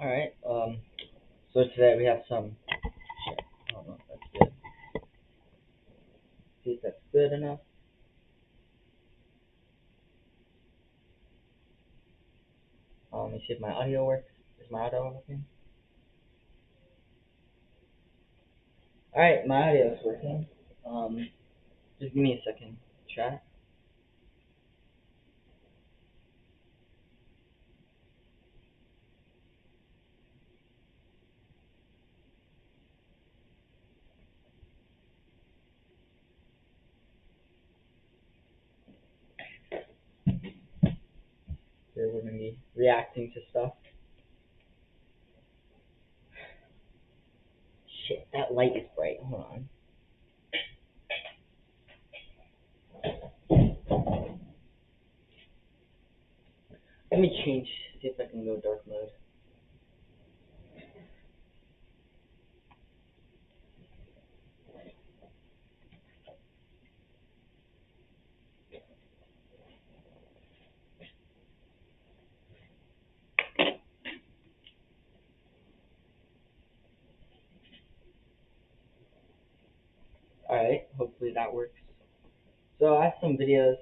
Alright, so today we have some shit. I don't know if that's good. See if that's good enough. Let me see if my audio works. Is my audio working? Alright, my audio is working. Just give me a second, chat. Here we're gonna be reacting to stuff. Shit, that light is bright. Hold on. Let me change, see if I can go dark mode. Alright, hopefully that works. So I have some videos.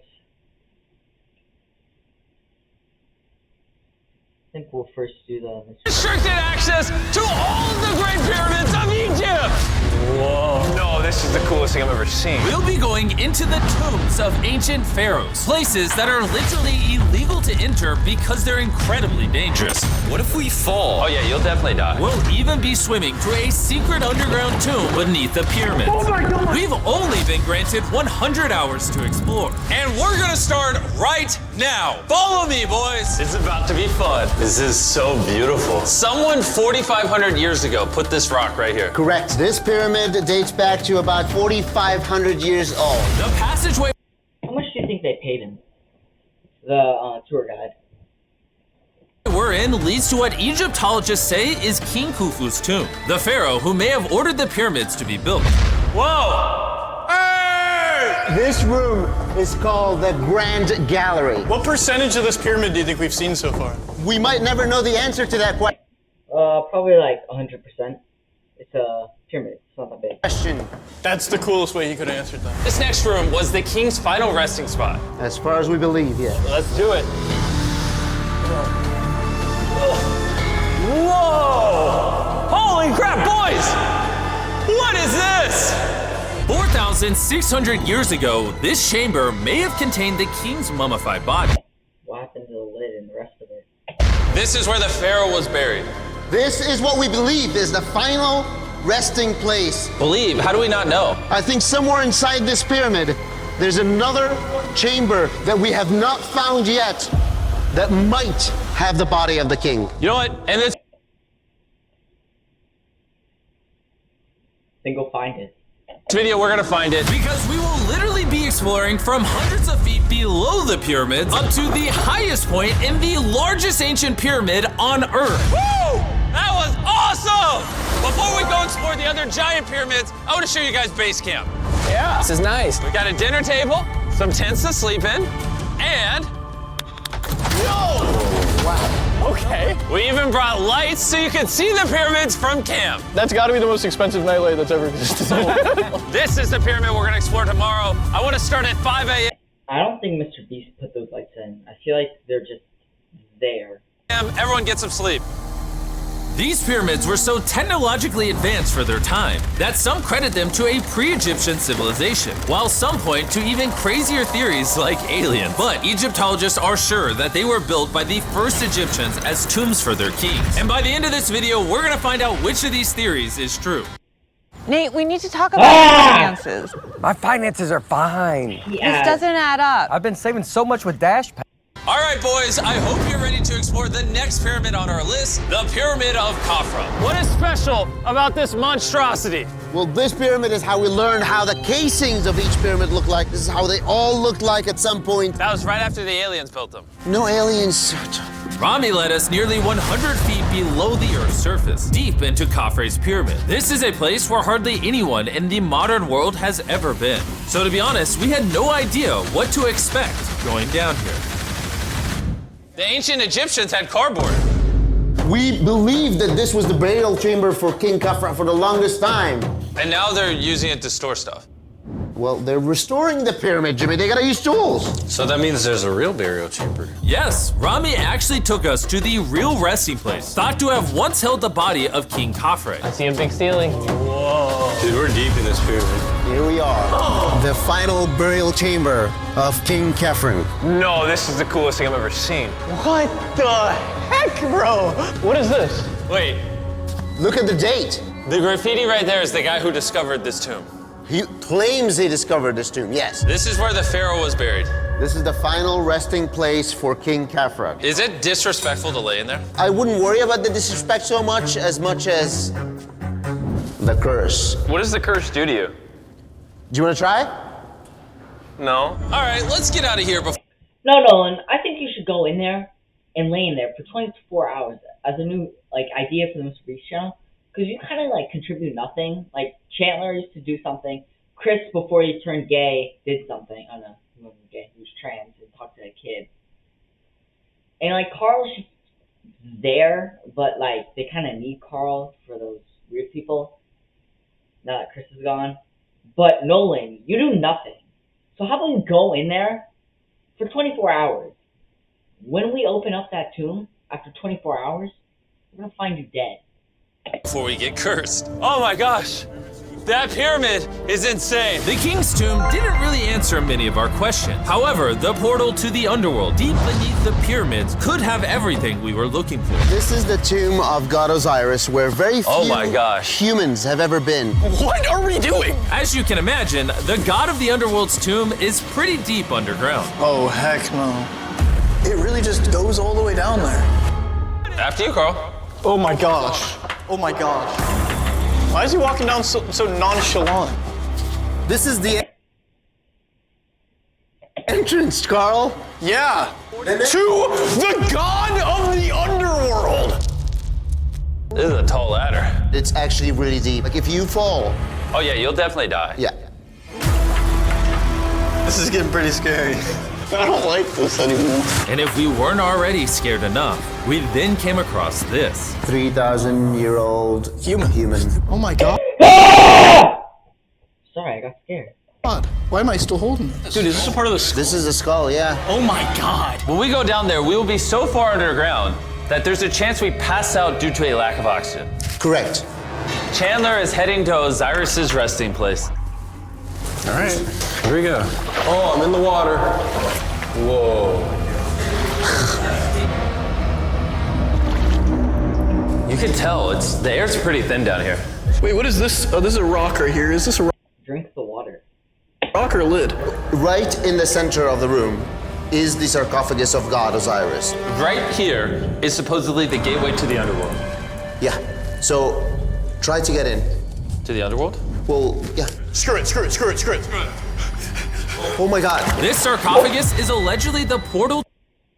I think we'll first do the restricted access to all of the Great Pyramids of Egypt! Whoa. No, this is the coolest thing I've ever seen. We'll be going into the tombs of ancient pharaohs, places that are literally illegal to enter because they're incredibly dangerous. What if we fall? Oh yeah, you'll definitely die. We'll even be swimming through a secret underground tomb beneath the pyramids. Oh my God. We've only been granted 100 hours to explore. And we're gonna start right now. Follow me, boys. It's about to be fun. This is so beautiful. Someone 4,500 years ago put this rock right here. Correct. This pyramid dates back to about 4,500 years old. The passageway How much do you think they paid him? The tour guide. we're in leads to what Egyptologists say is King Khufu's tomb, the pharaoh who may have ordered the pyramids to be built. Whoa! Hey! This room is called the Grand Gallery. What percentage of this pyramid do you think we've seen so far? We might never know the answer to that Probably like 100%. It's a pyramid. It's not that big. question. That's the coolest way he could have answered that. This next room was the king's final resting spot. As far as we believe, yes. Let's do it. Whoa! Holy crap, boys! What is this? 4,600 years ago, this chamber may have contained the king's mummified body. What happened to the lid and the rest of it? This is where the pharaoh was buried. This is what we believe is the final resting place. Believe? How do we not know? I think somewhere inside this pyramid, there's another chamber that we have not found yet that might have the body of the king. You know what? And this Then go find it. video, we're gonna find it. Because we will literally be exploring from hundreds of feet below the pyramids up to the highest point in the largest ancient pyramid on Earth. Woo! That was awesome! Before we go explore the other giant pyramids, I want to show you guys base camp. Yeah. This is nice. We got a dinner table, some tents to sleep in, and Okay. we even brought lights so you can see the pyramids from camp. That's got to be the most expensive nightlight that's ever existed. This is the pyramid we're gonna explore tomorrow. I want to start at 5 a.m. I don't think Mr. Beast put those lights in. I feel like they're just there. Everyone get some sleep. These pyramids were so technologically advanced for their time that some credit them to a pre-Egyptian civilization, while some point to even crazier theories like aliens. But Egyptologists are sure that they were built by the first Egyptians as tombs for their kings. And by the end of this video, we're gonna find out which of these theories is true. Nate, we need to talk about your finances. My finances are fine. This doesn't add up. I've been saving so much with DashPay. All right, boys, I hope you're ready to explore the next pyramid on our list, the Pyramid of Khafra. What is special about this monstrosity? Well, this pyramid is how we learn how the casings of each pyramid look like. This is how they all looked like at some point. That was right after the aliens built them. No aliens. Rami led us nearly 100 feet below the Earth's surface, deep into Khafre's pyramid. This is a place where hardly anyone in the modern world has ever been. So to be honest, we had no idea what to expect going down here. The ancient Egyptians had cardboard. We believe that this was the burial chamber for King Khafra for the longest time. And now they're using it to store stuff. Well, they're restoring the pyramid, Jimmy. They gotta use tools. So that means there's a real burial chamber. Yes, Rami actually took us to the real resting place, thought to have once held the body of King Khafre. I see a big ceiling. Whoa. Dude, we're deep in this pyramid. Here we are. The final burial chamber of King Khafre. No, this is the coolest thing I've ever seen. What the heck, bro? What is this? Wait, Look at the date. the graffiti right there is the guy who discovered this tomb. He claims he discovered this tomb, yes. This is where the pharaoh was buried. This is the final resting place for King Khafre. Is it disrespectful to lay in there? I wouldn't worry about the disrespect so much as the curse. What does the curse do to you? Do you want to try? No. All right, let's get out of here before. No, Nolan, I think you should go in there and lay in there for 24 hours as a new idea for the Mr. Beast channel, because you kind of contribute nothing. Like Chandler used to do something. Chris, before he turned gay, did something. Oh no, he wasn't gay. He was trans and talked to a kid. And Carl's just there, but they kind of need Carl for those weird people. Now that Chris is gone, but Nolan, you do nothing. So how about you go in there for 24 hours? When we open up that tomb after 24 hours, we're gonna find you dead. Before we get cursed. Oh my gosh, that pyramid is insane. The king's tomb didn't really answer many of our questions. However, the portal to the underworld deep beneath the pyramids could have everything we were looking for. This is the tomb of God Osiris, where very few Oh my gosh. humans have ever been. What are we doing? As you can imagine, the god of the underworld's tomb is pretty deep underground. Oh, heck no. It really just goes all the way down there. After you, Carl. Oh my gosh. Oh my gosh. Why is he walking down so nonchalant? This is the entrance, Carl. Yeah. To the god of the underworld. This is a tall ladder. It's actually really deep. If you fall, Oh yeah, you'll definitely die. yeah. This is getting pretty scary. I don't like this anymore. And if we weren't already scared enough, we then came across this. 3,000-year-old human. Oh my god. Sorry, I got scared. Why am I still holding this? Dude, is this a part of the skull? This is a skull, yeah. Oh my god. When we go down there, we will be so far underground that there's a chance we pass out due to a lack of oxygen. Correct. Chandler is heading to Osiris's resting place. All right, here we go. Oh, I'm in the water. Whoa. You can tell the air's pretty thin down here. Wait, what is this? Oh, this is a rock right here. Is this a Drink the water. rock or a lid? Right in the center of the room is the sarcophagus of God Osiris. Right here is supposedly the gateway to the underworld. Yeah. So try to get in. To the underworld? Well, yeah. Screw it. Oh my God. This sarcophagus is allegedly the portal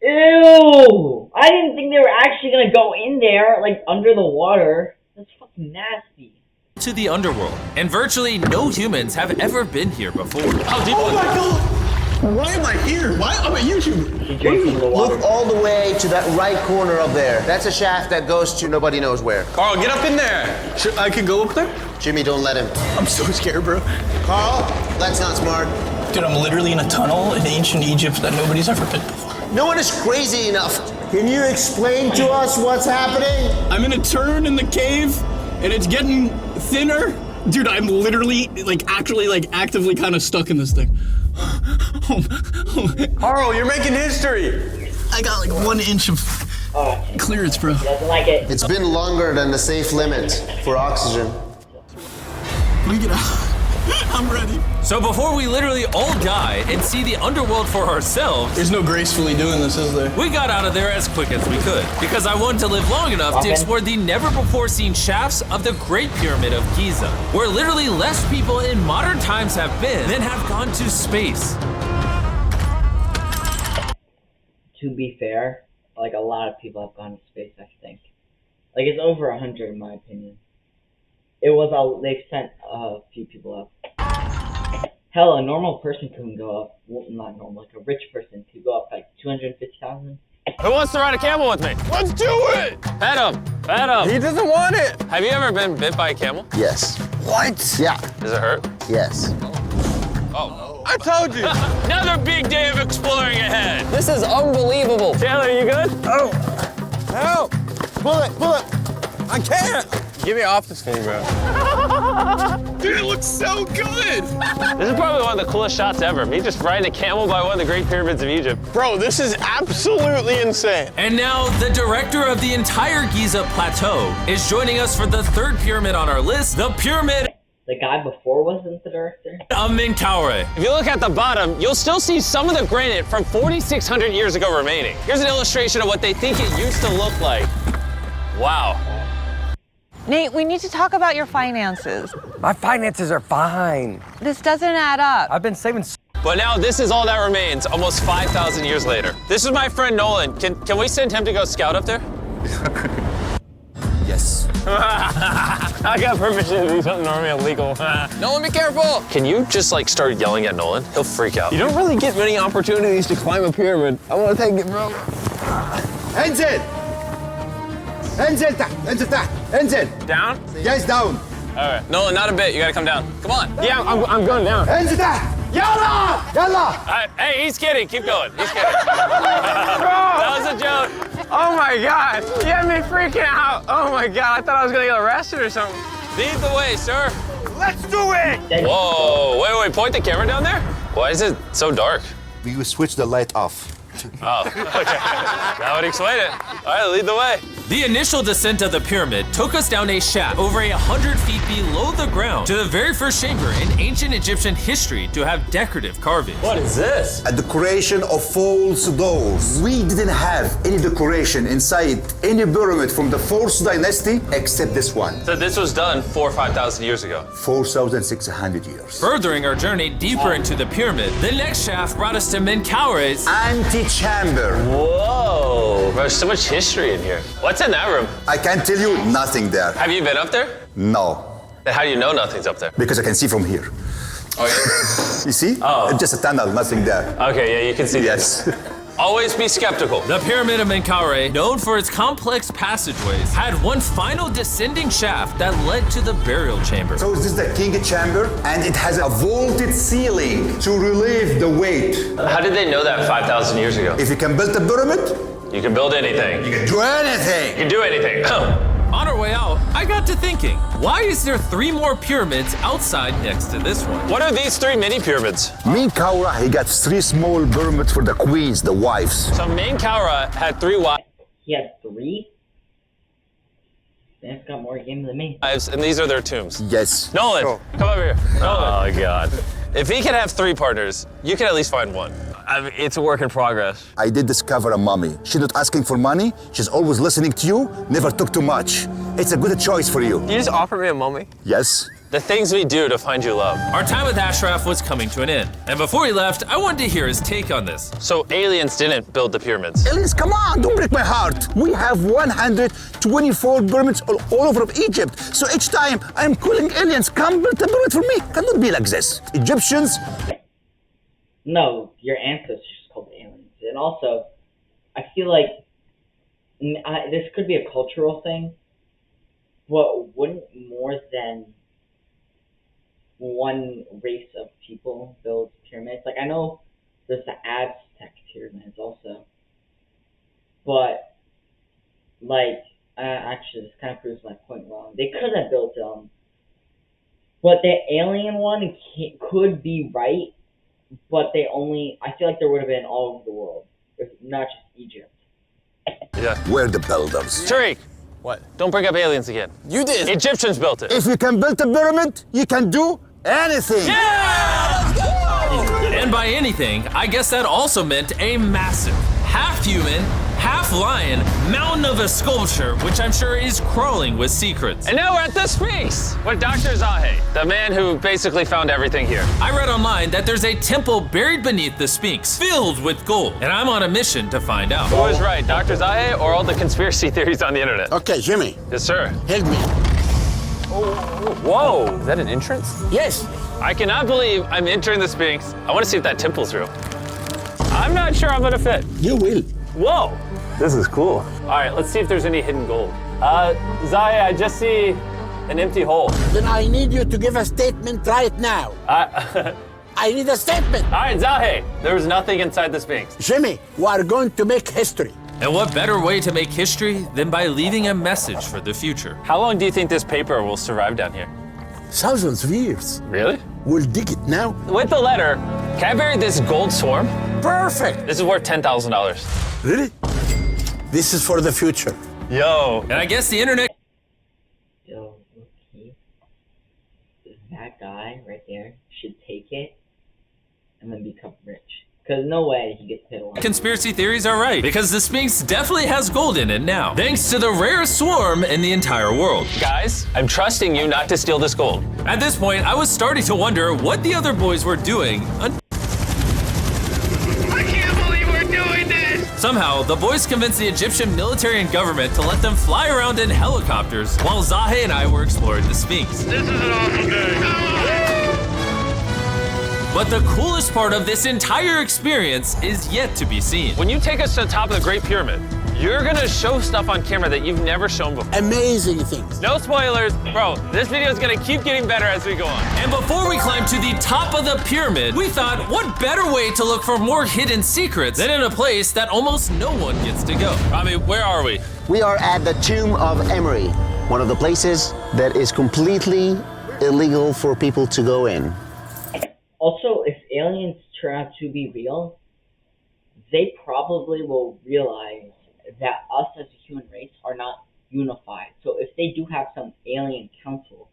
Ew! I didn't think they were actually gonna go in there, under the water. That's fucking nasty. to the underworld, and virtually no humans have ever been here before. How deep was it? God! Why am I here? Why am I a YouTuber? You drink some of the water. Look all the way to that right corner up there. That's a shaft that goes to nobody knows where. Carl, get up in there. I can go up there? Jimmy, don't let him. I'm so scared, bro. Carl, that's not smart. Dude, I'm literally in a tunnel in ancient Egypt that nobody's ever been before. No one is crazy enough. Can you explain to us what's happening? I'm in a turn in the cave, and it's getting thinner. Dude, I'm literally, actively kind of stuck in this thing. Carl, you're making history. I got 1 inch of clearance, bro. Doesn't like it. It's been longer than the safe limit for oxygen. Let me get out. I'm ready. So before we literally all die and see the underworld for ourselves, There's no gracefully doing this, is there? we got out of there as quick as we could, because I wanted to live long enough to explore the never-before-seen shafts of the Great Pyramid of Giza, where literally less people in modern times have been than have gone to space. To be fair, a lot of people have gone to space, I think. It's over 100 in my opinion. They've sent a few people up. Hell, a normal person couldn't go up. Well, not normal, a rich person could go up 250,000. Who wants to ride a camel with me? Let's do it! Pet him. Pet him. He doesn't want it. Have you ever been bit by a camel? Yes. What? Yeah. Does it hurt? Yes. Oh. I told you. Another big day of exploring ahead. This is unbelievable. Chandler, you good? Oh. Help. Pull it, pull it. I can't. Get me off this thing, bro. Dude, it looks so good. This is probably one of the coolest shots ever. Me just riding a camel by one of the Great Pyramids of Egypt. Bro, this is absolutely insane. And now, the director of the entire Giza Plateau is joining us for the third pyramid on our list, the Pyramid The guy before wasn't the director. of Menkaure. If you look at the bottom, you'll still see some of the granite from 4,600 years ago remaining. Here's an illustration of what they think it used to look like. Wow. Nate, we need to talk about your finances. My finances are fine. This doesn't add up. I've been saving. But now this is all that remains, almost 5,000 years later. This is my friend Nolan. Can we send him to go scout up there? Yes. I got permission to do something normally illegal. Nolan, be careful. Can you just like start yelling at Nolan? He'll freak out. You don't really get many opportunities to climb a pyramid. I want to take it, bro. انزل. انزل تحت. انزل تحت. انزل. Down? Yes, down. All right. Nolan, not a bit. You gotta come down. Come on. Yeah, I'm going down. انزل تحت. يلا. يلا. Hey, he's kidding. Keep going. He's kidding. That was a joke. Oh my God. You had me freaking out. Oh my God. I thought I was going to get arrested or something. Lead the way, sir. Let's do it. Whoa. Wait. Point the camera down there. Why is it so dark? We will switch the light off. Oh, okay. That would explain it. All right, lead the way. The initial descent of the pyramid took us down a shaft over 100 feet below the ground to the very first chamber in ancient Egyptian history to have decorative carvings. What is this? A decoration of false doors. We didn't have any decoration inside any pyramid from the 4th dynasty except this one. So this was done 4,000 or 5,000 years ago. 4,600 years. Furthering our journey deeper into the pyramid, the next shaft brought us to Menkaure's Antechamber. Whoa. There's so much history in here. What's in that room? I can tell you nothing there. Have you been up there? No, Then how do you know nothing's up there? because I can see from here. Oh, yeah. You see? Oh. It's just a tunnel, nothing there. Okay, yeah, you can see Yes. Always be skeptical. The Pyramid of Menkaure, known for its complex passageways, had one final descending shaft that led to the burial chamber. So this is the king chamber, and it has a vaulted ceiling to relieve the weight. How did they know that 5,000 years ago? If you can build a pyramid, You can build anything. you can do anything. You can do anything. On our way out, I got to thinking, why is there 3 more pyramids outside next to this one? What are these 3 mini pyramids? Menkaure, he got 3 small pyramids for the queens, the wives. So Menkaure had 3 He had 3? Man's got more game than me. wives, and these are their tombs. Yes. Nolan, Oh. come over here. Nolan. Oh, God. If he can have 3 partners, you can at least find one. I mean, it's a work in progress. I did discover a mummy. She's not asking for money. She's always listening to you. Never took too much. It's a good choice for you. You just offer me a mummy? Yes. The things we do to find you love. Our time with Ashraf was coming to an end, and before he left, I wanted to hear his take on this. So aliens didn't build the pyramids. Aliens, come on, don't break my heart. We have 124 pyramids all over Egypt. So each time I'm calling aliens, come build a pyramid for me. Cannot be like this. Egyptians. No, your ancestors called aliens. And also, I feel like this could be a cultural thing, but wouldn't more than one race of people build pyramids? Like, I know there's the Aztec pyramids also, but, like, actually, this kind of proves my point wrong. They could have built them, but the alien one could be right, but they only, I feel like there would have been all over the world, if not just Egypt. Yeah. We're the builders. Tariq, What? don't bring up aliens again. You did. Egyptians built it. If you can build a pyramid, you can do anything. And by anything, I guess that also meant a massive, half-human, half-lion mountain of a sculpture, which I'm sure is crawling with secrets. And now we're at the Sphinx with Dr. Zahe, the man who basically found everything here. I read online that there's a temple buried beneath the Sphinx, filled with gold, and I'm on a mission to find out. Who was right, Dr. Zahe or all the conspiracy theories on the internet? Okay, Jimmy, Yes, sir. help me. Whoa, is that an entrance? Yes. I cannot believe I'm entering the Sphinx. I want to see if that temple's real. I'm not sure I'm gonna fit. You will. Whoa, this is cool. All right, let's see if there's any hidden gold. Zahe, I just see an empty hole. Then I need you to give a statement right now. I need a statement. All right, Zahe, there was nothing inside the Sphinx. Jimmy, we are going to make history. And what better way to make history than by leaving a message for the future? How long do you think this paper will survive down here? Thousands of years. Really? We'll dig it now. With the letter, can I bury this gold swarm? Perfect. This is worth $10,000. Really? This is for the future. Yo. And I guess the internet. Yo, okay. That guy right there should take it and then become rich. Because no way he gets paid a lot. Conspiracy theories are right, because the Sphinx definitely has gold in it now, thanks to the rarest swarm in the entire world. Guys, I'm trusting you not to steal this gold. At this point, I was starting to wonder what the other boys were doing. I can't believe we're doing this! Somehow, the boys convinced the Egyptian military and government to let them fly around in helicopters while Zahe and I were exploring the Sphinx. This is an awful day. But the coolest part of this entire experience is yet to be seen. When you take us to the top of the Great Pyramid, you're gonna show stuff on camera that you've never shown before. Amazing things. No spoilers. Bro, this video is gonna keep getting better as we go on. And before we climb to the top of the pyramid, we thought, what better way to look for more hidden secrets than in a place that almost no one gets to go? Rami, where are we? We are at the Tomb of Emery, one of the places that is completely illegal for people to go in. Also, if aliens turn out to be real, they probably will realize that us as a human race are not unified. So if they do have some alien council,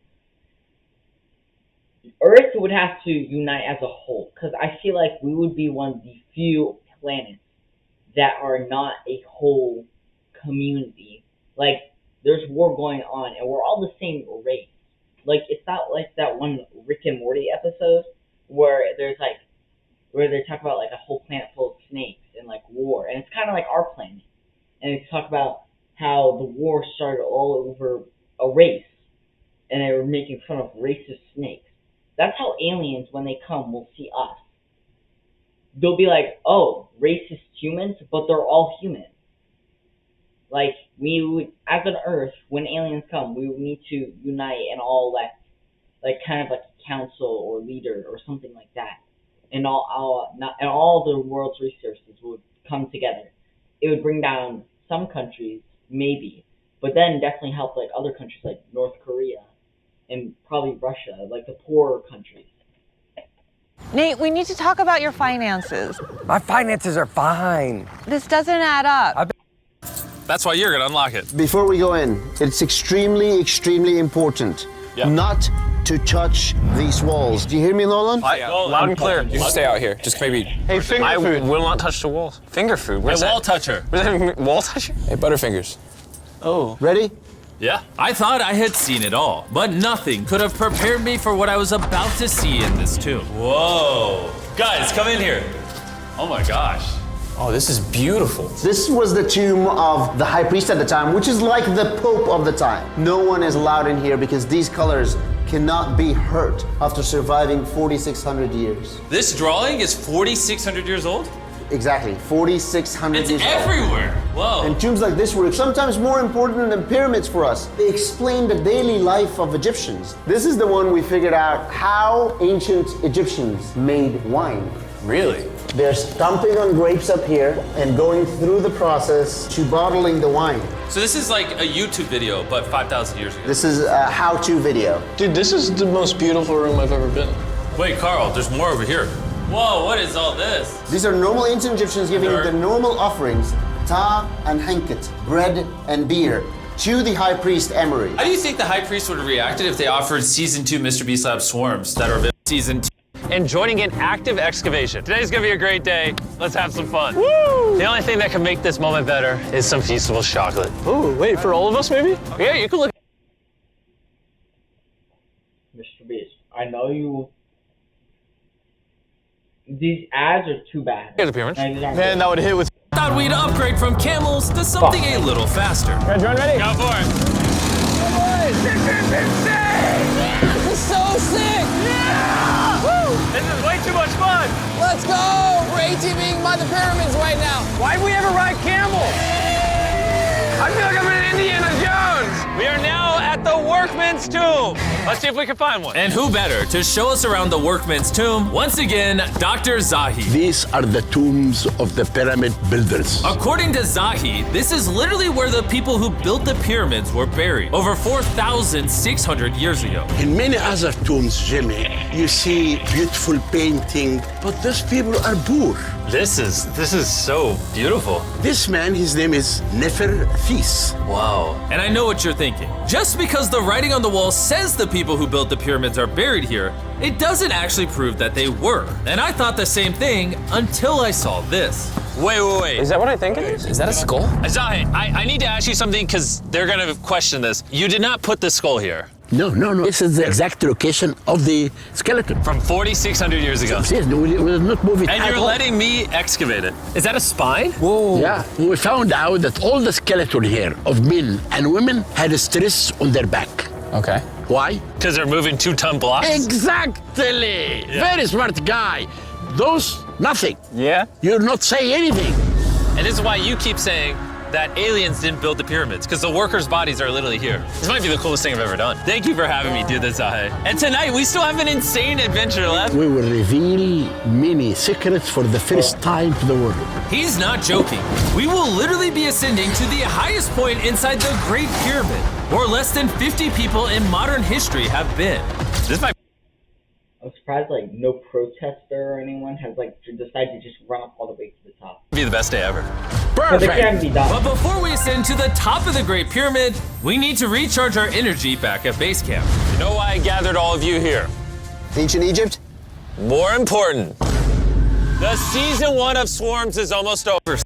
Earth would have to unite as a whole. Because I feel like we would be one of the few planets that are not a whole community. Like, there's war going on, and we're all the same race. Like, it's not like that one Rick and Morty episode where they talk about like a whole planet full of snakes and like war, and it's kind of like our planet, and they talk about how the war started all over a race, and they were making fun of racist snakes. That's how aliens, when they come, will see us. They'll be like, oh, racist humans, but they're all human. Like, we would, as an Earth, when aliens come, we would need to unite and all elect, like, kind of like a council or leader or something like that. And all the world's resources would come together. It would bring down some countries, maybe, but then definitely help like other countries like North Korea and probably Russia, like the poorer countries. Nate, we need to talk about your finances. My finances are fine. This doesn't add up. That's why you're gonna unlock it. Before we go in, it's extremely, extremely important not to touch these walls. Do you hear me, Nolan? Loud and clear. You should stay out here. Just maybe. Hey, finger food. I will not touch the walls. Finger food? What's that? Wall toucher. What does that mean? Wall toucher? Hey, Butterfingers. Oh. Ready? Yeah. I thought I had seen it all, but nothing could have prepared me for what I was about to see in this tomb. Whoa. Guys, come in here. Oh my gosh. Oh, this is beautiful. This was the tomb of the high priest at the time, which is like the Pope of the time. No one is allowed in here because these colors cannot be hurt after surviving 4,600 years. This drawing is 4,600 years old? Exactly, 4,600 years old. It's everywhere. Whoa. And tombs like this were sometimes more important than pyramids for us. They explain the daily life of Egyptians. This is the one we figured out how ancient Egyptians made wine. Really? They're stomping on grapes up here and going through the process to bottling the wine. So this is like a YouTube video, but 5,000 years ago. This is a how-to video. Dude, this is the most beautiful room I've ever been. Wait, Carl, there's more over here. Whoa, what is all this? These are normal ancient Egyptians giving the normal offerings, ta and henket, bread and beer, to the high priest Emery. How do you think the high priest would have reacted if they offered Season 2 Mr. Beast Lab swarms that are Season 2? And joining in active excavation. Today's gonna be a great day. Let's have some fun. Woo! The only thing that can make this moment better is some Feastables chocolate. Oh, wait, for all of us maybe? Yeah, you can look. Mr. Beast, I know you. These ads are too bad. Here's a pyramid. Man, that would hit with. Thought we'd upgrade from camels to something a little faster. Guys, run ready? Go for it. boys! This is insane! This is so sick! Yeah! Woo! This is way too much fun! Let's go! We're ATVing by the pyramids right now. Why'd we ever ride camels? I feel like I'm in Indiana Jones! We are now at the workman's tomb. Let's see if we can find one. And who better to show us around the workman's tomb? Once again, Dr. Zahi. These are the tombs of the pyramid builders. According to Zahi, this is literally where the people who built the pyramids were buried over 4,600 years ago. In many other tombs, Jimmy, you see beautiful painting, but those people are poor. This is so beautiful. This man, his name is Neferthis. Wow. And I know what you're thinking. Just because the writing on the wall says the people who built the pyramids are buried here, it doesn't actually prove that they were. And I thought the same thing until I saw this. Wait. Is that what I think it is? Is that a skull? Zahi, I need to ask you something because they're gonna question this. You did not put the skull here. No. This is the exact location of the skeleton. From 4,600 years ago. Yes, we will not move it And at you're all. letting me excavate it. Is that a spine? Whoa. Yeah, we found out that all the skeleton here of men and women had stress on their back. Okay. Why? Because they're moving 2-ton blocks? Exactly. Very smart guy. Those, nothing. Yeah? You're not saying anything. And this is why you keep saying that aliens didn't build the pyramids, because the workers' bodies are literally here. This might be the coolest thing I've ever done. Thank you for having me do this, Zahi. And tonight, we still have an insane adventure left. We will reveal many secrets for the first time to the world. He's not joking. We will literally be ascending to the highest point inside the Great Pyramid, where less than 50 people in modern history have been. This might I'm surprised like no protester or anyone has like decided to just run up all the way to the top. be the best day ever. But they can't be done. But before we ascend to the top of the Great Pyramid, we need to recharge our energy back at base camp. You know why I gathered all of you here? Ancient Egypt? More important, the season 1 of Swarms is almost over.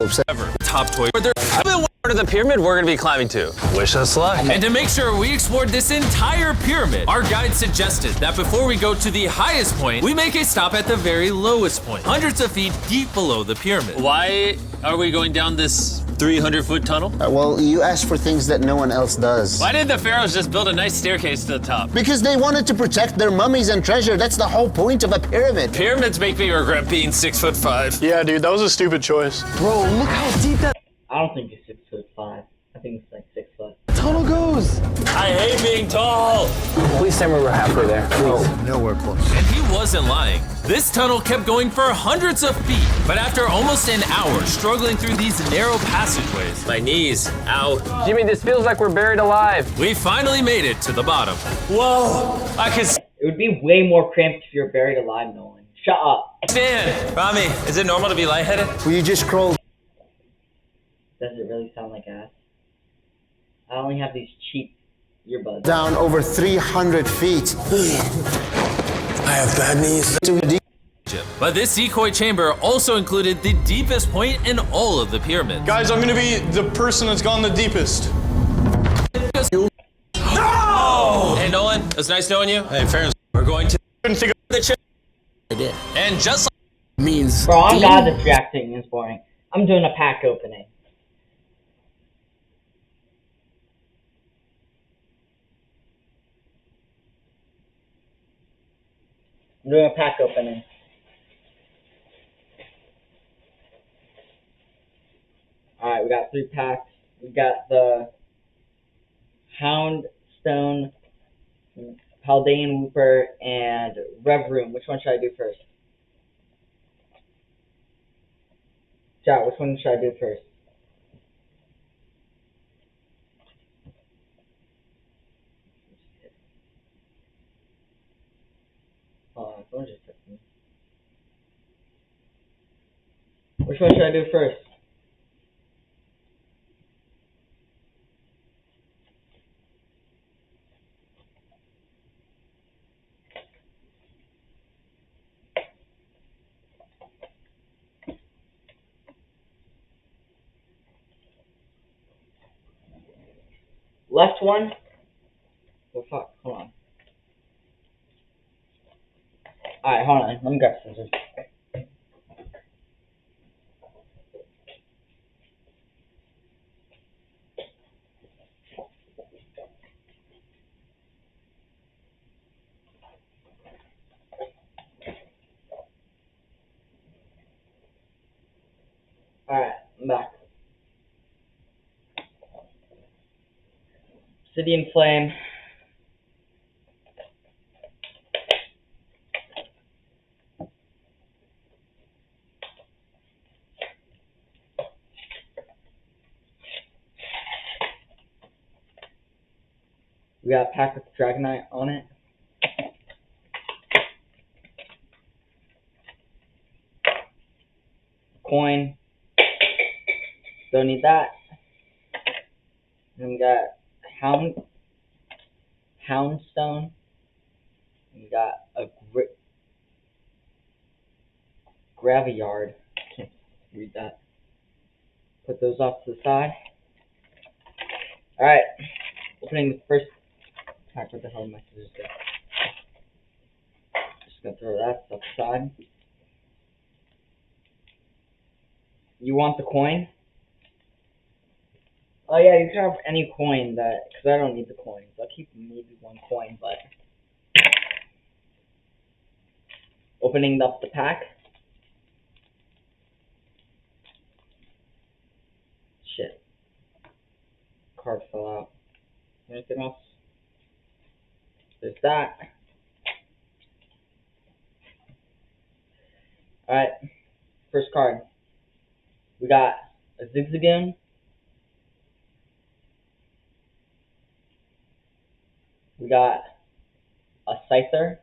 Top toy. I've been wondering the pyramid we're gonna be climbing to. Wish us luck. And to make sure we explored this entire pyramid, our guide suggested that before we go to the highest point, we make a stop at the very lowest point, hundreds of feet deep below the pyramid. Why are we going down this 300-foot tunnel? Well, you asked for things that no one else does. Why did the pharaohs just build a nice staircase to the top? Because they wanted to protect their mummies and treasure. That's the whole point of a pyramid. Pyramids make me regret being 6'5". Yeah, dude, that was a stupid choice. Bro, look how deep that I don't think it's 6'5". I think it's like 6 foot. tunnel goes. I hate being tall. Please tell me we're halfway there. Please. Nowhere close. And he wasn't lying. This tunnel kept going for hundreds of feet, but after almost an hour struggling through these narrow passageways, My knees, ow. Jimmy, this feels like we're buried alive. we finally made it to the bottom. Whoa, I can It would be way more cramped if you're buried alive, Nolan. Shut up. stand. Rami, is it normal to be lightheaded? Will you just crawl Does it really sound like ass? I only have these cheap earbuds. down over 300 feet? I have bad knees. But this decoy chamber also included the deepest point in all of the pyramids. Guys, I'm gonna be the person that's gone the deepest. Hey, Nolan, it was nice knowing you. Hey, fairness, we're going to the chip. And just like Means Bro, I'm God this reacting is boring. I'm doing a pack opening. I'm doing a pack opening. Alright, we got 3 packs. We got the Houndstone, Paldean Whooper, and Rev Room. Which one should I do first? Chat, which one should I do first? Someone just texted me. Which one should I do first? Left one? Well, fuck, hold on. Alright, hold on. Let me grab scissors. I'm back. Obsidian Flame. We got a pack with Dragonite on it. Coin. Don't need that. Then we got Houndstone. We got a Graviard. Can't read that. Put those off to the side. Alright. Opening the first pack. What the hell am I supposed to do? Just gonna throw that stuff aside. You want the coin? Oh yeah, you can have any coin that, because I don't need the coins. I'll keep maybe one coin, but opening up the pack. Shit. Card fell out. Anything else? There's that. Alright. First card. We got a Zigzagoon. We got a Scyther.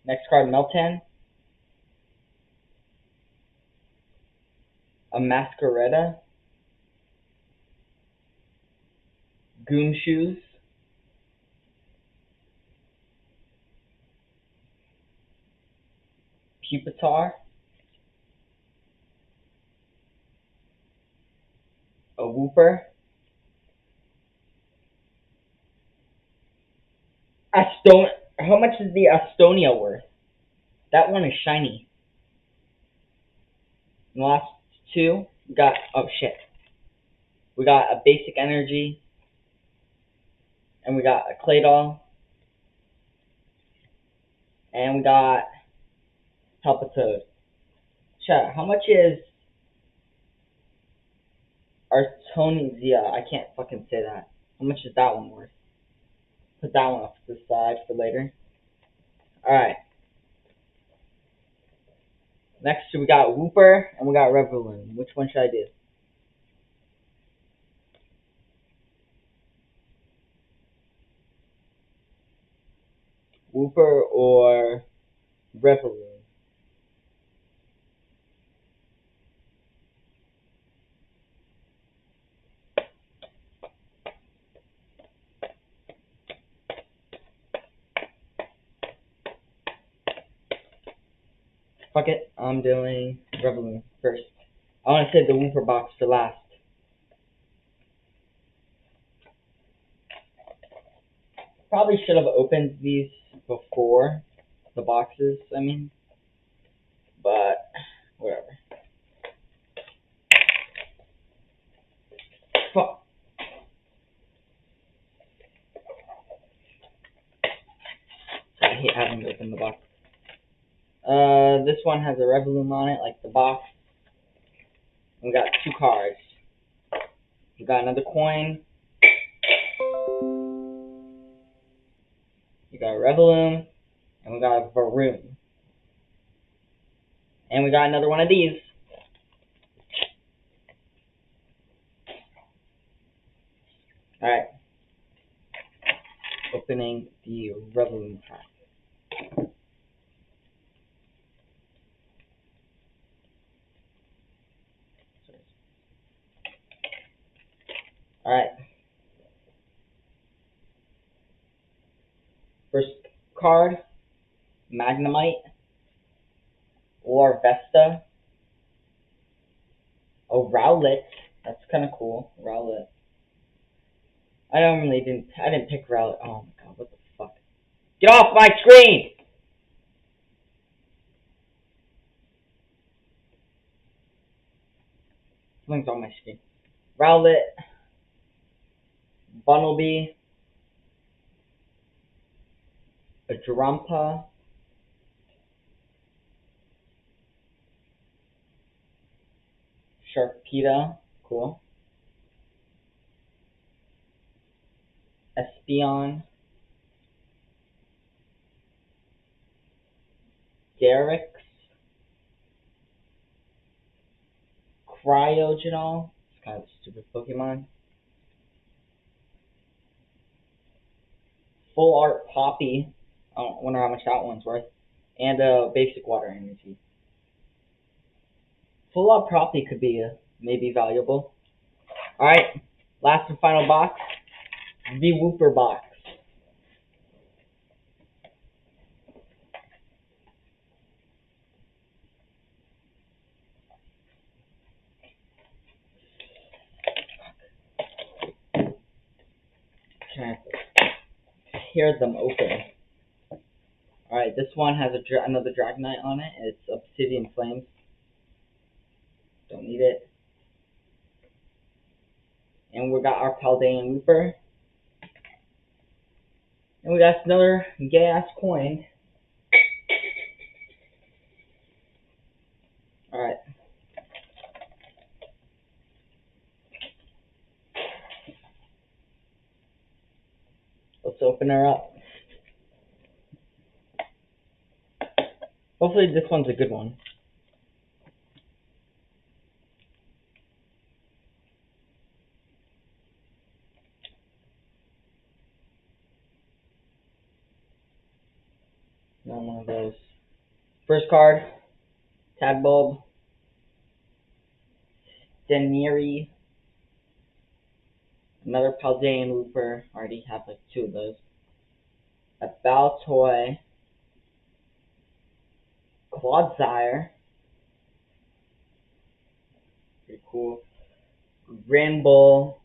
Next card, Meltan. A Masquerada. Goomshoes. Pupitar. A Wooper. How much is the Astonia worth? That one is shiny. And the last two, we got, oh shit. We got a Basic Energy. And we got a Claydol. And we got Palpitoad. Chat, how much is Artemisia? I can't fucking say that. How much is that one worth? Put that one off to the side for later. Alright. Next we got Wooper and we got Revaloon. Which one should I do? Wooper or Revaloon? Fuck it, I'm doing Revaloon first. I want to save the Wooper box for last. Probably should have opened these before the boxes, I mean. But, whatever. Fuck. I hate having to open the box. This one has a Revaloon on it, like the box. We got two cards. We got another coin. We got a Revaloon. And we got a Varoom. And we got another one of these. Alright. Opening the Revaloon pack. Alright. First card, Magnemite, Larvesta, a Rowlet. That's kind of cool, Rowlet. I didn't pick Rowlet. Oh my god, what the fuck? Get off my screen! Something's on my screen. Rowlet, Bunnelby, a Drumpa, Sharpedo, cool, Espeon, Derex, Cryogonal, it's kind of a stupid Pokemon, Full Art Poppy, I wonder how much that one's worth, and Basic Water Energy. Full Art Poppy could be maybe valuable. Alright, last and final box, the Wooper box. Can I tear them open? Alright, this one has another Dragonite on it. It's Obsidian Flames. Don't need it. And we got our Paldean Wooper. And we got another gay-ass coin. Alright. Let's open her up. Hopefully this one's a good one. Not one of those. First card, Tadbulb, Deniri, another Paldean Wooper. I already have like 2 of those. A Baltoy, Quadsire, pretty cool. Granbull,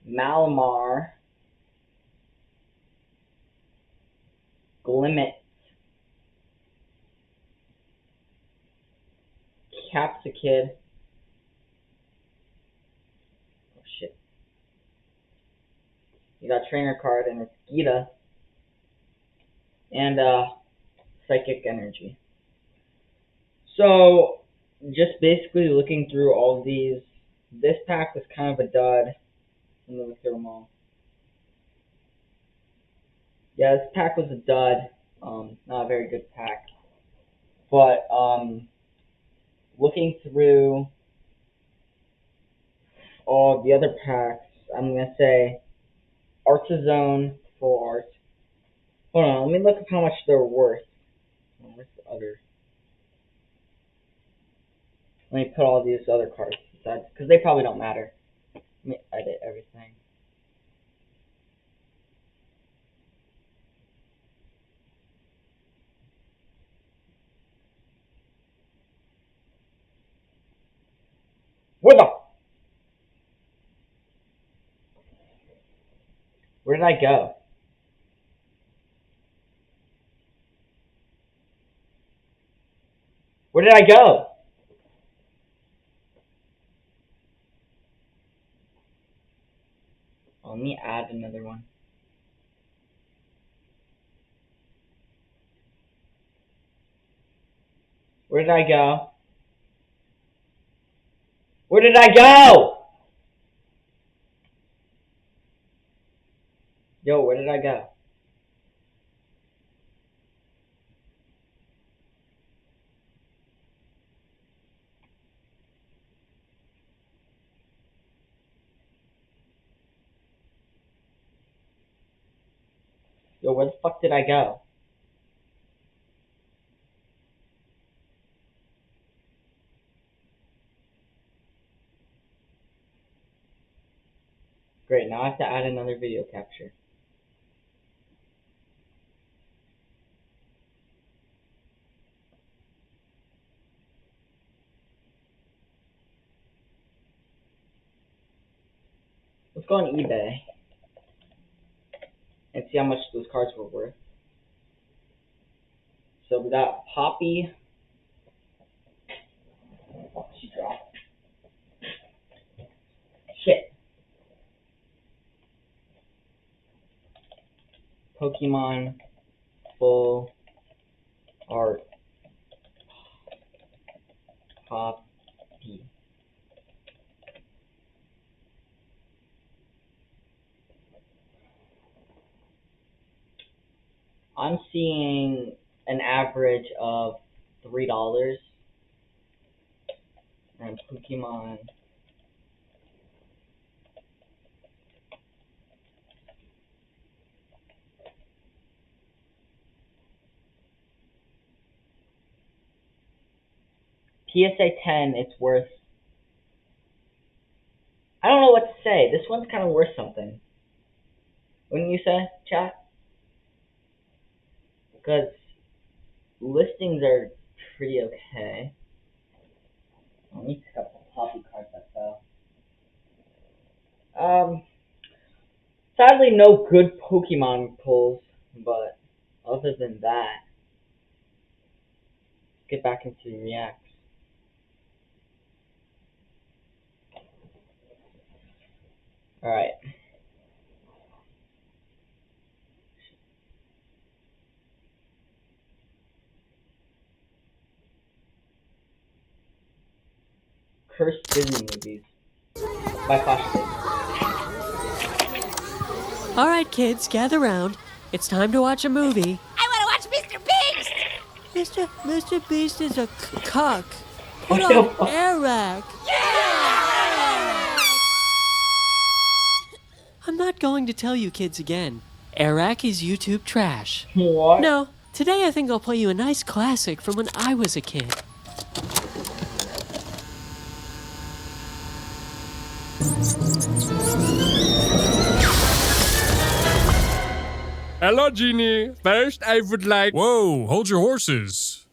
Malamar, Glimmet, Capsakid, oh shit, you got trainer card and it's Gita, and Psychic Energy. So, just basically looking through all of these, this pack was kind of a dud. I'm going to throw them all. Yeah, this pack was a dud. Not a very good pack. But, looking through all the other packs, I'm going to say Artazone, Full Art. Hold on, let me look at how much they're worth. Where's the other? Let me put all these other cards aside, because they probably don't matter. Let me edit everything. Where did I go? Where did I go? Oh, let me add another one. Where did I go? Where did I go? Yo, where did I go? Yo, where the fuck did I go? Great, now I have to add another video capture. Let's go on eBay and see how much those cards were worth. So we got Poppy. Oh, she dropped. Shit. Pokemon full art copy. I'm seeing an average of $3 and Pokemon PSA 10, it's worth, I don't know what to say. This one's kind of worth something. Wouldn't you say, chat? Because listings are pretty okay. Let me pick up some poppy cards that fell. Sadly, no good Pokemon pulls, but other than that, let's get back into Reacts. Alright. Cursed Disney movies by Foster. All right, kids, gather round. It's time to watch a movie. I want to watch Mr. Beast! Mr. Beast is a cuck. Put on Eric. I'm not going to tell you kids again. Eric is YouTube trash. What? No, today I think I'll play you a nice classic from when I was a kid. Hello, Genie. First, I would like... Whoa, hold your horses.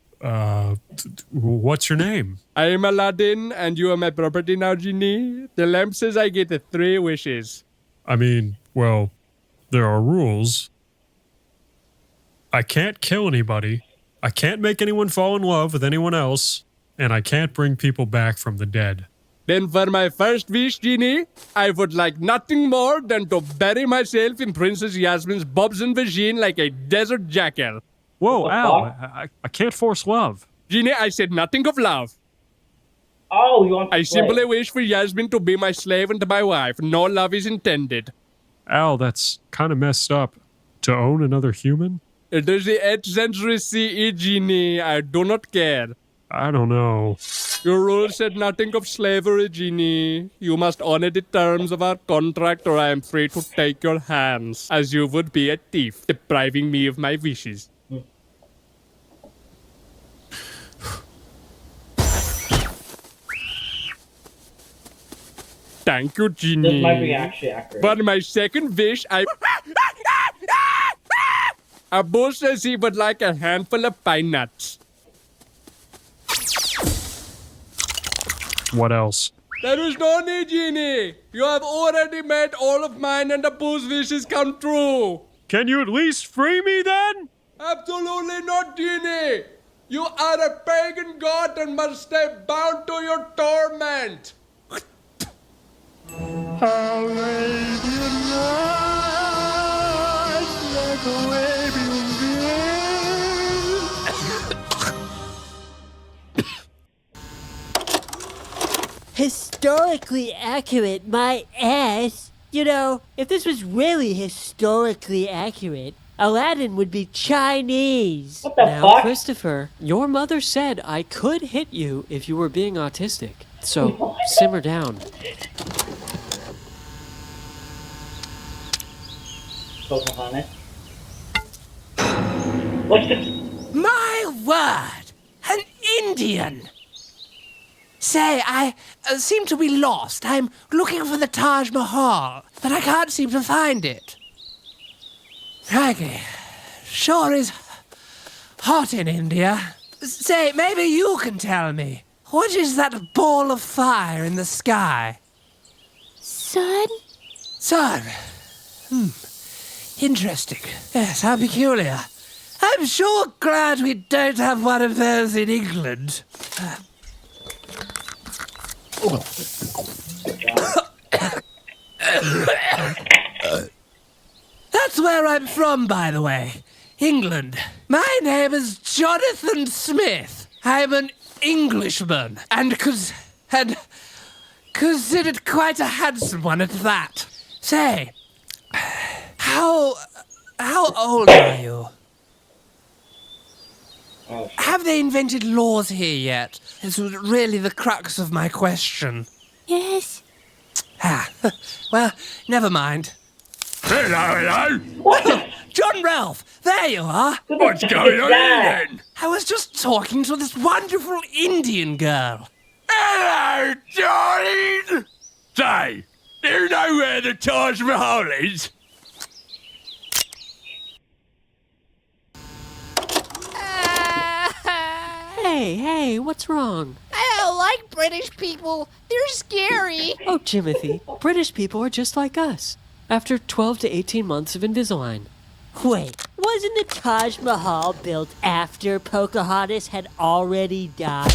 What's your name? I am Aladdin, and you are my property now, Genie. The lamp says I get 3 wishes. I mean, well, there are rules. I can't kill anybody. I can't make anyone fall in love with anyone else. And I can't bring people back from the dead. Then for my first wish, Genie, I would like nothing more than to bury myself in Princess Yasmin's bobs and vagine like a desert jackal. Whoa, Al, I can't force love. Genie, I said nothing of love. Oh, you want to I simply wish for Yasmin to be my slave and my wife. No love is intended. Al, that's kind of messed up. To own another human? It is the 8th century CE, Genie. I do not care. I don't know. Your rules said nothing of slavery, Genie. You must honor the terms of our contract or I am free to take your hands, as you would be a thief, depriving me of my wishes. Thank you, Genie. This might be actually accurate. But my second wish, Abu says he would like a handful of pine nuts. What else? There is no need, Genie. You have already made all of mine and Abu's wishes come true. Can you at least free me then? Absolutely not, Genie. You are a pagan god and must stay bound to your torment. Arabian nights like Arabian Historically accurate, my ass. You know, if this was really historically accurate, Aladdin would be Chinese. What the now, fuck? Christopher, your mother said I could hit you if you were being autistic. So, simmer down. Pocahontas. What's this? My word! An Indian! Say, I seem to be lost. I'm looking for the Taj Mahal, but I can't seem to find it. Crikey, sure is hot in India. Say, maybe you can tell me. What is that ball of fire in the sky? Sun? Sun. Interesting. Yes, how peculiar. I'm sure glad we don't have one of those in England. That's where where I'm from, by the way. England. My name is Jonathan Smith. I'm an Englishman, and considered quite a handsome one at that. Say, how old are you? Have they invented laws here yet? This was really the crux of my question. Yes. Ah, well, never mind. Hello. What? John Ralph, there you are. What's going on here then? I was just talking to this wonderful Indian girl. Hello, darling. Say, do you know where the Taj Mahal is? Hey, what's wrong? I don't like British people. They're scary. Oh, Timothy, British people are just like us. After 12 to 18 months of Invisalign. Wait, wasn't the Taj Mahal built after Pocahontas had already died?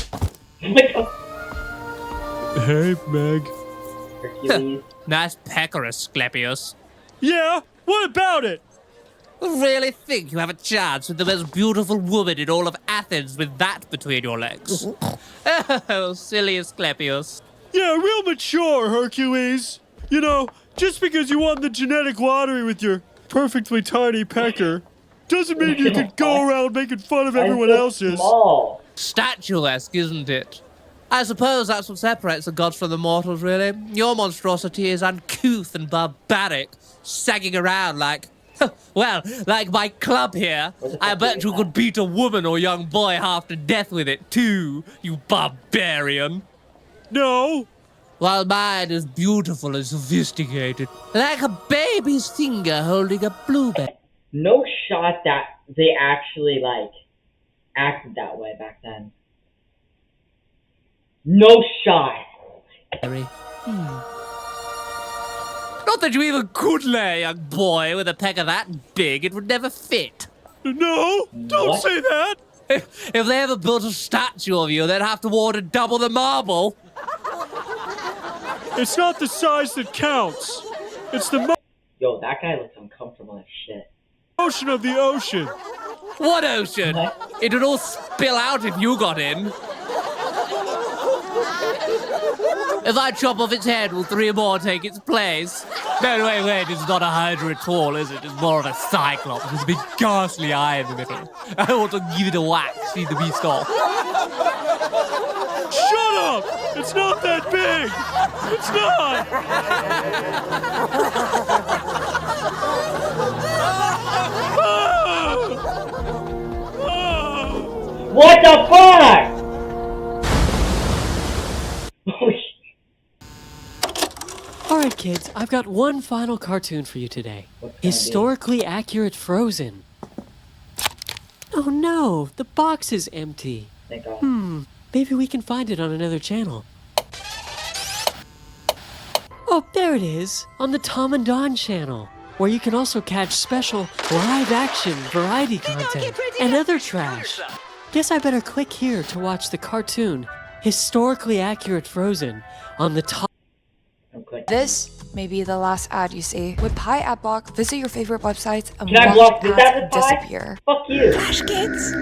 Hey, Meg. Nice pecker, Asclepius. Yeah, what about it? You really think you have a chance with the most beautiful woman in all of Athens with that between your legs? Oh, silly Asclepius. Yeah, real mature, Hercules. You know, just because you won the genetic lottery with your perfectly tiny pecker doesn't mean you can go around making fun of everyone else's. Statuesque, isn't it? I suppose that's what separates the gods from the mortals, really. Your monstrosity is uncouth and barbaric, sagging around like... well, like my club here. I bet you could beat a woman or young boy half to death with it, too, you barbarian. No. While mine is beautiful and sophisticated, like a baby's finger holding a blueberry. No shot that they actually, like, acted that way back then. No shot. Not that you even could lay, young boy, with a pecker that big. It would never fit. No, don't say that. If they ever built a statue of you, they'd have to order double the marble. It's not the size that counts. It's the Yo, that guy looks uncomfortable as shit. motion of the ocean. What ocean? It would all spill out if you got in. If I chop off its head, will 3 more take its place? No, wait, it's not a hydra at all, is it? It's more of a cyclops with a big ghastly eye in the middle. I want to give it a whack, see the beast off. Shut up! It's not that big! It's not! What the fuck? Alright, kids, I've got one final cartoon for you today. Historically accurate Frozen. Oh no, the box is empty. Thank God. Maybe we can find it on another channel. Oh, there it is, on the Tom and Dawn channel, where you can also catch special live-action variety content and other trash. Guess I better click here to watch the cartoon Historically Accurate Frozen on the Tom. This may be the last ad you see. With Pi Ad Block, visit your favorite websites and Can I watch block this ads ad with Pi? disappear. Fuck you. Trash kids.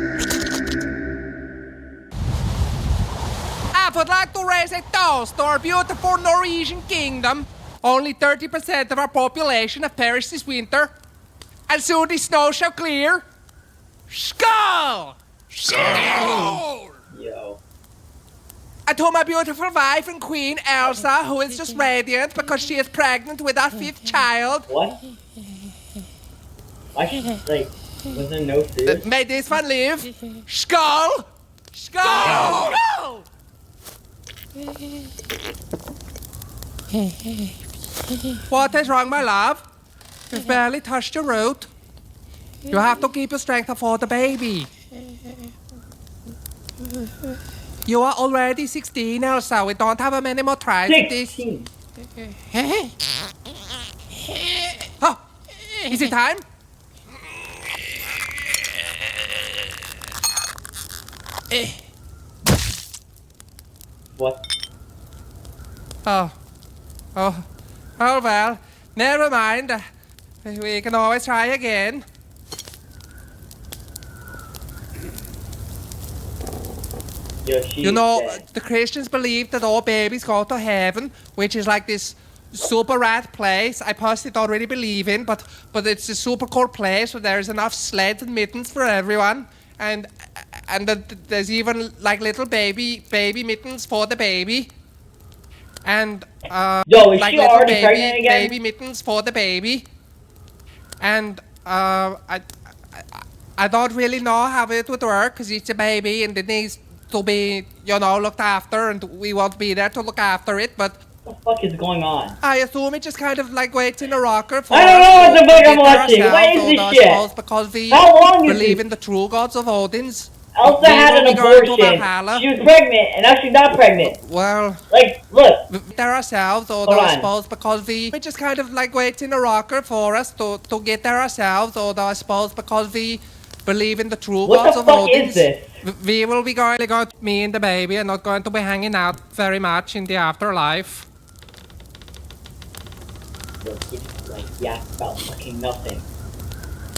I would like to raise a toast to our beautiful Norwegian kingdom. Only 30% of our population have perished this winter. And soon the snow shall clear. Skull! Skull! Yo. And to my beautiful wife and queen, Elsa, who is just radiant because she is pregnant with our 5th child. What? Why should, like, was there no food? May this one live. Skull! Skull! No! What is wrong, my love? You've barely touched your root. You have to keep your strength for the baby. You are already 16, Elsa. We don't have many more tries at this. Oh, is it time? What? Oh well, never mind. We can always try again. You know, the Christians believe that all babies go to heaven, which is like this super rad place I personally don't really believe in, but it's a super cool place where there's enough sleds and mittens for everyone, and there's even like little baby mittens for the baby, and Yo, is like she little already pregnant again? baby mittens for the baby, and I don't really know how it would work because it's a baby and it needs to be, you know, looked after, and we won't be there to look after it, but what the fuck is going on? I assume it just kind of like waits in a rocker for I don't know what the fuck I'm watching. ourselves, What is although this I shit? suppose because we How long is believe this? in the true gods of Odin's. Elsa we had will an be going to abortion. Valhalla. She was pregnant, and now she's not pregnant. Well, like, look. There ourselves, although Hold I on. suppose because we just kind of like waits in a rocker for us to get there ourselves, although I suppose because we believe in the true What gods the of fuck is Odin's. this? We will be going, me and the baby, are not going to be hanging out very much in the afterlife. Like, yeah, about fucking nothing.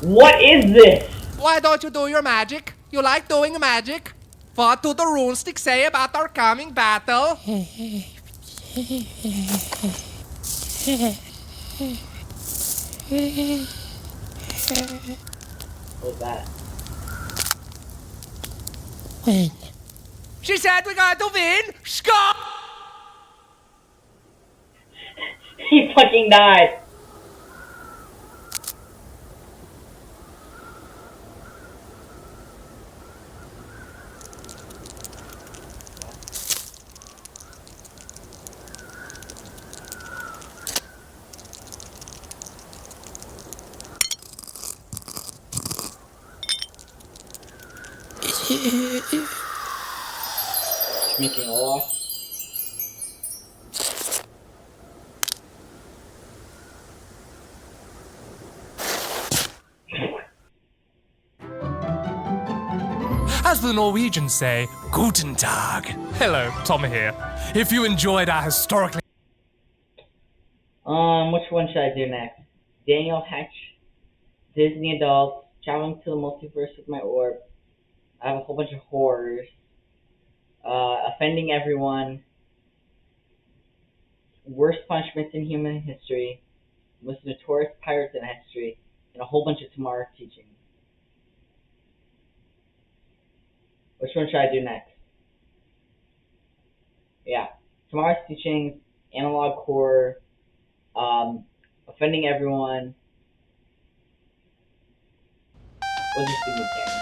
What is this? Why don't you do your magic? You like doing magic? What do the runestick say about our coming battle? What's that? Win. She said we're going to win! Scott! He fucking died. Making a loss. As the Norwegians say, Guten Tag. Hello, Tom here. If you enjoyed our historically... Which one should I do next? Daniel Hatch, Disney Adults, Traveling to the Multiverse with My Orb. I have a whole bunch of horrors. Offending Everyone. Worst Punishments in Human History. Most Notorious Pirates in History. And a whole bunch of Tomorrow's Teachings. Which one should I do next? Yeah. Tomorrow's Teachings, Analog Horror, Offending Everyone. We'll just do the camera.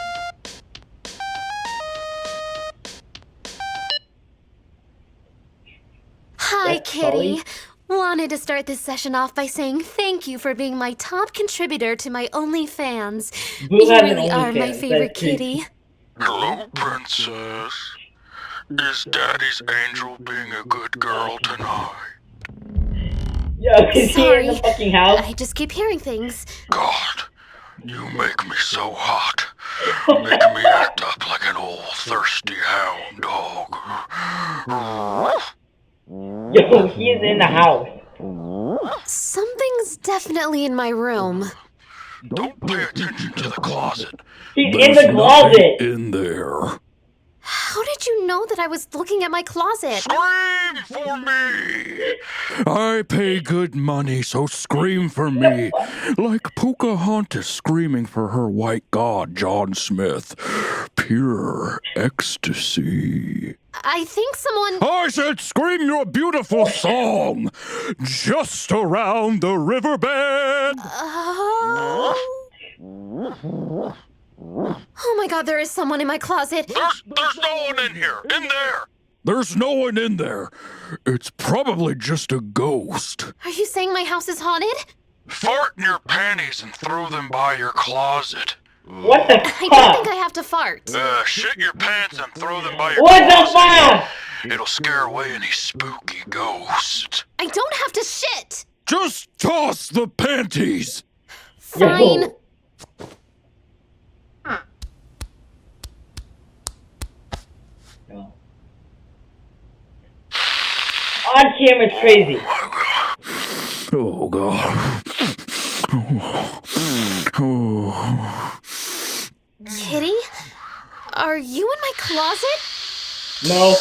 Hi, That's Kitty. Sully. Wanted to start this session off by saying thank you for being my top contributor to my OnlyFans. Boo You has an really are my OnlyFans, favorite that's creepy. kitty. Hello, princess. Is Daddy's angel being a good girl tonight? Yo, is he in the fucking house? I just keep hearing things. God, you make me so hot. Make me act up like an old thirsty hound dog. Yo, he is in the house. Something's definitely in my room. Don't pay attention to the closet. He's in the closet. In there. How did you know that I was looking at my closet? Scream for me! I pay good money, so scream for me. Like Pocahontas screaming for her white god, John Smith. Pure ecstasy. I think someone... I said scream your beautiful song! Just around the riverbed! Oh my god, there is someone in my closet. There's no one in here. In there. There's no one in there. It's probably just a ghost. Are you saying my house is haunted? Fart in your panties and throw them by your closet. What the I don't think I have to fart. Shit your pants and throw them by your What the closet. fuck? It'll scare away any spooky ghosts. I don't have to shit. Just toss the panties. Fine. On camera's crazy. Oh, God. Kitty? Are you in my closet? No.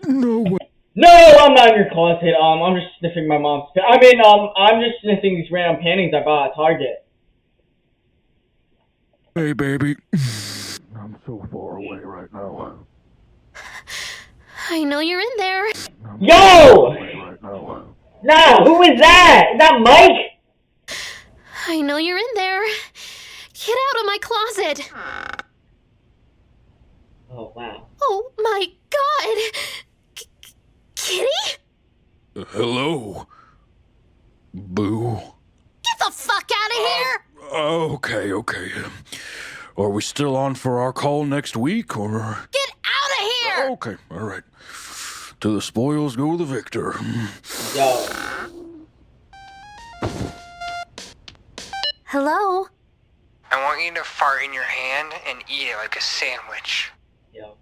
No way. No, I'm not in your closet. I'm just sniffing my mom's. I'm just sniffing these random panties I bought at Target. Hey, baby. I'm so far away right now. I know you're in there. Yo! Right now. Nah, who is that? Is that Mike? I know you're in there. Get out of my closet. Oh, wow. Oh my god. Kitty? Hello? Boo. Get the fuck out of here! Okay. Are we still on for our call next week, or? Get out of here! Okay, all right. To the spoils go the victor. Yo. Hello? I want you to fart in your hand and eat it like a sandwich. Yo.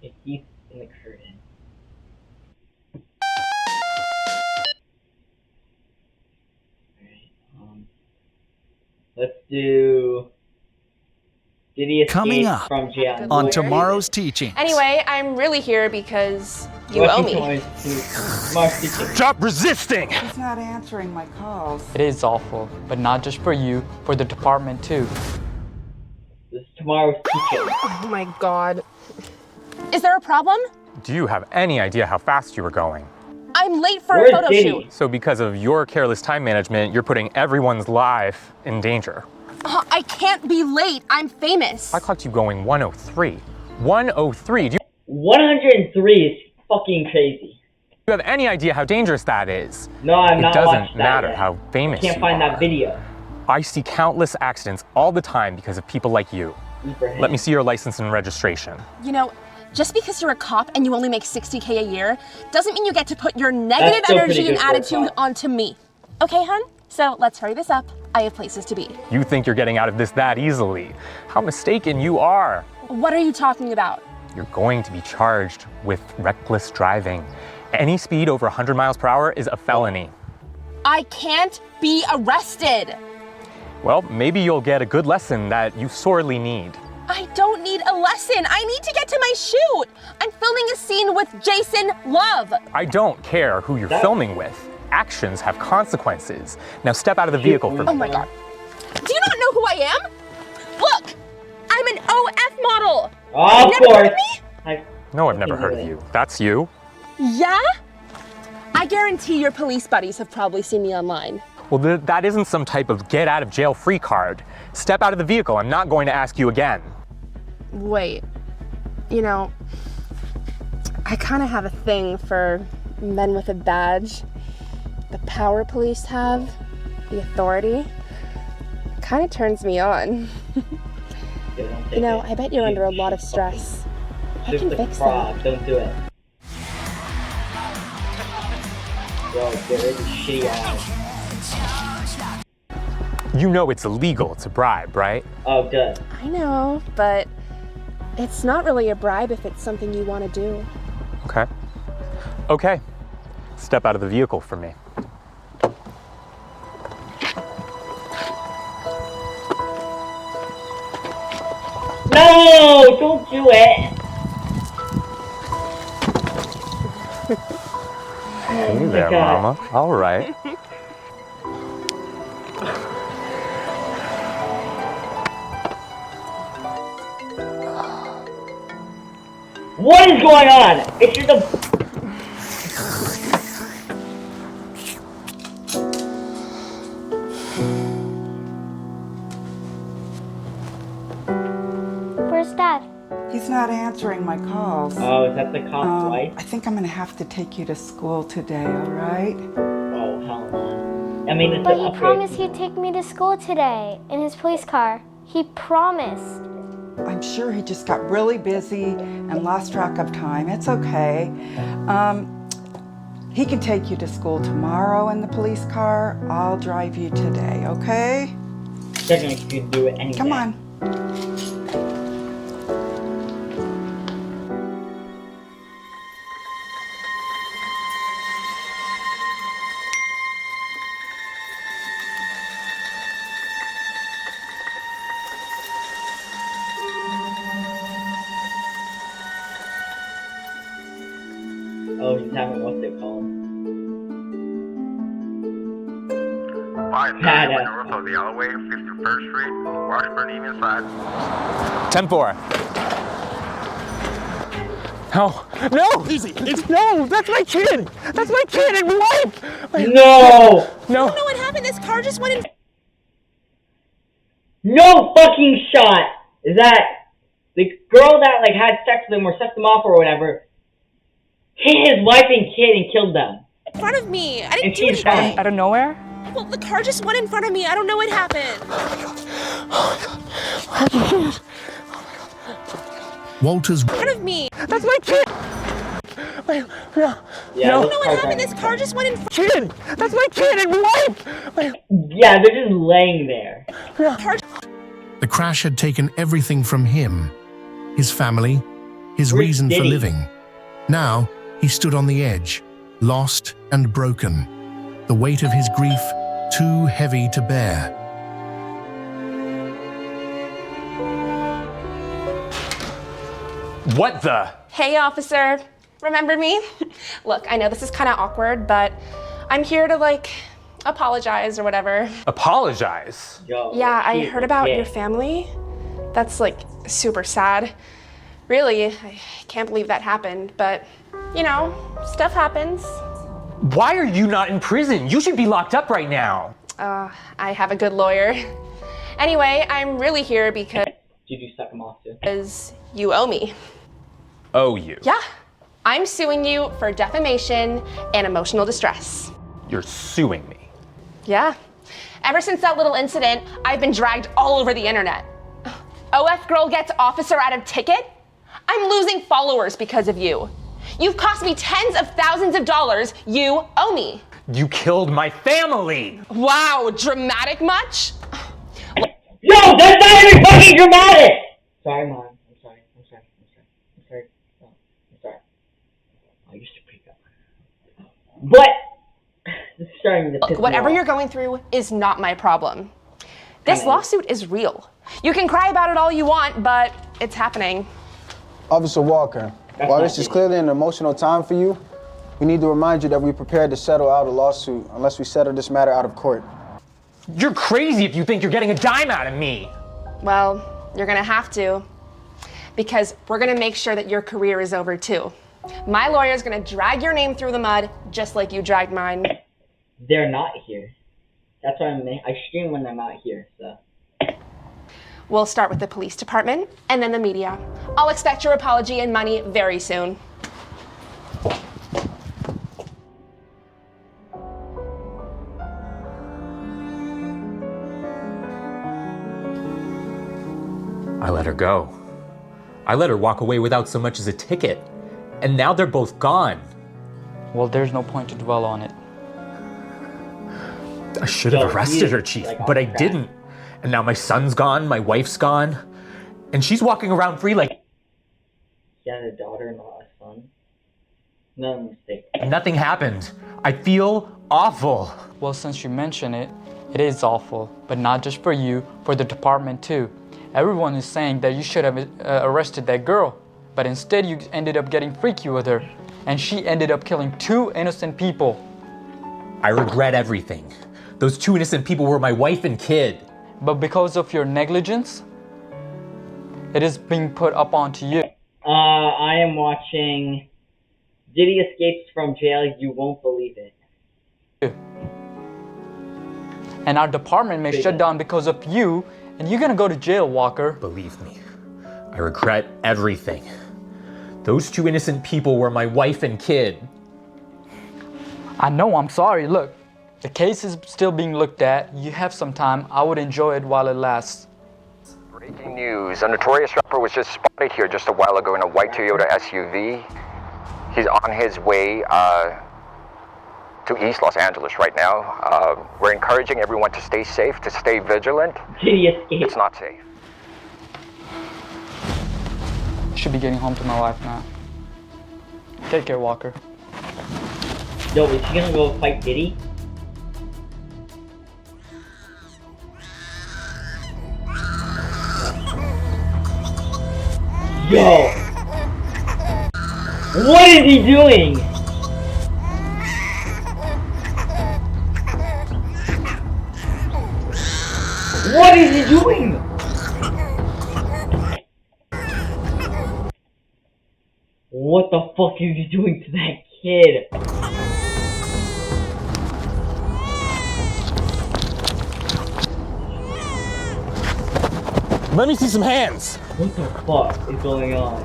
It keeps in the curtain. Alright, let's do... Did he escape Coming up from jail? on tomorrow's teaching. Anyway, I'm really here because you owe me. Stop resisting! He's not answering my calls. It is awful, but not just for you, for the department too. This is tomorrow's teaching. Oh my god. Is there a problem? Do you have any idea how fast you were going? I'm late for a photo shoot. So because of your careless time management, you're putting everyone's life in danger. I can't be late. I'm famous. I clocked you going 103. 103? Do you 103 is fucking crazy. have any idea how dangerous that is? No, I'm not It doesn't watching that matter yet. how famous I can't you find are. that video. I see countless accidents all the time because of people like you. Let me see your license and registration. You know, just because you're a cop and you only make $60K a year doesn't mean you get to put your negative still pretty energy and good for a attitude cop. onto me. Okay, hun? So let's hurry this up. I have places to be. You think you're getting out of this that easily. How mistaken you are. What are you talking about? You're going to be charged with reckless driving. Any speed over 100 miles per hour is a felony. I can't be arrested. Well, maybe you'll get a good lesson that you sorely need. I don't need a lesson. I need to get to my shoot. I'm filming a scene with Jason Love. I don't care who you're filming with. Actions have consequences. Now step out of the vehicle for me. Oh my god. Do you not know who I am? Look, I'm an OF model. Of Never heard of me? No, I've never heard of you. That's you? Yeah? I guarantee your police buddies have probably seen me online. Well, that isn't some type of get out of jail free card. Step out of the vehicle. I'm not going to ask you again. Wait, you know, I kind of have a thing for men with a badge. The power police have, the authority, kind of turns me on. You know, I bet you're under a lot of stress. I can fix that. Don't do it. Yo, get rid of shitty ass. You know it's illegal to bribe, right? Oh, good. I know, but it's not really a bribe if it's something you want to do. Okay. Okay. Step out of the vehicle for me. No, don't do it. Hey there, Mama. All right. What is going on? It's just a... Where's Dad? He's not answering my calls. Oh, is that the cop's wife? I think I'm gonna have to take you to school today, all right? Oh, hell no. I mean, it's But an he upgrade. promised he'd take me to school today in his police car. He promised. I'm sure he just got really busy and lost track of time. It's okay. He can take you to school tomorrow in the police car. I'll drive you today, okay? Technically, you can do it anyway. Come on. Oh, he's having what's it called? 530 north of the alleyway, 51st Street, Washburn Evening Side. 10-4. No, no, easy. No, that's my kid. That's my kid and wife. No. No. I don't know what happened. This car just went in. No fucking shot. Is that the girl that like had sex with him or set them off or whatever? Hit his wife and kid and killed them. In front of me. I And didn't do she's anything. fine. Out of nowhere? Well, the car just went in front of me. I don't know what happened. Walter's In front of me. That's my kid. Yeah, I don't know what happened. This car just went in front. Kid. That's my kid and wife. Yeah, they're just laying there. The crash had taken everything from him, his family, his Where's reason for Diddy? living. Now he stood on the edge, lost and broken, the weight of his grief too heavy to bear. What the? Hey, officer. Remember me? Look, I know this is kind of awkward, but I'm here to, like, apologize or whatever. Apologize? Yeah, I heard about your family. That's, like, super sad. Really, I can't believe that happened, but, you know, stuff happens. Why are you not in prison? You should be locked up right now. I have a good lawyer. Anyway, I'm really here because Did you suck him off too? you owe me. Oh, you. Yeah, I'm suing you for defamation and emotional distress. You're suing me. Yeah. Ever since that little incident, I've been dragged all over the internet. OF girl gets officer out of ticket? I'm losing followers because of you. You've cost me tens of thousands of dollars. You owe me. You killed my family. Wow, dramatic much? Yo, that's not even fucking dramatic! Sorry, Mom. I'm sorry. No, I'm sorry. I used to pick up. But, this is starting to piss Look, me whatever off. you're going through is not my problem. This lawsuit is real. You can cry about it all you want, but it's happening. Officer Walker, while this is clearly an emotional time for you, we need to remind you that we're prepared to settle out a lawsuit unless we settle this matter out of court. You're crazy if you think you're getting a dime out of me. Well, you're gonna have to, because we're gonna make sure that your career is over too. My lawyer's gonna drag your name through the mud, just like you dragged mine. They're not here. That's why I stream when they're not here, so. We'll start with the police department, and then the media. I'll expect your apology and money very soon. I let her go. I let her walk away without so much as a ticket. And now they're both gone. Well, there's no point to dwell on it. I should have arrested her, Chief, but I didn't. And now my son's gone, my wife's gone. And she's walking around free like He had a daughter, not a son. No mistake. nothing happened. I feel awful. Well, since you mention it, it is awful. But not just for you, for the department too. Everyone is saying that you should have arrested that girl. But instead you ended up getting freaky with her. And she ended up killing 2 innocent people. I regret everything. Those 2 innocent people were my wife and kid. But because of your negligence, it is being put up onto you. I am watching Diddy Escapes from Jail. You won't believe it. And our department may shut down because of you, and you're gonna go to jail, Walker. Believe me, I regret everything. Those 2 innocent people were my wife and kid. I know, I'm sorry. Look, the case is still being looked at. You have some time. I would enjoy it while it lasts. Breaking news. A notorious rapper was just spotted here just a while ago in a white Toyota SUV. He's on his way to East Los Angeles right now. We're encouraging everyone to stay safe, to stay vigilant. It's not safe. Should be getting home to my wife now. Take care, Walker. Yo, is he gonna go fight Diddy? Yo! What is he doing? doing? What the fuck is he doing to that kid? Let me see some hands. What the fuck is going on?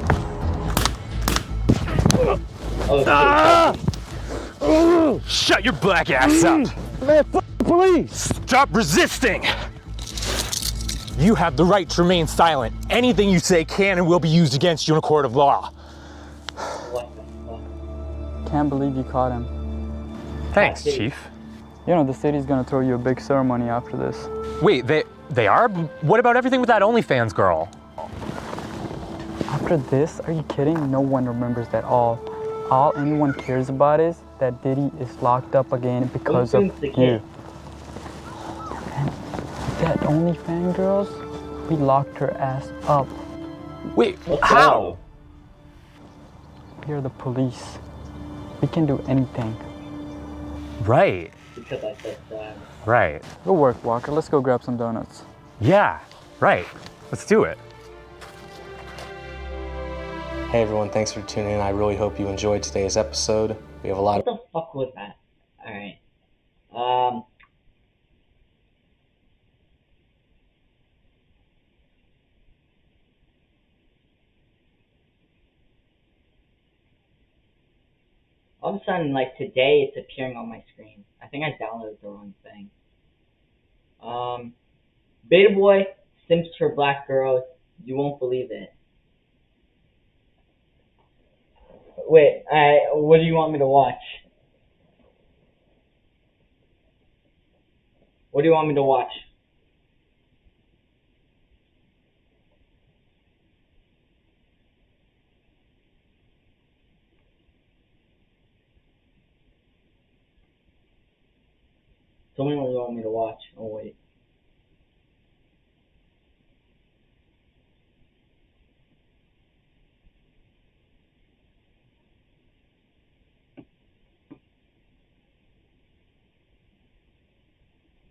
Oh, Shut your black ass up. Man, police. Stop resisting. You have the right to remain silent. Anything you say can and will be used against you in a court of law. Can't believe you caught him. Thanks, Chief. You know, the city's gonna throw you a big ceremony after this. Wait, they are? What about everything with that OnlyFans girl? After this, are you kidding? No one remembers that all. All anyone cares about is that Diddy is locked up again because of you. And that OnlyFans girls, we locked her ass up. Wait, how? We are the police. We can do anything. Right. Because I said that. Right. Good work, Walker. Let's go grab some donuts. Yeah, right. Let's do it. Hey everyone, thanks for tuning in. I really hope you enjoyed today's episode. We have a lot of... What the fuck was that? Alright. All of a sudden, like today, it's appearing on my screen. I think I downloaded the wrong thing. Beta Boy, Simps for Black Girls. You won't believe it. Wait, what do you want me to watch? What do you want me to watch? Tell me what you want me to watch. Oh, wait.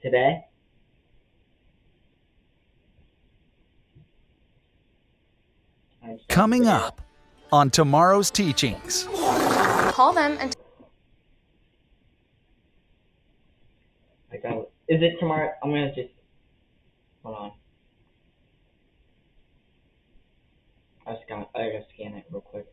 Today? Coming up on tomorrow's teachings. Call them and I got it. Is it tomorrow? I'm gonna just hold on. I gotta scan it real quick.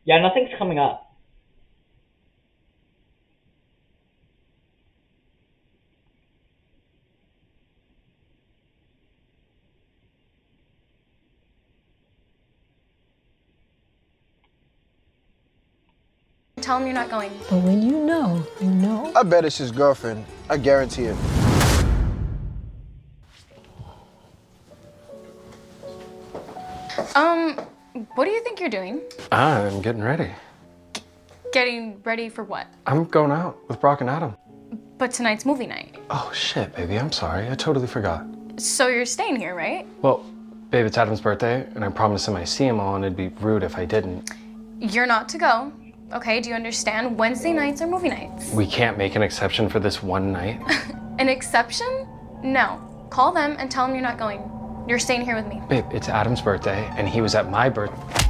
Yeah, nothing's coming up. tell him you're not going. But when you know, you know. I bet it's his girlfriend. I guarantee it. What do you think you're doing? I'm getting ready. Getting ready for what? I'm going out with Brock and Adam. But tonight's movie night. Oh shit, baby, I'm sorry. I totally forgot. So you're staying here, right? Well, babe, it's Adam's birthday, and I promised him I'd see him all, and it'd be rude if I didn't. You're not to go. Okay, do you understand? Wednesday nights are movie nights. We can't make an exception for this one night. An exception? No. Call them and tell them you're not going. You're staying here with me. Babe, it's Adam's birthday, and he was at my birthday.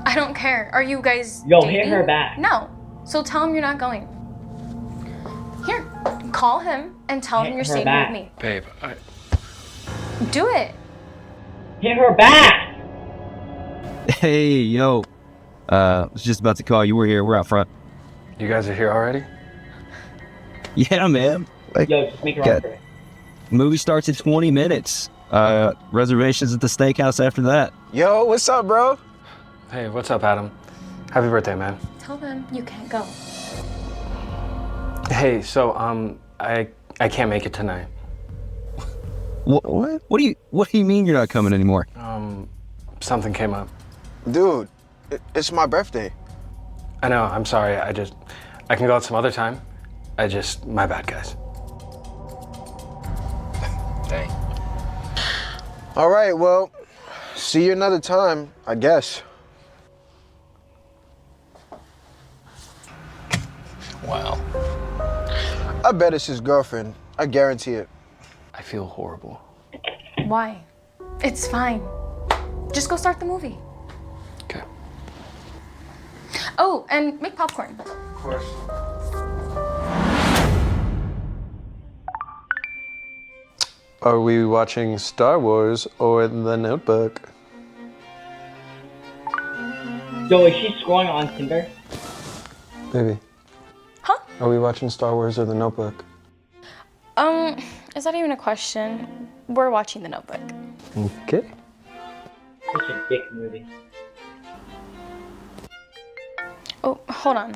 I don't care. Are you guys Yo, dating? hit her back. No. So tell him you're not going. Here, call him and tell him you're staying here with me. Babe, Do it. Hit her back! Hey, yo. I was just about to call you. We're here. We're out front. You guys are here already? Yeah, man. Like, Yo, just make her offer. Movie starts in 20 minutes. Reservations at the steakhouse after that. Yo, what's up, bro? Hey, what's up, Adam? Happy birthday, man. Tell them you can't go. Hey, so I can't make it tonight. What? What do you mean you're not coming anymore? Something came up. Dude, it's my birthday. I know, I'm sorry. I can go out some other time. My bad, guys. Dang. All right, well, see you another time, I guess. Wow. I bet it's his girlfriend. I guarantee it. I feel horrible. Why? It's fine. Just go start the movie. Okay. Oh, and make popcorn. Of course. Are we watching Star Wars or The Notebook? So is she scrolling on Tinder? Baby. Huh? Are we watching Star Wars or The Notebook? Is that even a question? We're watching The Notebook. Okay. Such a dick movie. Oh, hold on.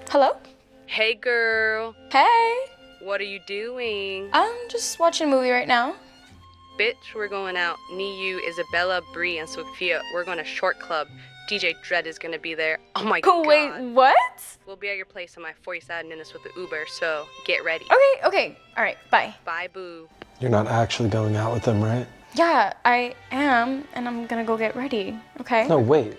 Hello? Hey girl. Hey. What are you doing? I'm just watching a movie right now. Bitch, we're going out. Me, you, Isabella, Bree, and Sophia. We're going to Short Club. DJ Dredd is gonna be there. Oh my god. Wait, what? We'll be at your place in my 47 minutes with the Uber, so get ready. Okay. All right, bye. Bye, boo. You're not actually going out with them, right? Yeah, I am, and I'm gonna go get ready, okay? No, wait.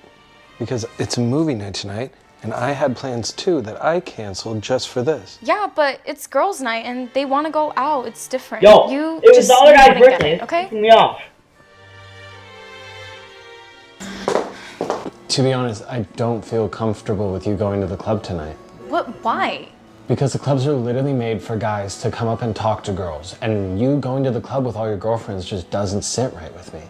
Because it's a movie night tonight, and I had plans too that I canceled just for this. Yeah, but it's girls' night, and they want to go out. It's different. Yo, you it was just the other guy's wouldn't get birthday. it, okay? Pissing me off. To be honest, I don't feel comfortable with you going to the club tonight. What? Why? Because the clubs are literally made for guys to come up and talk to girls, and you going to the club with all your girlfriends just doesn't sit right with me.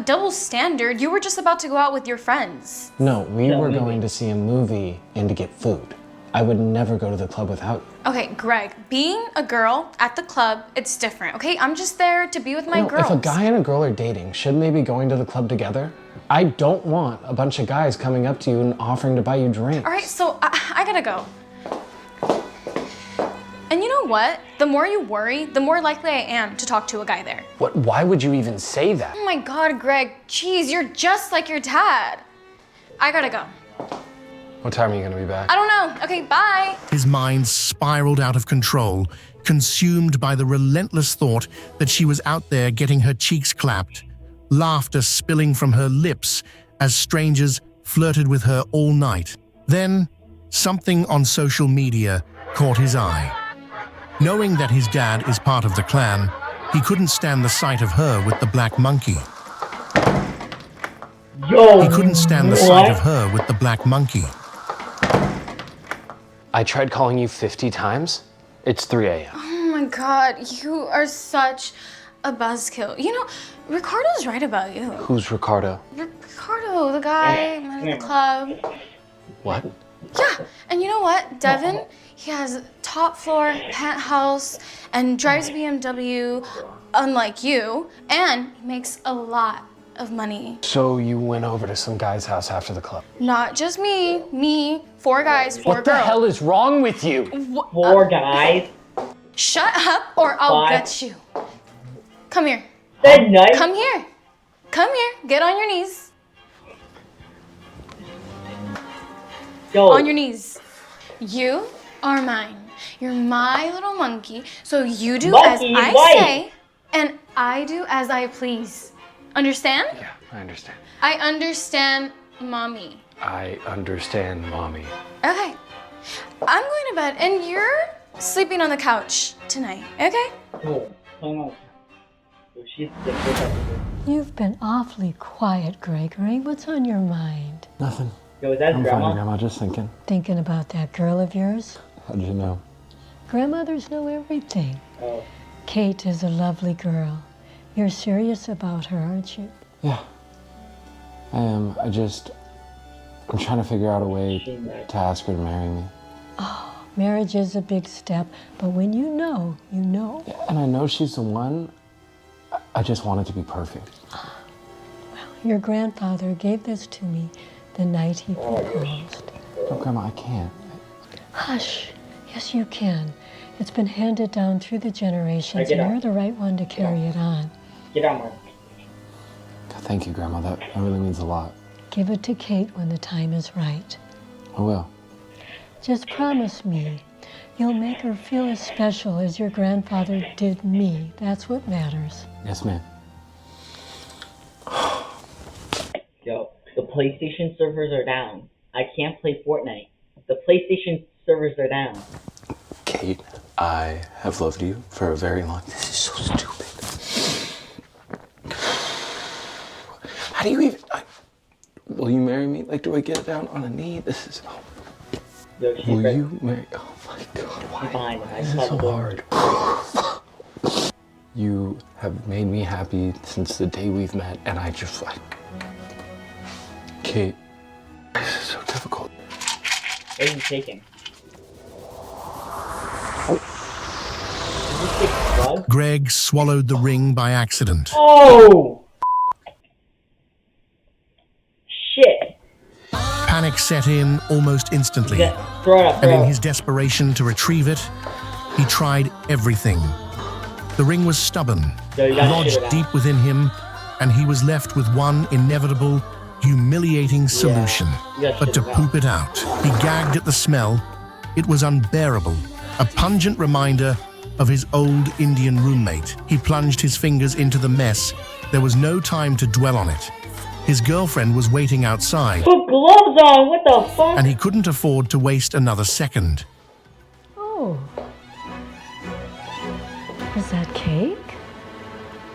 Double standard. You were just about to go out with your friends. No, we were going to see a movie and to get food. I would never go to the club without you. Okay, Greg, being a girl at the club, it's different, okay? I'm just there to be with my girls. If a guy and a girl are dating, shouldn't they be going to the club together? I don't want a bunch of guys coming up to you and offering to buy you drinks. All right, so I gotta go. And you know what? The more you worry, the more likely I am to talk to a guy there. What? Why would you even say that? Oh my God, Greg, jeez, you're just like your dad. I gotta go. What time are you gonna be back? I don't know. Okay, bye. His mind spiraled out of control, consumed by the relentless thought that she was out there getting her cheeks clapped, laughter spilling from her lips as strangers flirted with her all night. Then, something on social media caught his eye. Knowing that his dad is part of the clan, he couldn't stand the sight of her with the black monkey. He couldn't stand the sight of her with the black monkey. I tried calling you 50 times. It's 3 a.m. Oh my God, you are such a buzzkill. You know, Ricardo's right about you. Who's Ricardo? Ricardo, the guy at the club. What? Yeah, and you know what, Devin? He has top floor penthouse and drives BMW, unlike you, and makes a lot of money. So you went over to some guy's house after the club? Not just me, 4 guys, 4 girls. What the hell is wrong with you? 4 guys? Shut up or I'll gut you. Come here. Said night. Come here. Come here. Get on your knees. Yo. On your knees. You are mine. You're my little monkey. So you do as I say, and I do as I please. Understand? Yeah, I understand. I understand, mommy. I understand, mommy. Okay. I'm going to bed, and you're sleeping on the couch tonight, okay? Cool. So she's You've been awfully quiet, Gregory. What's on your mind? Nothing. Yo, is that I'm Grandma? fine, Grandma. Just thinking. Thinking about that girl of yours? How'd you know? Grandmothers know everything. Oh. Kate is a lovely girl. You're serious about her, aren't you? Yeah. I am. I'm trying to figure out a way to ask her to marry me. Oh, marriage is a big step, but when you know, you know. Yeah, and I know she's the one. I just want it to be perfect. Well, your grandfather gave this to me the night he proposed. No, Grandma, I can't. Hush. Yes, you can. It's been handed down through the generations, and you're the right one to carry it on. Get out, Mark. Thank you, Grandma. That really means a lot. Give it to Kate when the time is right. I will. Just promise me you'll make her feel as special as your grandfather did me. That's what matters. Yes, ma'am. Yo, the PlayStation servers are down. I can't play Fortnite. The PlayStation servers are down. Kate, I have loved you for a very long. This is so stupid. How do you even? Will you marry me? Like, do I get down on a knee? This is. Oh. Yo, she's Will ready. you marry? Oh my God! Why? Fine, This is so hard. You have made me happy since the day we've met, and I just like. Kate, this is so difficult. What are you taking? Greg swallowed the ring by accident. Oh! Shit. Panic set in almost instantly. Throw it up, And throw in it. his desperation to retrieve it, he tried everything. The ring was stubborn, Yo, you gotta shit lodged it out. deep within him, and he was left with one inevitable, humiliating solution. You gotta But shit to it out. poop it out. He gagged at the smell. It was unbearable. A pungent reminder of his old Indian roommate. He plunged his fingers into the mess. There was no time to dwell on it. His girlfriend was waiting outside, Put gloves on, what the fuck? and he couldn't afford to waste another second. Oh. Is that cake?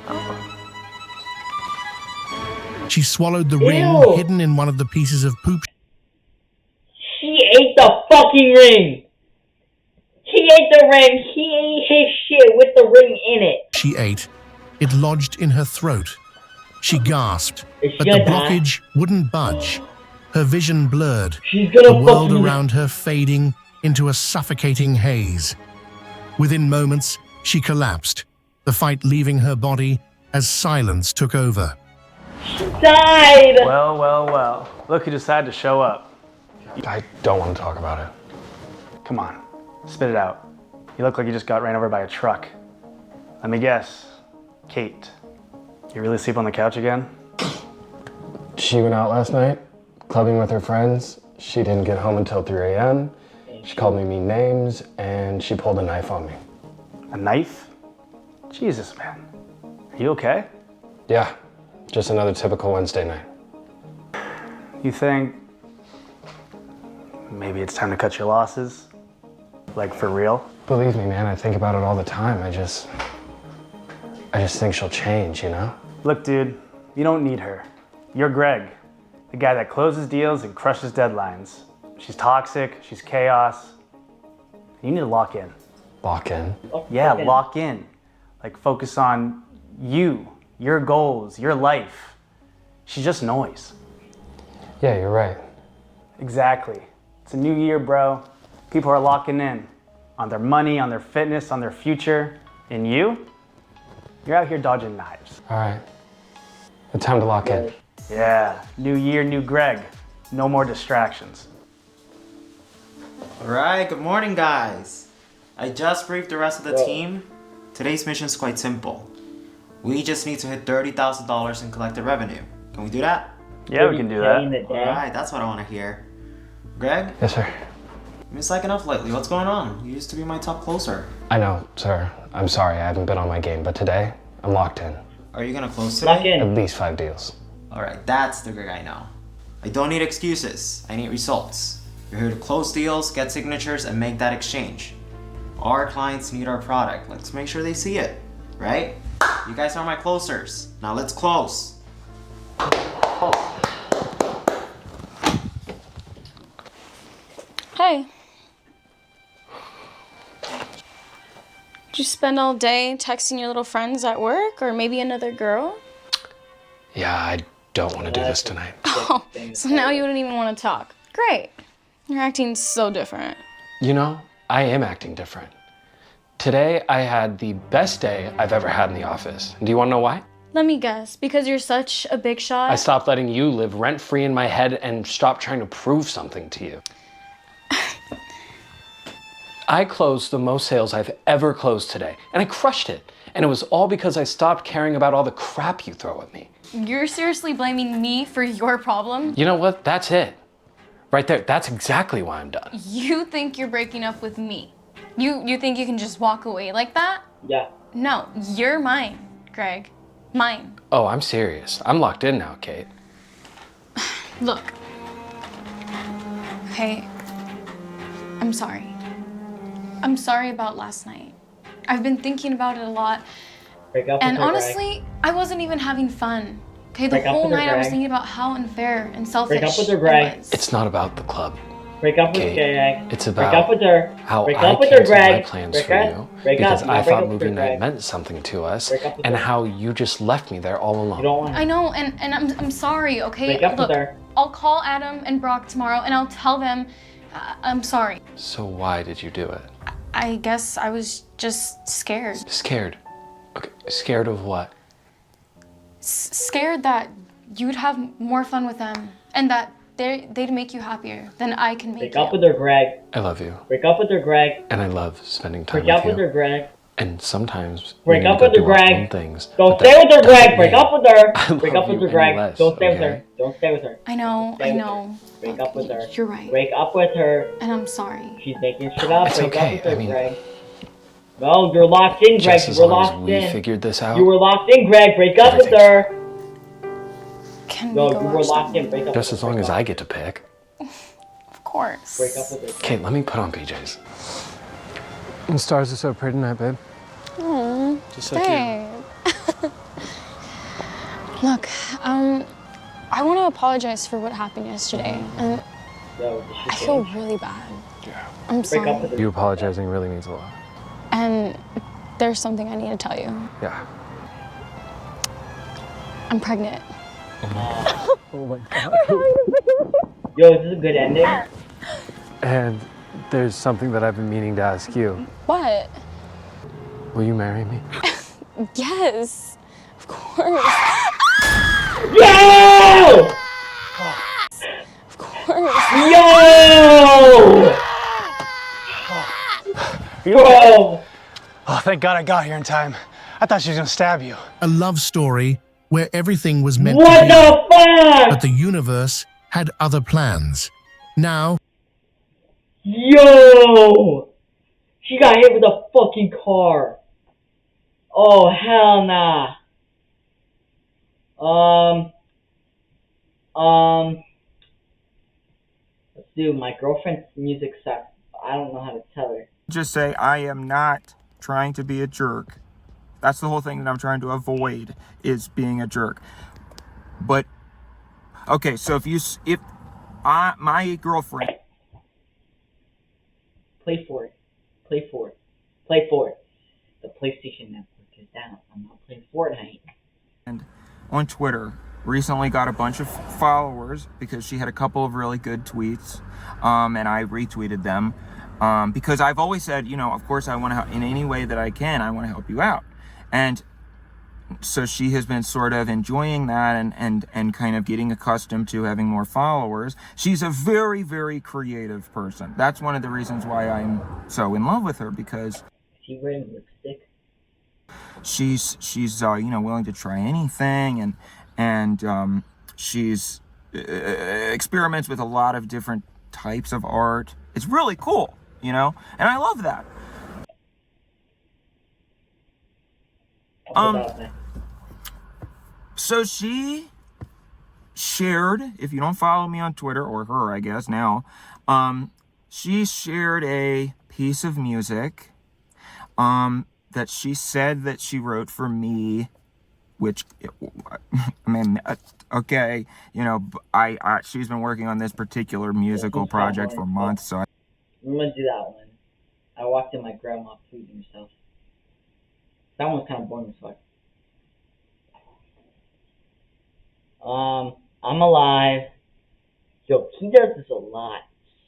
Oh. She swallowed the ring Ew. hidden in one of the pieces of poop He ate the fucking ring! He ate the ring! He ate his shit with the ring in it! she ate. It lodged in her throat. She gasped, Is she but the gonna die? blockage wouldn't budge. Her vision blurred, She's gonna the world fucking- around her fading into a suffocating haze. Within moments, she collapsed, the fight leaving her body as silence took over. Died! Well, well, well. Look who decided to show up. I don't want to talk about it. Come on, spit it out. You look like you just got ran over by a truck. Let me guess. Kate, you really sleep on the couch again? She went out last night, clubbing with her friends. She didn't get home until 3 a.m. She called me mean names, and she pulled a knife on me. A knife? Jesus, man. Are you okay? Yeah, just another typical Wednesday night. You think maybe it's time to cut your losses? Like for real? Believe me, man, I think about it all the time. I just think she'll change, you know? Look, dude, you don't need her. You're Greg, the guy that closes deals and crushes deadlines. She's toxic, she's chaos. You need to lock in. Lock in? Yeah, lock in. Like focus on you, your goals, your life. She's just noise. Yeah, you're right. Exactly. It's a new year, bro. People are locking in on their money, on their fitness, on their future. And you're out here dodging knives. All right. It's time to lock in. Yeah, new year, new Greg. No more distractions. Alright, good morning, guys. I just briefed the rest of the team. Today's mission is quite simple. We just need to hit $30,000 in collected revenue. Can we do that? Yeah, we can do that. Alright, that's what I want to hear. Greg? Yes, sir. You've been slacking off lately. What's going on? You used to be my top closer. I know, sir. I'm sorry, I haven't been on my game, but today, I'm locked in. Are you gonna close today? At least 5 deals. Alright, that's the Greg I know. I don't need excuses. I need results. You're here to close deals, get signatures, and make that exchange. Our clients need our product. Let's make sure they see it, right? You guys are my closers. Now let's close. Hey. Did you spend all day texting your little friends at work or maybe another girl? Yeah, I don't want to do this tonight. Oh, so now you wouldn't even want to talk. Great. You're acting so different. You know, I am acting different. Today, I had the best day I've ever had in the office. Do you want to know why? Let me guess, because you're such a big shot? I stopped letting you live rent-free in my head and stopped trying to prove something to you. I closed the most sales I've ever closed today, and I crushed it. And it was all because I stopped caring about all the crap you throw at me. You're seriously blaming me for your problem? You know what? That's it. Right there. That's exactly why I'm done. You think you're breaking up with me? You think you can just walk away like that? Yeah. No, you're mine, Greg. Mine. Oh, I'm serious. I'm locked in now, Kate. Look. Okay. I'm sorry. I'm sorry about last night. I've been thinking about it a lot. Break up And with her, honestly, I wasn't even having fun. Okay, the Break up whole with her, night I was Greg. thinking about how unfair and selfish Break up with her, it Greg. was. It's not about the club. Break up with Kate, Greg. it's Break about up with her. how Break I up with her, canceled my Greg. plans Break for up. you Break because up. I Break thought up with movie her, night Greg. meant something to us, Break up with and her. how you just left me there all alone. You don't want I know, and I'm sorry, okay? Break up with Look, her. I'll call Adam and Brock tomorrow and I'll tell them I'm sorry. So why did you do it? I guess I was just scared. Scared. Okay, scared of what? Scared that you'd have more fun with them and that they'd make you happier than I can make Break you. up with her, Greg. I love you. Break up with her, Greg. And I love spending time Break up with with you. her, Greg. And sometimes Break we up need with to her, do our Greg. own things. Don't but stay that with her, doesn't Greg. Break mean up with her. I Break love up with you her, Greg. any less, Don't stay with okay? her. Don't stay with her. I know, Stay I with know. Break up with her. You're right. Break up with her. And I'm sorry. She's making shit up. It's Break okay. up with her, I mean, Greg. No, you're locked in, Greg. Just as You were long as locked we in. figured this out. You were locked in, Greg. Break up with her. Can No, we go you were watch locked them? in. Break up Just with as her. long Break as up. I get to pick. Of course. Break up with her. Kate, let me put on PJs. And stars are so pretty tonight, babe. Just so cute. Babe. Look, I want to apologize for what happened yesterday, and Yo, I feel really bad. Yeah. I'm Break up sorry. with her. You apologizing really means a lot. And there's something I need to tell you. Yeah. I'm pregnant. Oh my god. Yo, is this a good ending? And there's something that I've been meaning to ask you. What? Will you marry me? Yes, of course. Yo! Of course. Yo! Bro! Oh, thank God I got here in time. I thought she was gonna stab you. A love story where everything was meant What to be, the fuck? but the universe had other plans. Now, Yo! She got hit with a fucking car. Oh, hell nah. Let's do my girlfriend's music sucks. I don't know how to tell her. Just say, I am not trying to be a jerk. That's the whole thing that I'm trying to avoid, is being a jerk. But, okay, so my girlfriend... Play for it. Play for it. Play for it. The PlayStation Network is down. I'm not playing Fortnite. And on Twitter recently got a bunch of followers because she had a couple of really good tweets, and I retweeted them because I've always said, you know, of course I want to help in any way that I can. I want to help you out, and so she has been sort of enjoying that and kind of getting accustomed to having more followers. She's a very, very creative person. That's one of the reasons why I'm so in love with her, because Is he wearing lipstick? she's you know, willing to try anything, and she's experiments with a lot of different types of art. It's really cool, you know, and I love that. So she shared, if you don't follow me on Twitter, or her, I guess now, she shared a piece of music that she said that she wrote for me, which, I mean, okay, you know, she's been working on this particular musical project for months, so I'm gonna do that one. I walked in my grandma feeding herself. That one's kind of boring as fuck. I'm alive. Yo, he does this a lot.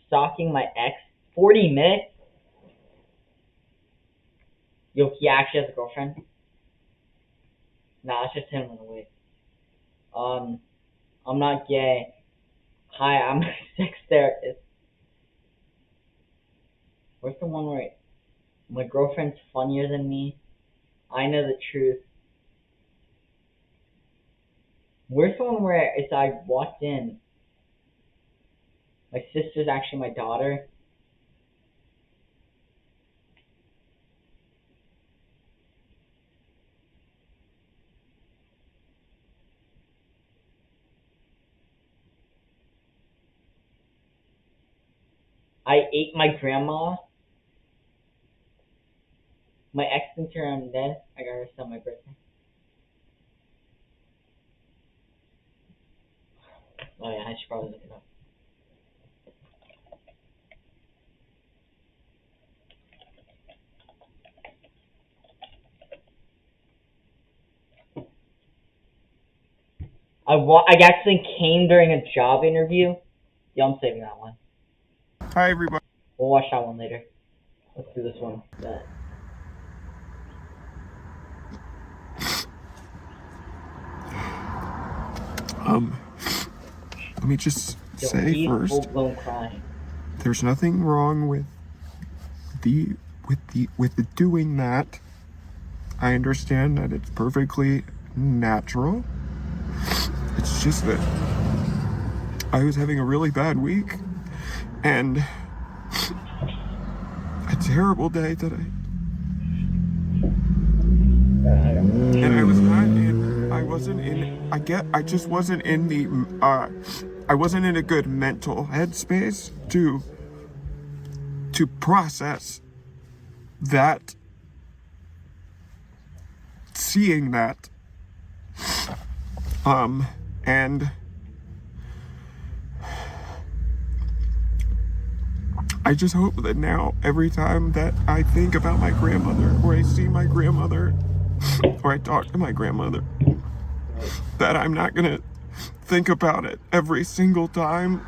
Stalking my ex. 40 minutes? Yo, he actually has a girlfriend? Nah, it's just him in a way. I'm not gay. Hi, I'm a sex therapist. Where's the one where my girlfriend's funnier than me? I know the truth. Where's the one where as I walked in, my sister's actually my daughter? I ate my grandma. My ex thinks I'm dead. I got her on my birthday. Oh yeah, I should probably look it up. I actually came during a job interview. Yeah, I'm saving that one. Hi, everybody. We'll watch that one later. Let's do this one. Yeah. Let me just Yo, say he's first, full-blown crying. there's nothing wrong with the doing that. I understand that it's perfectly natural. It's just that I was having a really bad week and a terrible day today. And I was not in, I wasn't in, I just wasn't in the, I wasn't in a good mental headspace to process that, seeing that, and I just hope that now every time that I think about my grandmother, or I see my grandmother, or I talk to my grandmother, that I'm not gonna think about it every single time,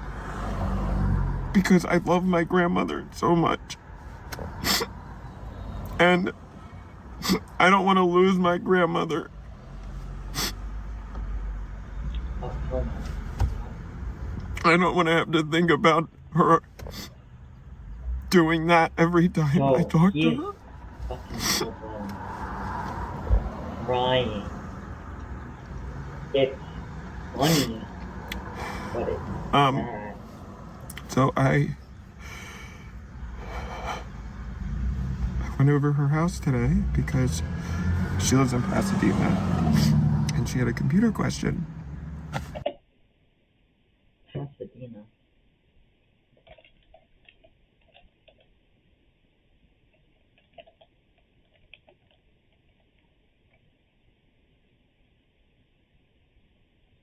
because I love my grandmother so much. And I don't want to lose my grandmother. I don't want to have to think about her doing that every time I talk to her. Crying. It's funny, but it's sad. So I went over her house today because she lives in Pasadena and she had a computer question. Pasadena.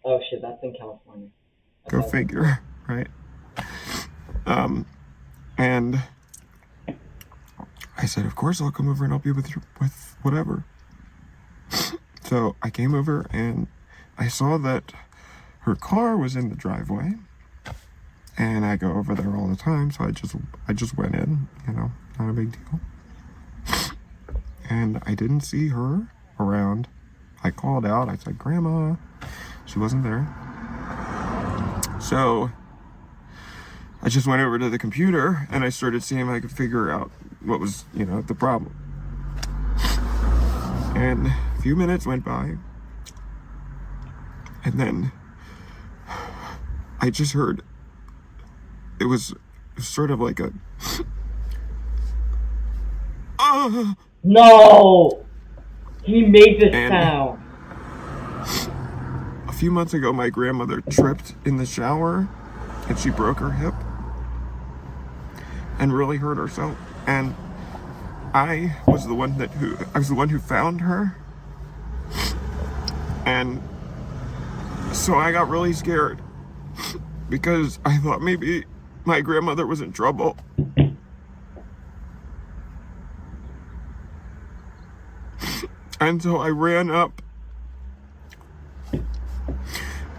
Oh shit, that's in California. Go figure, right? And I said, of course I'll come over and help you with whatever. So I came over and I saw that her car was in the driveway, and I go over there all the time, so I just went in, you know, not a big deal. And I didn't see her around. I called out, I said, Grandma. She wasn't there. So I just went over to the computer and I started seeing if I could figure out what was, you know, the problem. And a few minutes went by, and then I just heard, it was sort of like a, No! He made this sound. A few months ago, my grandmother tripped in the shower and she broke her hip and really hurt herself. And I was the one who found her. And so I got really scared because I thought maybe my grandmother was in trouble. And so I ran up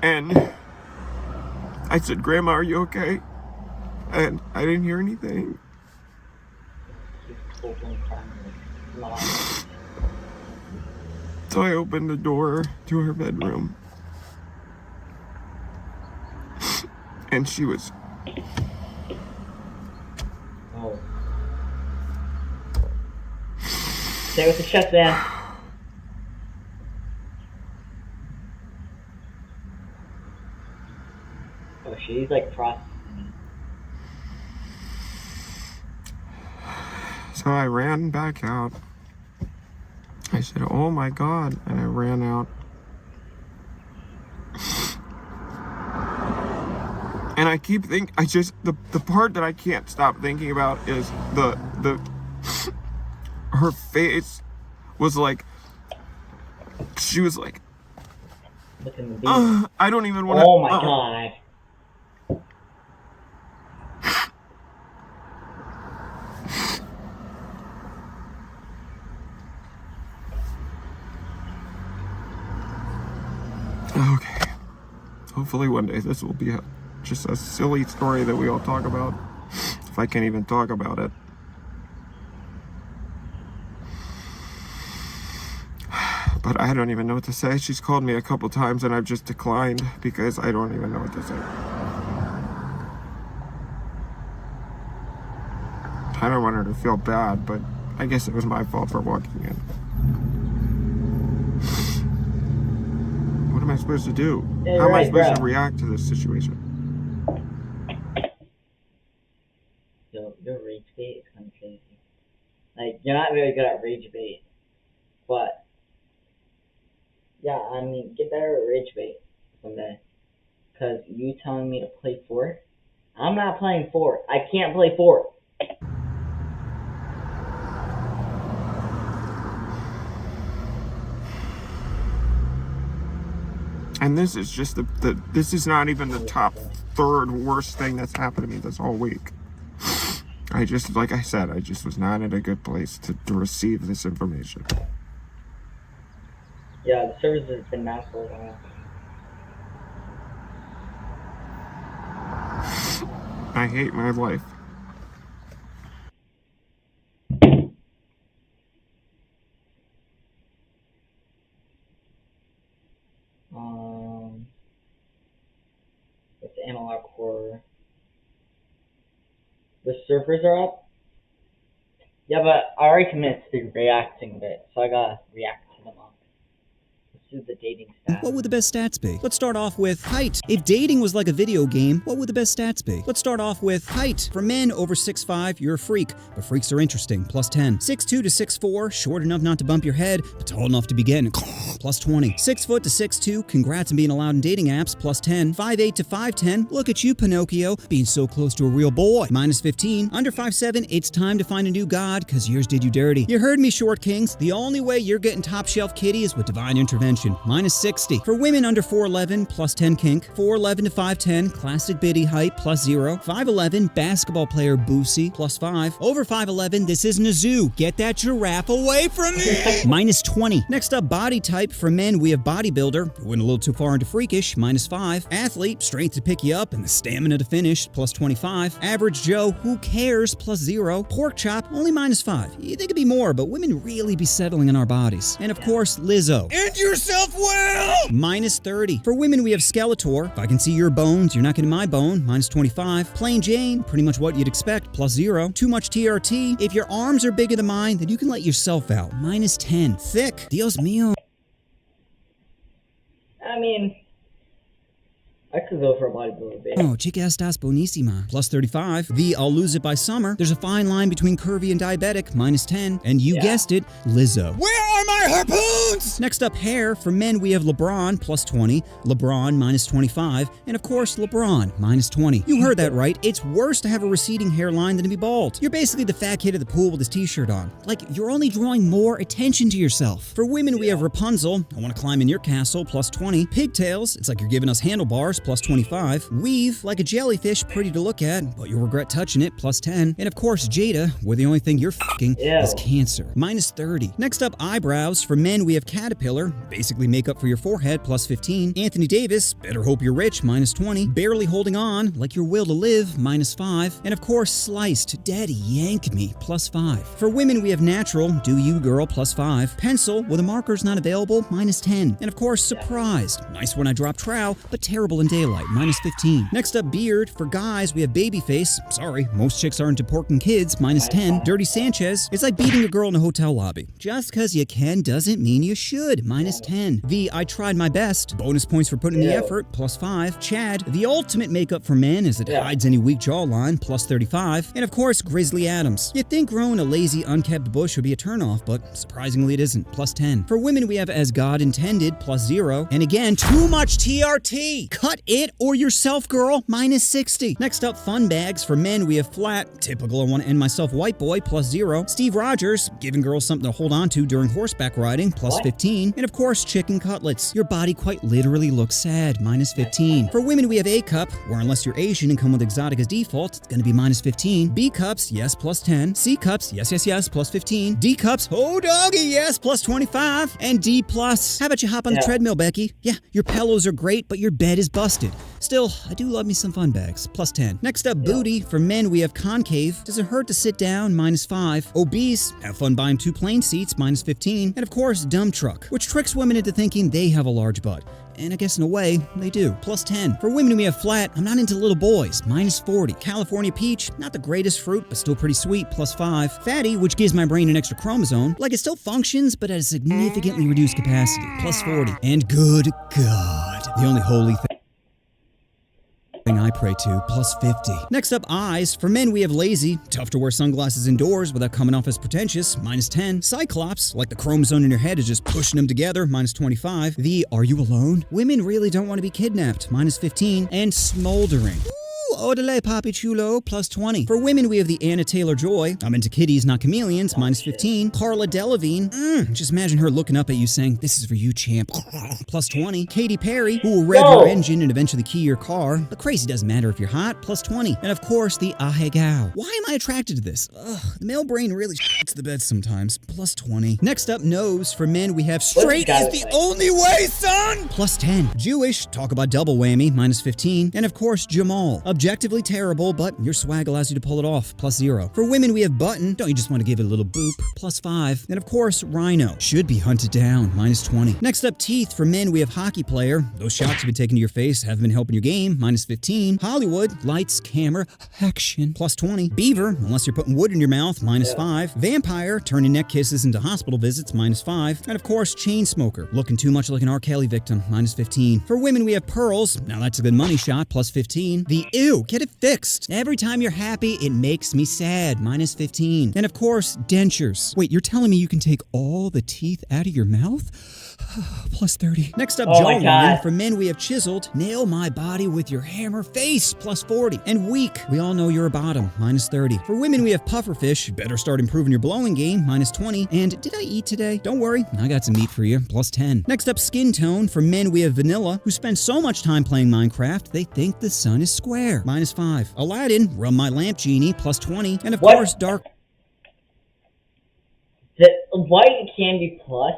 and I said, Grandma, are you okay? And I didn't hear anything. So I opened the door to her bedroom. And she was Stay with the chest, man. Oh, she's like processing. So I ran back out. I said, oh my God, and I ran out. And I keep thinking, the part that I can't stop thinking about is her face was like, she was like, I don't even want to. Oh my God. Okay. Hopefully one day this will be just a silly story that we all talk about. If I can even talk about it. But I don't even know what to say. She's called me a couple times and I've just declined because I don't even know what to say. I don't want her to feel bad, but I guess it was my fault for walking in. What am I supposed to do? Yeah, How am I right, supposed bro. to react to this situation? Yo, your rage bait is kind of crazy. Like, you're not very good at rage bait. But, yeah, I mean, get better at rage bait someday. Because you telling me to play Fort? I'm not playing Fort. I can't play Fort. And this is just this is not even the top third worst thing that's happened to me this whole week. I just, like I said, I just was not in a good place to receive this information. Yeah, the service has been down for a while. I hate my life. What's the analog core? The servers are up? Yeah, but I already committed to the reacting bit, so I gotta react to them all. Let's do the dating stats. What would the best stats be? Let's start off with height. If dating was like a video game, what would the best stats be? Let's start off with height. For men over 6'5", you're a freak, but freaks are interesting, plus 10. 6'2" to 6'4", short enough not to bump your head, but tall enough to begin, plus 20. 6 foot to 6'2", congrats on being allowed in dating apps, plus 10. 5'8" to 5'10", look at you, Pinocchio, being so close to a real boy, minus 15. Under 5'7", it's time to find a new god, cause yours did you dirty. You heard me, Short Kings. The only way you're getting top shelf kitty is with divine intervention, minus 60. For women under 4'11", plus 10 kink. 4'11" to 5'10", classic biddy height, plus 0. 5'11", basketball player Boosie, plus 5. Over 5'11", this isn't a zoo. Get that giraffe away from me! Minus 20. Next up, body type. For men, we have bodybuilder, who went a little too far into freakish, minus 5. Athlete, strength to pick you up and the stamina to finish, plus 25. Average Joe, who cares, plus 0. Pork chop, only minus 5. You think it'd be more, but women really be settling in our bodies. And of course, Lizzo. And yourself well! Minus 30. For women, we have Skeletor. If I can see your bones, you're not getting my bone, minus 25. Plain Jane, pretty much what you'd expect, plus 0. Too much TRT. If your arms are bigger than mine, then you can let yourself out, minus 10. Thick. Dios mío. I mean, I could go for a bodybuilder bait. Oh, chica estás buenísima. Plus 35. The I'll lose it by summer. There's a fine line between curvy and diabetic, minus 10. And you guessed it, Lizzo. Where are my harpoons? Next up, hair. For men, we have LeBron, plus 20. LeBron, minus 25. And of course, LeBron, minus 20. You heard that right. It's worse to have a receding hairline than to be bald. You're basically the fat kid at the pool with his t-shirt on. Like, you're only drawing more attention to yourself. For women, we have Rapunzel. I want to climb in your castle, plus 20. Pigtails. It's like you're giving us handlebars, plus 25. Weave, like a jellyfish, pretty to look at, but you'll regret touching it, plus 10. And of course, Jada, where the only thing you're fucking is cancer, minus 30. Next up, eyebrows. eyebrows. For men, we have Caterpillar, basically makeup for your forehead, plus 15. Anthony Davis, better hope you're rich, minus 20. Barely holding on, like your will to live, minus 5. And of course, sliced, daddy yank me, plus 5. For women, we have natural, do you girl, plus 5. Pencil, with a markers not available, minus 10. And of course, surprised, nice when I drop trow, but terrible in daylight, minus 15. Next up, beard. For guys, we have baby face. Sorry, most chicks aren't into porking kids, minus 10. Dirty Sanchez, it's like beating a girl in a hotel lobby. Just cause you can doesn't mean you should, minus 10. The I tried my best, bonus points for putting in the effort, plus 5. Chad, the ultimate makeup for men as it hides any weak jawline, plus 35. And of course, Grizzly Adams. You'd think growing a lazy, unkept bush would be a turnoff, but surprisingly it isn't, plus 10. For women, we have As God Intended, plus 0. And again, too much TRT. Cut it or yourself, girl, minus 60. Next up, fun bags. For men, we have flat, typical I want to end myself white boy, plus 0. Steve Rogers, giving girls something to hold on to during horseback riding, plus 15. And of course, chicken cutlets. Your body quite literally looks sad, minus 15. For women, we have A cup, where unless you're Asian and come with exotic as default, it's gonna be minus 15. B cups, yes, plus 10. C cups, yes, plus 15. D cups, oh doggy, yes, plus 25. And D plus. How about you hop on the treadmill, Becky? Yeah, your pillows are great, but your bed is busted. Still, I do love me some fun bags, plus 10. Next up, booty. For men, we have concave. Does it hurt to sit down, minus 5. Obese, have fun buying 2 plane seats, minus 15. And of course, dumb truck, which tricks women into thinking they have a large butt. And I guess in a way, they do. Plus 10. For women, we have flat. I'm not into little boys. Minus 40. California peach. Not the greatest fruit, but still pretty sweet. Plus 5. Fatty, which gives my brain an extra chromosome. Like it still functions, but at a significantly reduced capacity. Plus 40. And good God, the only holy thing I pray to, plus 50. Next up, eyes. For men, we have lazy. Tough to wear sunglasses indoors without coming off as pretentious, minus 10. Cyclops, like the chromosome in your head is just pushing them together, minus 25. The are you alone? Women really don't want to be kidnapped, minus 15. And smoldering. Odele Papi Chulo, plus 20. For women, we have the Anna Taylor-Joy. I'm into kitties, not chameleons, minus 15. Carla Delevingne. Just imagine her looking up at you saying, this is for you, champ, plus 20. Katy Perry, who will rev your engine and eventually key your car. But crazy doesn't matter if you're hot, plus 20. And of course, the Ahegao. Why am I attracted to this? The male brain really shits the bed sometimes, plus 20. Next up, nose. For men, we have straight is the only way, son, plus 10. Jewish, talk about double whammy, minus 15. And of course, Jamal. Objectively terrible, but your swag allows you to pull it off, plus 0. For women, we have button. Don't you just want to give it a little boop, plus 5. And of course, rhino. Should be hunted down, minus 20. Next up, teeth. For men, we have hockey player. Those shots you've been taking to your face haven't been helping your game, minus 15. Hollywood, lights, camera, action, plus 20. Beaver, unless you're putting wood in your mouth, minus 5. Vampire, turning neck kisses into hospital visits, minus 5. And of course, chain smoker. Looking too much like an R. Kelly victim, minus 15. For women, we have pearls. Now that's a good money shot, plus 15. The ew, get it fixed. Every time you're happy, it makes me sad, minus 15. And of course, dentures. Wait, you're telling me you can take all the teeth out of your mouth? Plus 30. Next up, jawline. For men, we have chiseled. Nail my body with your hammer face, plus 40. And weak. We all know you're a bottom, minus 30. For women, we have pufferfish. Better start improving your blowing game, minus 20. And did I eat today? Don't worry, I got some meat for you, plus 10. Next up, skin tone. For men, we have vanilla, who spend so much time playing Minecraft, they think the sun is square, minus 5. Aladdin, run my lamp genie, plus 20. And of course, dark. The white can be plus,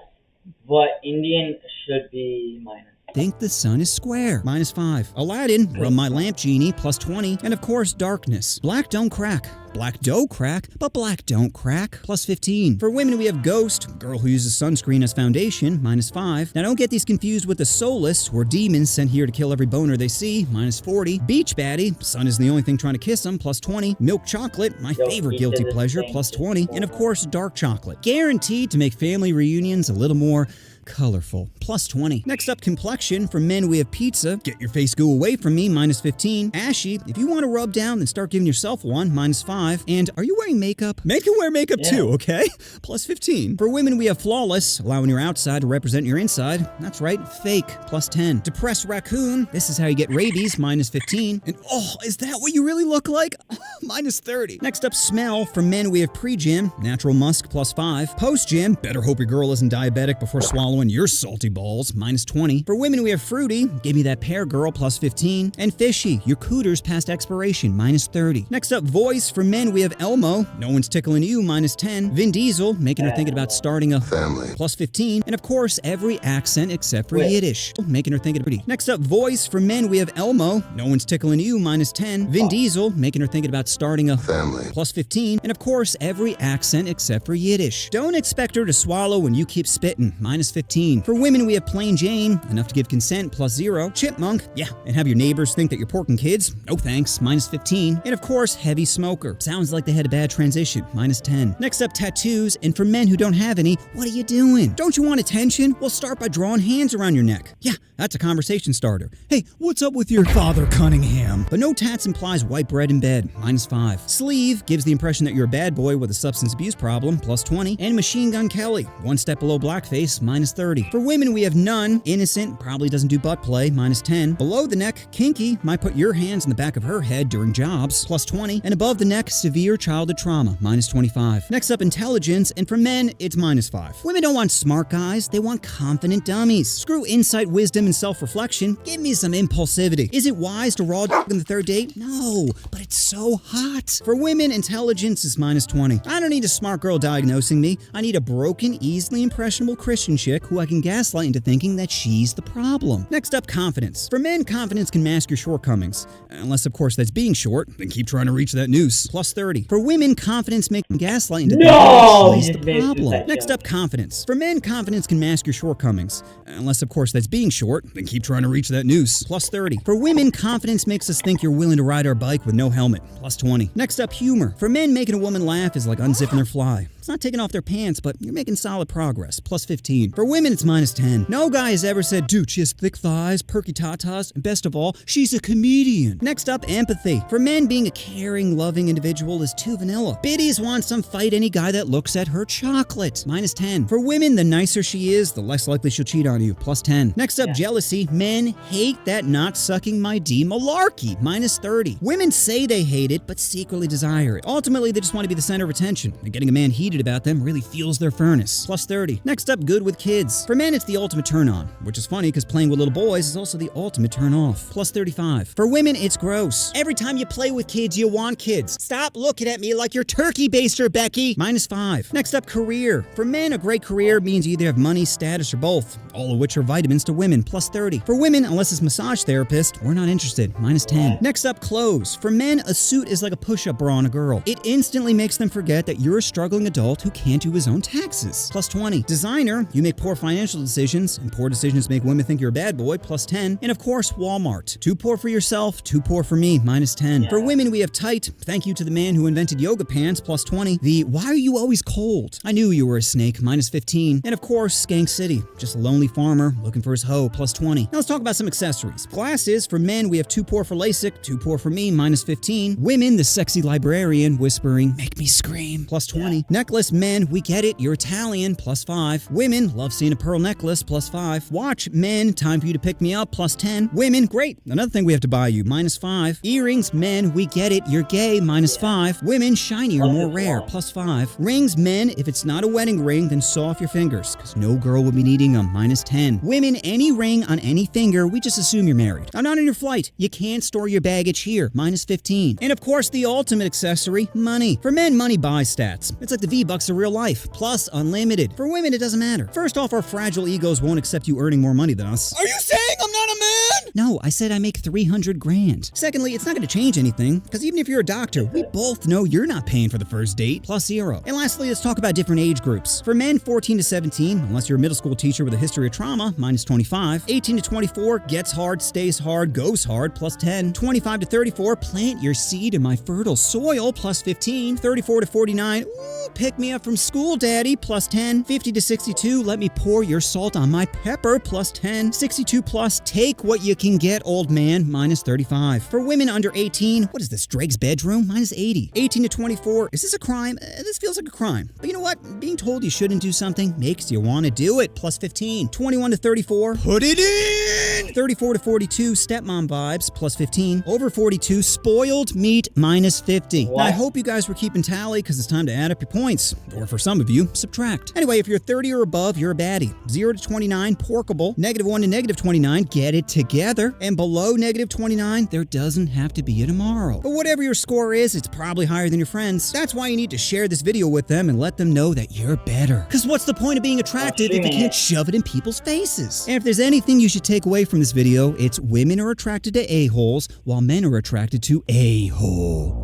but Indian should be minus. Think the sun is square, minus 5. Aladdin, run my lamp genie, plus 20. And of course, darkness. Black don't crack. Black dough crack, but black don't crack, plus 15. For women, we have ghost, girl who uses sunscreen as foundation, minus 5. Now don't get these confused with the soulless, or demons sent here to kill every boner they see, minus 40. Beach baddie, sun is the only thing trying to kiss them, plus 20. Milk chocolate, my favorite guilty pleasure, plus 20. And of course, dark chocolate. Guaranteed to make family reunions a little more colorful, plus 20. Next up, complexion. For men, we have pizza. Get your face goo away from me, minus 15. Ashy. If you want to rub down, then start giving yourself one, minus 5. And are you wearing makeup? Men can wear makeup too, okay? Plus 15. For women, we have flawless, allowing your outside to represent your inside. That's right, fake, plus 10. Depressed raccoon. This is how you get rabies, minus 15. And oh, is that what you really look like? Minus 30. Next up, smell. For men, we have pre-gym. Natural musk, plus 5. Post-gym. Better hope your girl isn't diabetic before swallowing your salty balls, minus 20. For women, we have fruity. Give me that pear girl, plus 15. And fishy. Your cooter's past expiration, minus 30. Next up, voice. For men, men, we have Elmo, no one's tickling you, minus 10. Vin Diesel, making her thinking about starting a family, plus 15. And of course, every accent except for Yiddish, making her thinking about. Next up, voice. For men, we have Elmo, no one's tickling you, minus 10. Vin Diesel, making her thinking about starting a family, plus 15. And of course, every accent except for Yiddish. Don't expect her to swallow when you keep spitting, minus 15. For women, we have Plain Jane, enough to give consent, plus 0. Chipmunk, yeah, and have your neighbors think that you're porking kids, no thanks, minus 15. And of course, heavy smoker. Sounds like they had a bad transition, minus 10. Next up, tattoos. And for men who don't have any, what are you doing? Don't you want attention? Well, start by drawing hands around your neck. Yeah, that's a conversation starter. Hey, what's up with your Father Cunningham? But no tats implies white bread in bed, minus 5. Sleeve gives the impression that you're a bad boy with a substance abuse problem, plus 20. And Machine Gun Kelly, one step below blackface, minus 30. For women, we have none. Innocent, probably doesn't do butt play, minus 10. Below the neck, kinky, might put your hands in the back of her head during jobs, plus 20. And above the neck, severe childhood trauma, minus 25. Next up, intelligence, and for men, it's minus 5. Women don't want smart guys, they want confident dummies. Screw insight, wisdom, and self-reflection. Give me some impulsivity. Is it wise to raw on the third date? No, but it's so hot. For women, intelligence is minus 20. I don't need a smart girl diagnosing me. I need a broken, easily impressionable Christian chick who I can gaslight into thinking that she's the problem. Next up, confidence. For men, confidence can mask your shortcomings. Unless, of course, that's being short, then keep trying to reach that noose. Plus 30. For women, confidence makes them gaslight into thinking that she's the problem. Next up, confidence. For men, confidence can mask your shortcomings. Unless, of course, that's being short, then keep trying to reach that noose. Plus 30. For women, confidence makes us think you're willing to ride our bike with no helmet. Plus 20. Next up, humor. For men, making a woman laugh is like unzipping their fly. It's not taking off their pants, but you're making solid progress. Plus 15. For women, it's minus 10. No guy has ever said, dude, she has thick thighs, perky tatas, and best of all, she's a comedian. Next up, empathy. For men, being a caring, loving individual is too vanilla. Biddies want some fight any guy that looks at her chocolate. Minus 10. For women, the nicer she is, the less likely she'll cheat on you. Plus 10. Next up, jealousy. Men hate that not sucking my D malarkey. Minus 30. Women say they hate it, but secretly desire it. Ultimately, they just want to be the center of attention, and getting a man heated about them really fuels their furnace. Plus 30. Next up, good with kids. For men, it's the ultimate turn on, which is funny because playing with little boys is also the ultimate turn off. Plus 35. For women, it's gross. Every time you play with kids, you want kids. Stop looking at me like you're turkey baster, Becky. Minus 5. Next up, career. For men, a great career means you either have money, status, or both, all of which are vitamins to women. Plus 30. For women, unless it's massage therapist, we're not interested. Minus 10. Next up, clothes. For men, a suit is like a push-up bra on a girl. It instantly makes them forget that you're a struggling adult who can't do his own taxes. Plus 20. Designer, you make poor financial decisions, and poor decisions make women think you're a bad boy. Plus 10. And of course, Walmart. Too poor for yourself, too poor for me. Minus 10. For women, we have tight. Thank you to the man who invented yoga pants. Plus 20. The why are you always cold? I knew you were a snake. Minus 15. And of course, Skank City. Just a lonely farmer looking for his hoe. Plus 20. Now let's talk about some accessories. Glasses. For men, we have too poor for LASIK, too poor for me. Minus 15. Women, the sexy librarian whispering, make me scream. Plus 20. Necklace. Men, we get it. You're Italian. Plus 5. Women, love seeing a pearl necklace. Plus 5. Watch. Men, time for you to pick me up. Plus 10. Women, great. Another thing we have to buy you. Minus 5. Earrings. Men, we get it. You're gay. Minus 5. Women, shinier, more rare. Plus 5. Rings. Men, if it's not a wedding ring, then saw off your fingers, because no girl would be needing them. Minus 10. Women, any ring on any finger, we just assume you're married. I'm not on your flight. You can't store your baggage here. Minus 15. And of course, the ultimate accessory, money. For men, money buys stats. It's like the V-Bucks of real life. Plus, unlimited. For women, it doesn't matter. First off, our fragile egos won't accept you earning more money than us. Are you saying I'm not a man? No, I said I make 300 grand. Secondly, it's not going to change anything, because even if you're a doctor, we both know you're not paying for the first date. Plus 0. And lastly, let's talk about different age groups. For men, 14 to 17, unless you're a middle school teacher with a history of trauma, minus 25. 18 to 24, gets hard, stays hard, goes hard, plus 10. 25 to 34, plant your seed in my fertile soil, plus 15. 34 to 49, ooh, pick me up from school, daddy, plus 10. 50 to 62, let me pour your salt on my pepper, plus 10. 62 plus, take what you can get, old man, minus 35. For women under 18, what is this, Drake's bedroom? Minus 80. 18 to 24, is this a crime? This feels like a crime. But you know what? Being told you shouldn't do something makes you want to do it, plus 15. 21 to 34, put it in! 34 to 42, stepmom vibes, plus 15. Over 42, spoiled meat, minus 50. Now, I hope you guys were keeping tally, because it's time to add up your points. points. Or for some of you, subtract. Anyway, if you're 30 or above, you're a baddie. 0 to 29, porkable. -1 to -29, get it together. And below -29, there doesn't have to be a tomorrow. But whatever your score is, it's probably higher than your friends. That's why you need to share this video with them and let them know that you're better. Because what's the point of being attractive if you can't shove it in people's faces? And if there's anything you should take away from this video, it's women are attracted to a-holes while men are attracted to a-hole.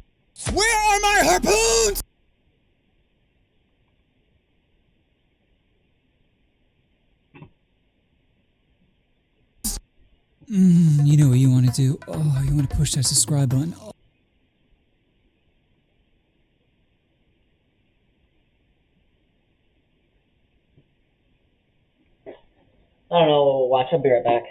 Where are my harpoons? You know what you want to do? Oh, you want to push that subscribe button. Oh. I don't know. Watch. I'll be right back.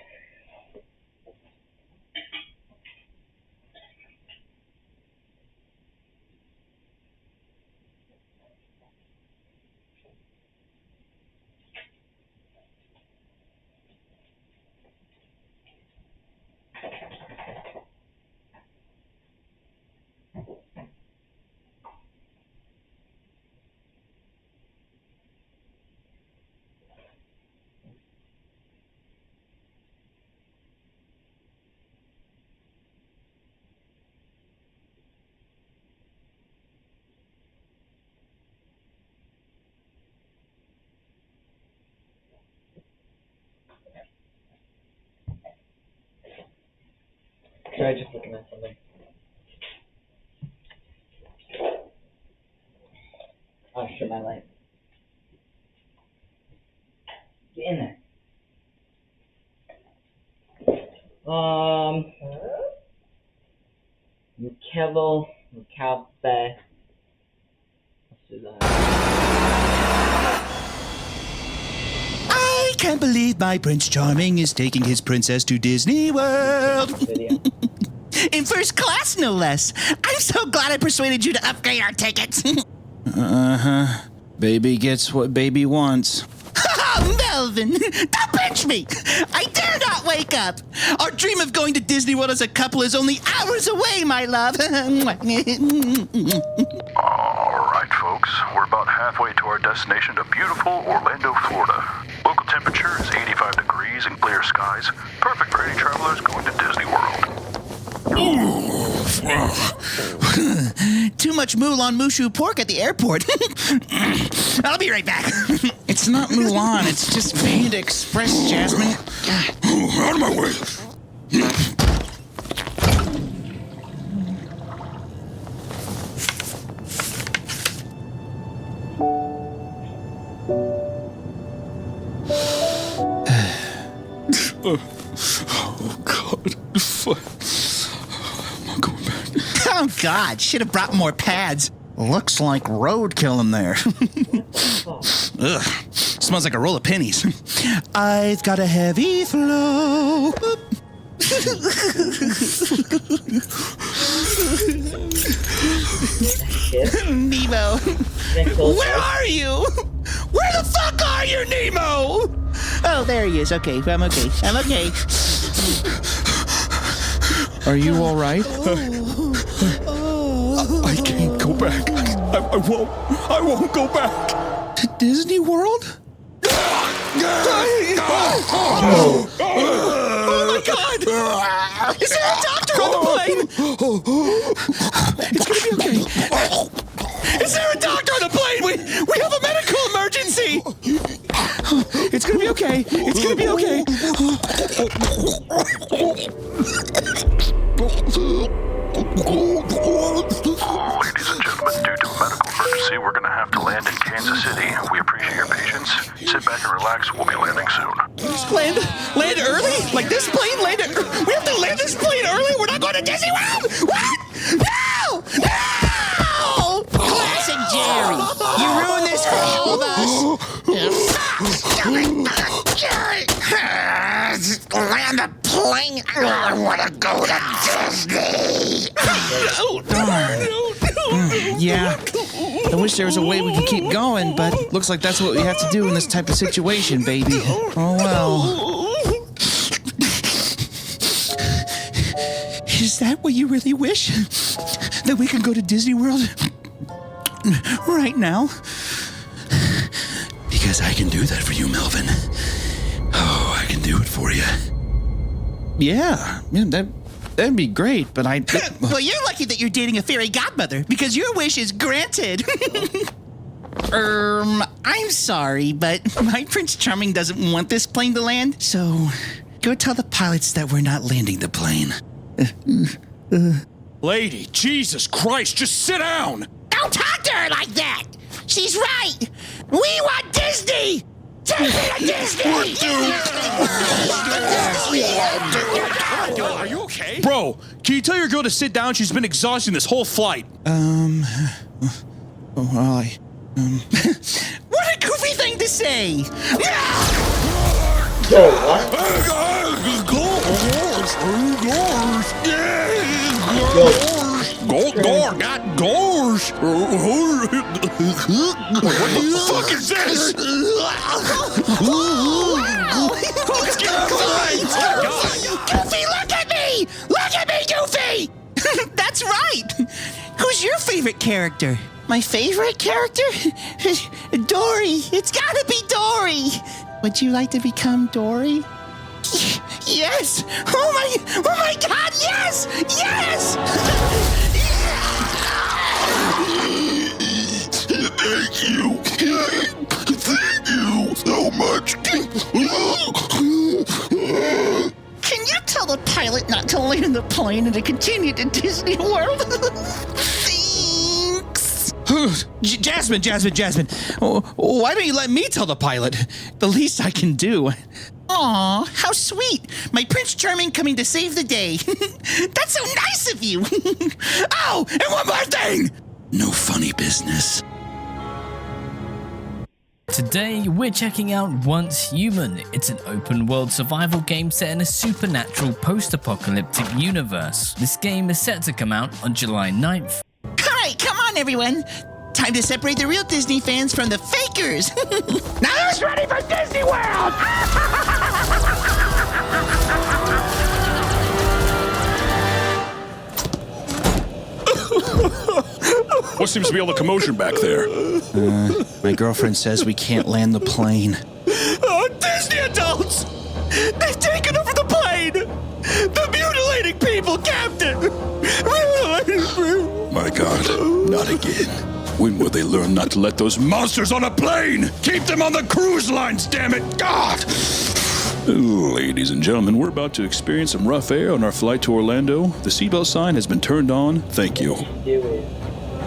Sorry, just looking at something. Oh, shit, my light. Get in there. Mcalbe. Let's do that. I can't believe my Prince Charming is taking his princess to Disney World. In first class, no less. I'm so glad I persuaded you to upgrade our tickets. Uh-huh. Baby gets what baby wants. Melvin, don't pinch me! I dare not wake up! Our dream of going to Disney World as a couple is only hours away, my love! Alright, folks. We're about halfway to our destination to beautiful Orlando, Florida. Local temperature is 85 degrees and clear skies. Perfect for any travelers going to Disney World. Too much Moulin Mushu pork at the airport. I'll be right back. It's not Mulan, it's just Panda Express, Jasmine. Out of my way! Oh, God. I'm not going back. Oh, God. Should have brought more pads. Looks like roadkill in there. Ugh. Smells like a roll of pennies. I've got a heavy flow. Nemo. Where are you? Where the fuck are you, Nemo? Oh, there he is. Okay, I'm okay. I'm okay. Are you all right? I can't go back. I won't go back. To Disney World? Oh my God! Is there a doctor on the plane? It's gonna be okay. Is there a doctor on the plane? We have a medical emergency. It's gonna be okay. It's gonna be okay. Ladies and gentlemen, due to a medical emergency, we're going to have to land in Kansas City. We appreciate your patience. Sit back and relax. We'll be landing soon. Land early? Like this plane landed? We have to land this plane early? We're not going to Disney World? What? No! No! Classic Jerry. You ruined this for all of us. Jerry! Land a plane? I want to go to Disney! Yeah. I wish there was a way we could keep going, but looks like that's what we have to do in this type of situation, baby. Oh well. Is that what you really wish? That we can go to Disney World? right now. Because I can do that for you, Melvin. Oh, I can do it for you. Yeah, that'd be great, but I... Well, you're lucky that you're dating a fairy godmother, because your wish is granted. I'm sorry, but my Prince Charming doesn't want this plane to land, so go tell the pilots that we're not landing the plane. Lady, Jesus Christ, just sit down! Don't talk to her like that! She's right! We want Disney! Take me to Disney! Are you okay? Bro, can you tell your girl to sit down? She's been exhausting this whole flight. Well, What a goofy thing to say! What the fuck is this? Goofy, look at me! Look at me, Goofy! That's right! Who's your favorite character? My favorite character? Dory. It's gotta be Dory. Would you like to become Dory? Yes! Oh my God, yes! Yes! Thank you. Thank you so much. Can you tell the pilot not to land the plane and to continue to Disney World? Jasmine. Why don't you let me tell the pilot? The least I can do. Aw, how sweet. My Prince Charming coming to save the day. That's so nice of you. Oh, and one more thing. No funny business. Today, we're checking out Once Human. It's an open-world survival game set in a supernatural post-apocalyptic universe. This game is set to come out on July 9th. All right, come on, everyone. Time to separate the real Disney fans from the fakers. Now who's ready for Disney World? What seems to be all the commotion back there? My girlfriend says we can't land the plane. Oh, Disney adults! They've taken over the plane! The mutilating people, Captain! My God, not again. When will they learn not to let those monsters on a plane? Keep them on the cruise lines, damn it! God! Ladies and gentlemen, we're about to experience some rough air on our flight to Orlando. The seatbelt sign has been turned on. Thank you.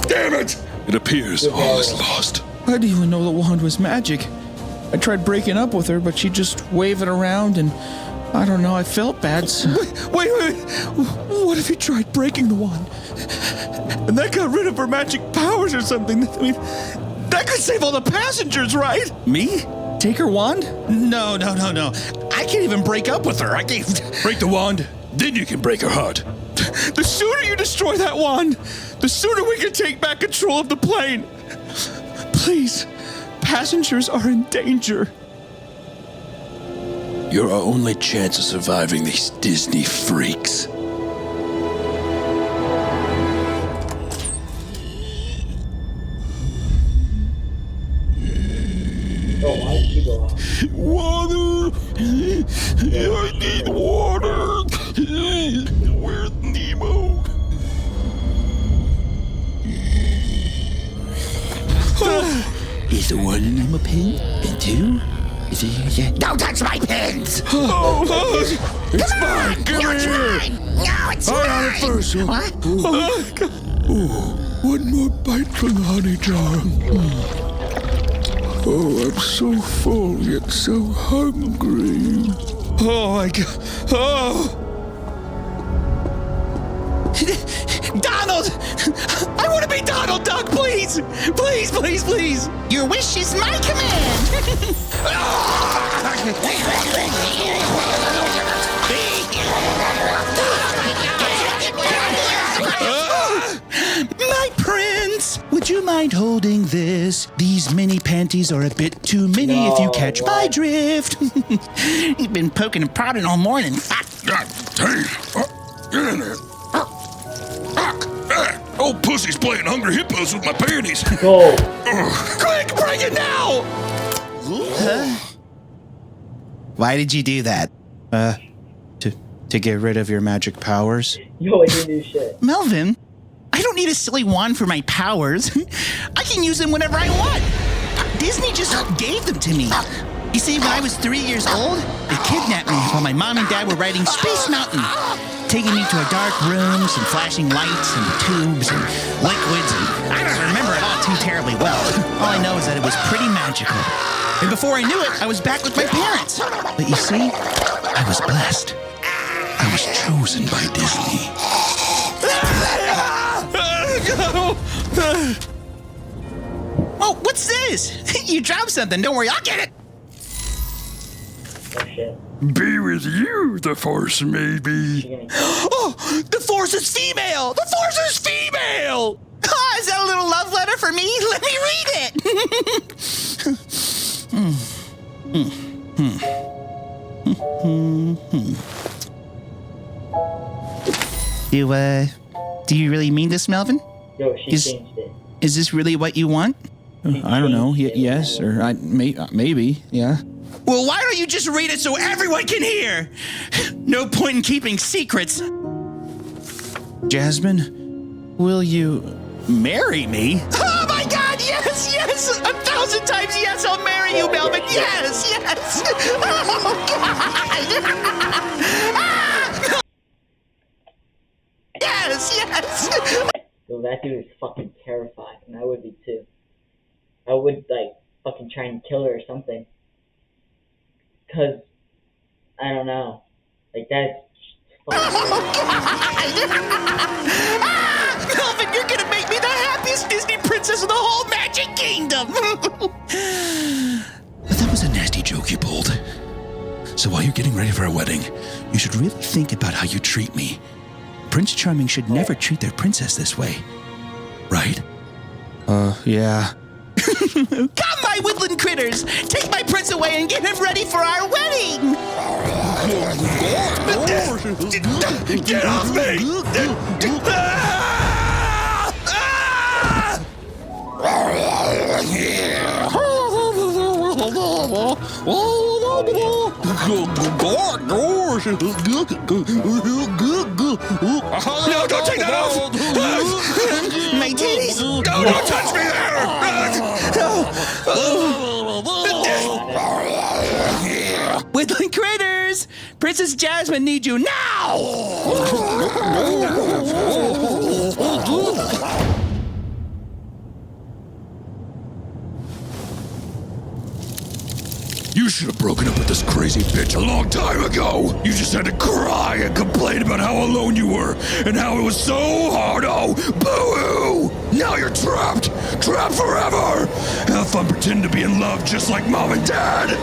Damn it! It appears all is lost. I didn't even know the wand was magic. I tried breaking up with her, but she'd just wave it around, and I don't know, I felt bad. So... Wait. What if you tried breaking the wand? And that got rid of her magic powers or something? I mean, that could save all the passengers, right? Me? Take her wand? No. I can't even break up with her. I can't... Break the wand, then you can break her heart. The sooner you destroy that wand, the sooner we can take back control of the plane. Please, passengers are in danger. You're our only chance of surviving these Disney freaks. Water! I need water! Where's Nemo? Is the one in my pen? And two? Is it? Yeah. Don't touch my pins! It's mine! Give it here! No, it's I mine! had it first. What? One more bite from the honey jar. Oh, I'm so full yet so hungry. Oh my God! Oh! Donald! I want to be Donald Duck, please! Please! Your wish is my command! My prince! Would you mind holding this? These mini panties are a bit too many if you catch my drift. You've been poking and prodding all morning. God dang! Get in there! Old pussy's playing Hungry Hippos with my panties. Go. Quick, bring it now! Huh? Why did you do that? To get rid of your magic powers? Yo, I didn't do shit. Melvin, I don't need a silly wand for my powers. I can use them whenever I want. Disney just gave them to me. You see, when I was 3 years old, they kidnapped me while my mom and dad were riding Space Mountain, taking me to a dark room, some flashing lights and tubes and liquids, and I don't remember it all too terribly well. All I know is that it was pretty magical. And before I knew it, I was back with my parents. But you see, I was blessed. I was chosen by Disney. Oh, what's this? You dropped something. Don't worry, I'll get it. Be with you, the Force may be. Oh, the Force is female! The Force is female! Oh, is that a little love letter for me? Let me read it. Do you really mean this, Melvin? Yo, she changed it. Is this really what you want? I don't know. Yes, or maybe. Yeah. Well, why don't you just read it so everyone can hear? No point in keeping secrets. Jasmine, will you marry me? Oh my God! Yes, yes! 1,000 times yes! I'll marry you, Melvin. Yes, yes! Oh God! Yes, yes! Yo, that dude is fucking terrified, and I would be too. I would like fucking try and kill her or something. Cause I don't know, like that's. Melvin, you're gonna make me the happiest Disney princess in the whole Magic Kingdom. But that was a nasty joke you pulled. So while you're getting ready for a wedding, you should really think about how you treat me. Prince Charming should never treat their princess this way, right? Yeah. Come, my woodland critters! Take my prince away and get him ready for our wedding! Get off me! No, don't take that off! My titties! No, don't touch me there! Woodland critters! Princess Jasmine needs you now! You should have broken up with this crazy bitch a long time ago. You just had to cry and complain about how alone you were and how it was so hard. Oh, boo-hoo! Now you're trapped. Trapped forever. Have fun pretending to be in love just like Mom and Dad.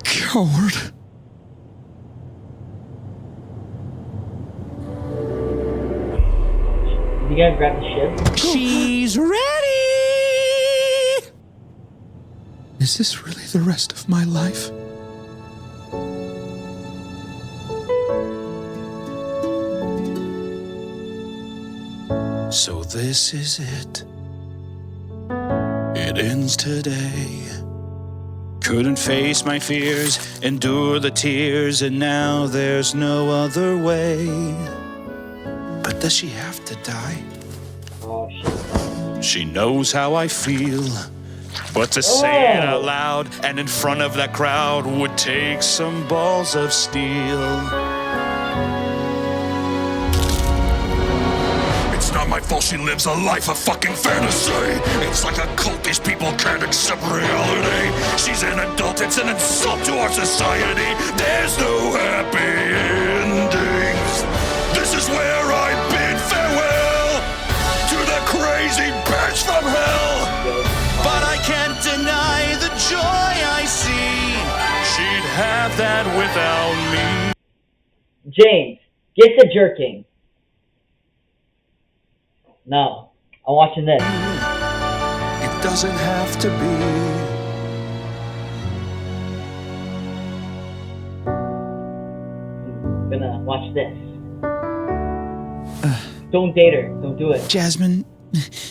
Coward. You guys grab the ship? She's ready! Is this really the rest of my life? So this is it. It ends today. Couldn't face my fears, endure the tears, and now there's no other way. But does she have to die? Oh, shit. She knows how I feel. But to say it out loud and in front of that crowd would take some balls of steel. It's not my fault she lives a life of fucking fantasy. It's like a cult, these people can't accept reality. She's an adult, it's an insult to our society. There's no happy endings. This is where I bid farewell to the crazy bitch from hell. But I can't deny the joy I see. She'd have that without me. James, get the jerking. No, I'm watching this. It doesn't have to be. I'm gonna watch this. Don't date her. Don't do it. Jasmine,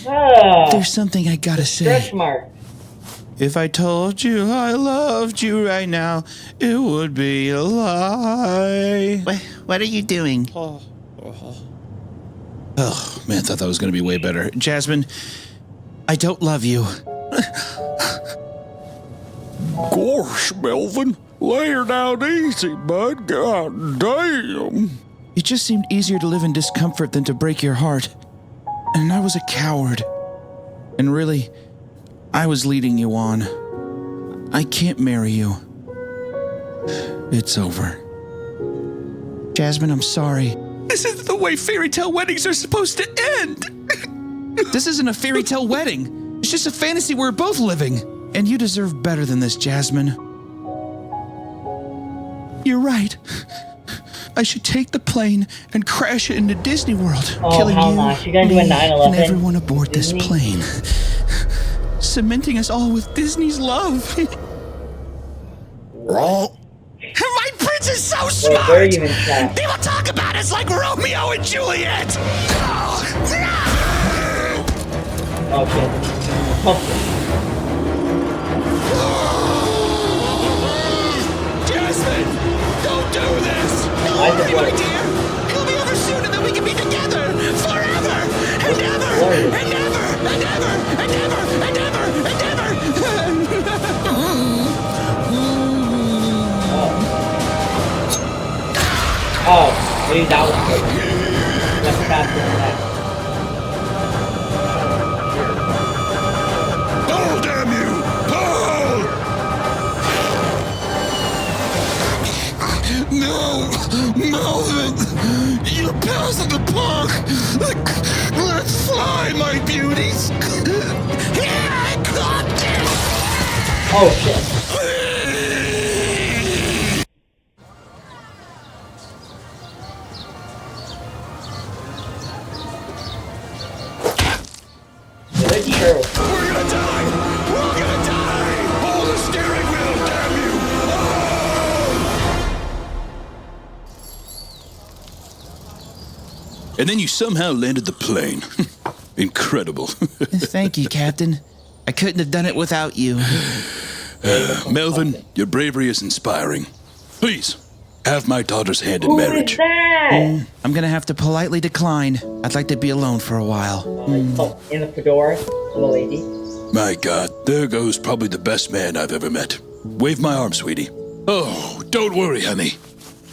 Ah, there's something I gotta say. stretch mark. If I told you I loved you right now, it would be a lie. What are you doing? Oh, man, thought that was going to be way better. Jasmine, I don't love you. Gosh, Melvin, lay her down easy, bud. God damn. It just seemed easier to live in discomfort than to break your heart. And I was a coward. And really, I was leading you on. I can't marry you. It's over. Jasmine, I'm sorry. This isn't the way fairy tale weddings are supposed to end. This isn't a fairy tale wedding. It's just a fantasy we're both living. And you deserve better than this, Jasmine. You're right. I should take the plane and crash it into Disney World, killing hell you, no. She gonna do a me, 9/11. and everyone aboard Disney? this plane. Cementing us all with Disney's love. My prince is so smart! where are you in chat? People talk about us like Romeo and Juliet! Okay. Jasmine! Don't do this! No, I just my want- dear! It'll be over soon and then we can be together! Forever! And ever! And ever! And ever! And ever! And ever! And ever! Oh, maybe that was good. That's faster than that. Pull, damn you! Pull! No! Melvin! You're past the park! Let's fly, my beauties! Here I come! Oh, shit. Good sure. We're gonna die! We're all gonna die! Hold the steering wheel, damn you! And then you somehow landed the plane. Incredible. Thank you, Captain. I couldn't have done it without you. Melvin, your bravery is inspiring. Please, have my daughter's hand in Who marriage. is that? I'm gonna have to politely decline. I'd like to be alone for a while. Oh, in the fedora, little lady. My God, there goes probably the best man I've ever met. Wave my arm, sweetie. Oh, don't worry, honey.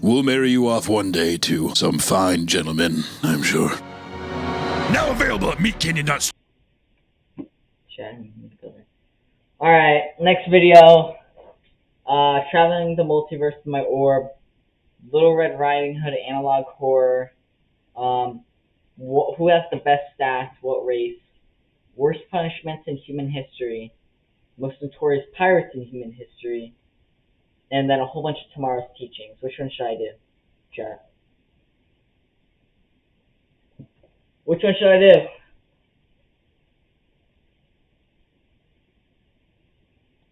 We'll marry you off one day to some fine gentleman, I'm sure. Now available at meatcanyon.com. Alright, next video. Traveling the multiverse with my orb. Little Red Riding Hood analog horror. Who has the best stats? What race? Worst punishments in human history. Most notorious pirates in human history. And then a whole bunch of tomorrow's teachings. Which one should I do? Chat. Which one should I do?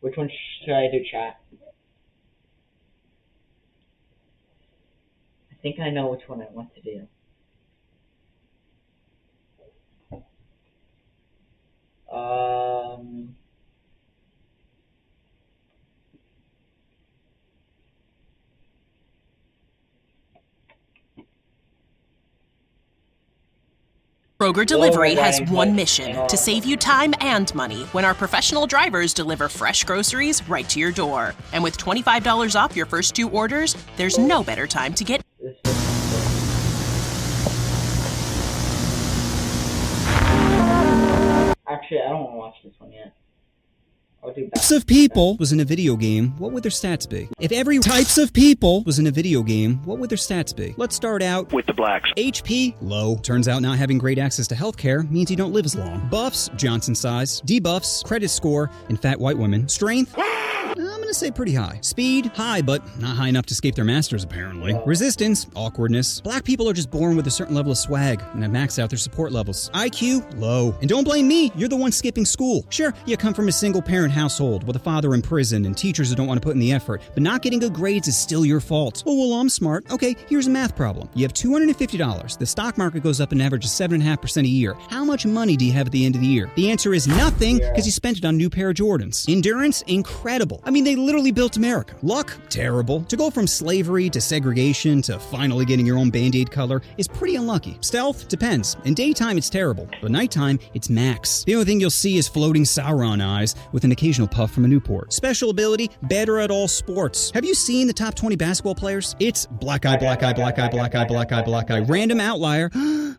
Which one should I do, chat? I think I know which one I want to do. Kroger Delivery has one mission, to save you time and money when our professional drivers deliver fresh groceries right to your door. And with $25 off your first 2 orders, there's no better time to get... Actually, I don't want to watch this one yet. I'll do Types of people was in a video game, what would their stats be? If every types of people was in a video game, what would their stats be? Let's start out with the blacks. HP, low. Turns out not having great access to healthcare means you don't live as long. Buffs, Johnson size. Debuffs, credit score, and fat white women. Strength, I'm gonna gonna say pretty high. Speed, high, but not high enough to escape their masters, apparently. Resistance, awkwardness. Black people are just born with a certain level of swag and have maxed out their support levels. IQ, low. And don't blame me, you're the one skipping school. Sure, you come from a single-parent household with a father in prison and teachers who don't want to put in the effort, but not getting good grades is still your fault. Oh, well, I'm smart. Okay, here's a math problem. You have $250. The stock market goes up an average of 7.5% a year. How much money do you have at the end of the year? The answer is nothing, because you spent it on a new pair of Jordans. Endurance, incredible. I mean, they literally built America. Luck, terrible. To go from slavery to segregation to finally getting your own Band-Aid color is pretty unlucky. Stealth, depends. In daytime, it's terrible, but nighttime, it's max. The only thing you'll see is floating Sauron eyes with an occasional puff from a Newport. Special ability, better at all sports. Have you seen the top 20 basketball players? It's black eye, black eye, black eye, black eye, black eye, black eye. Random outlier.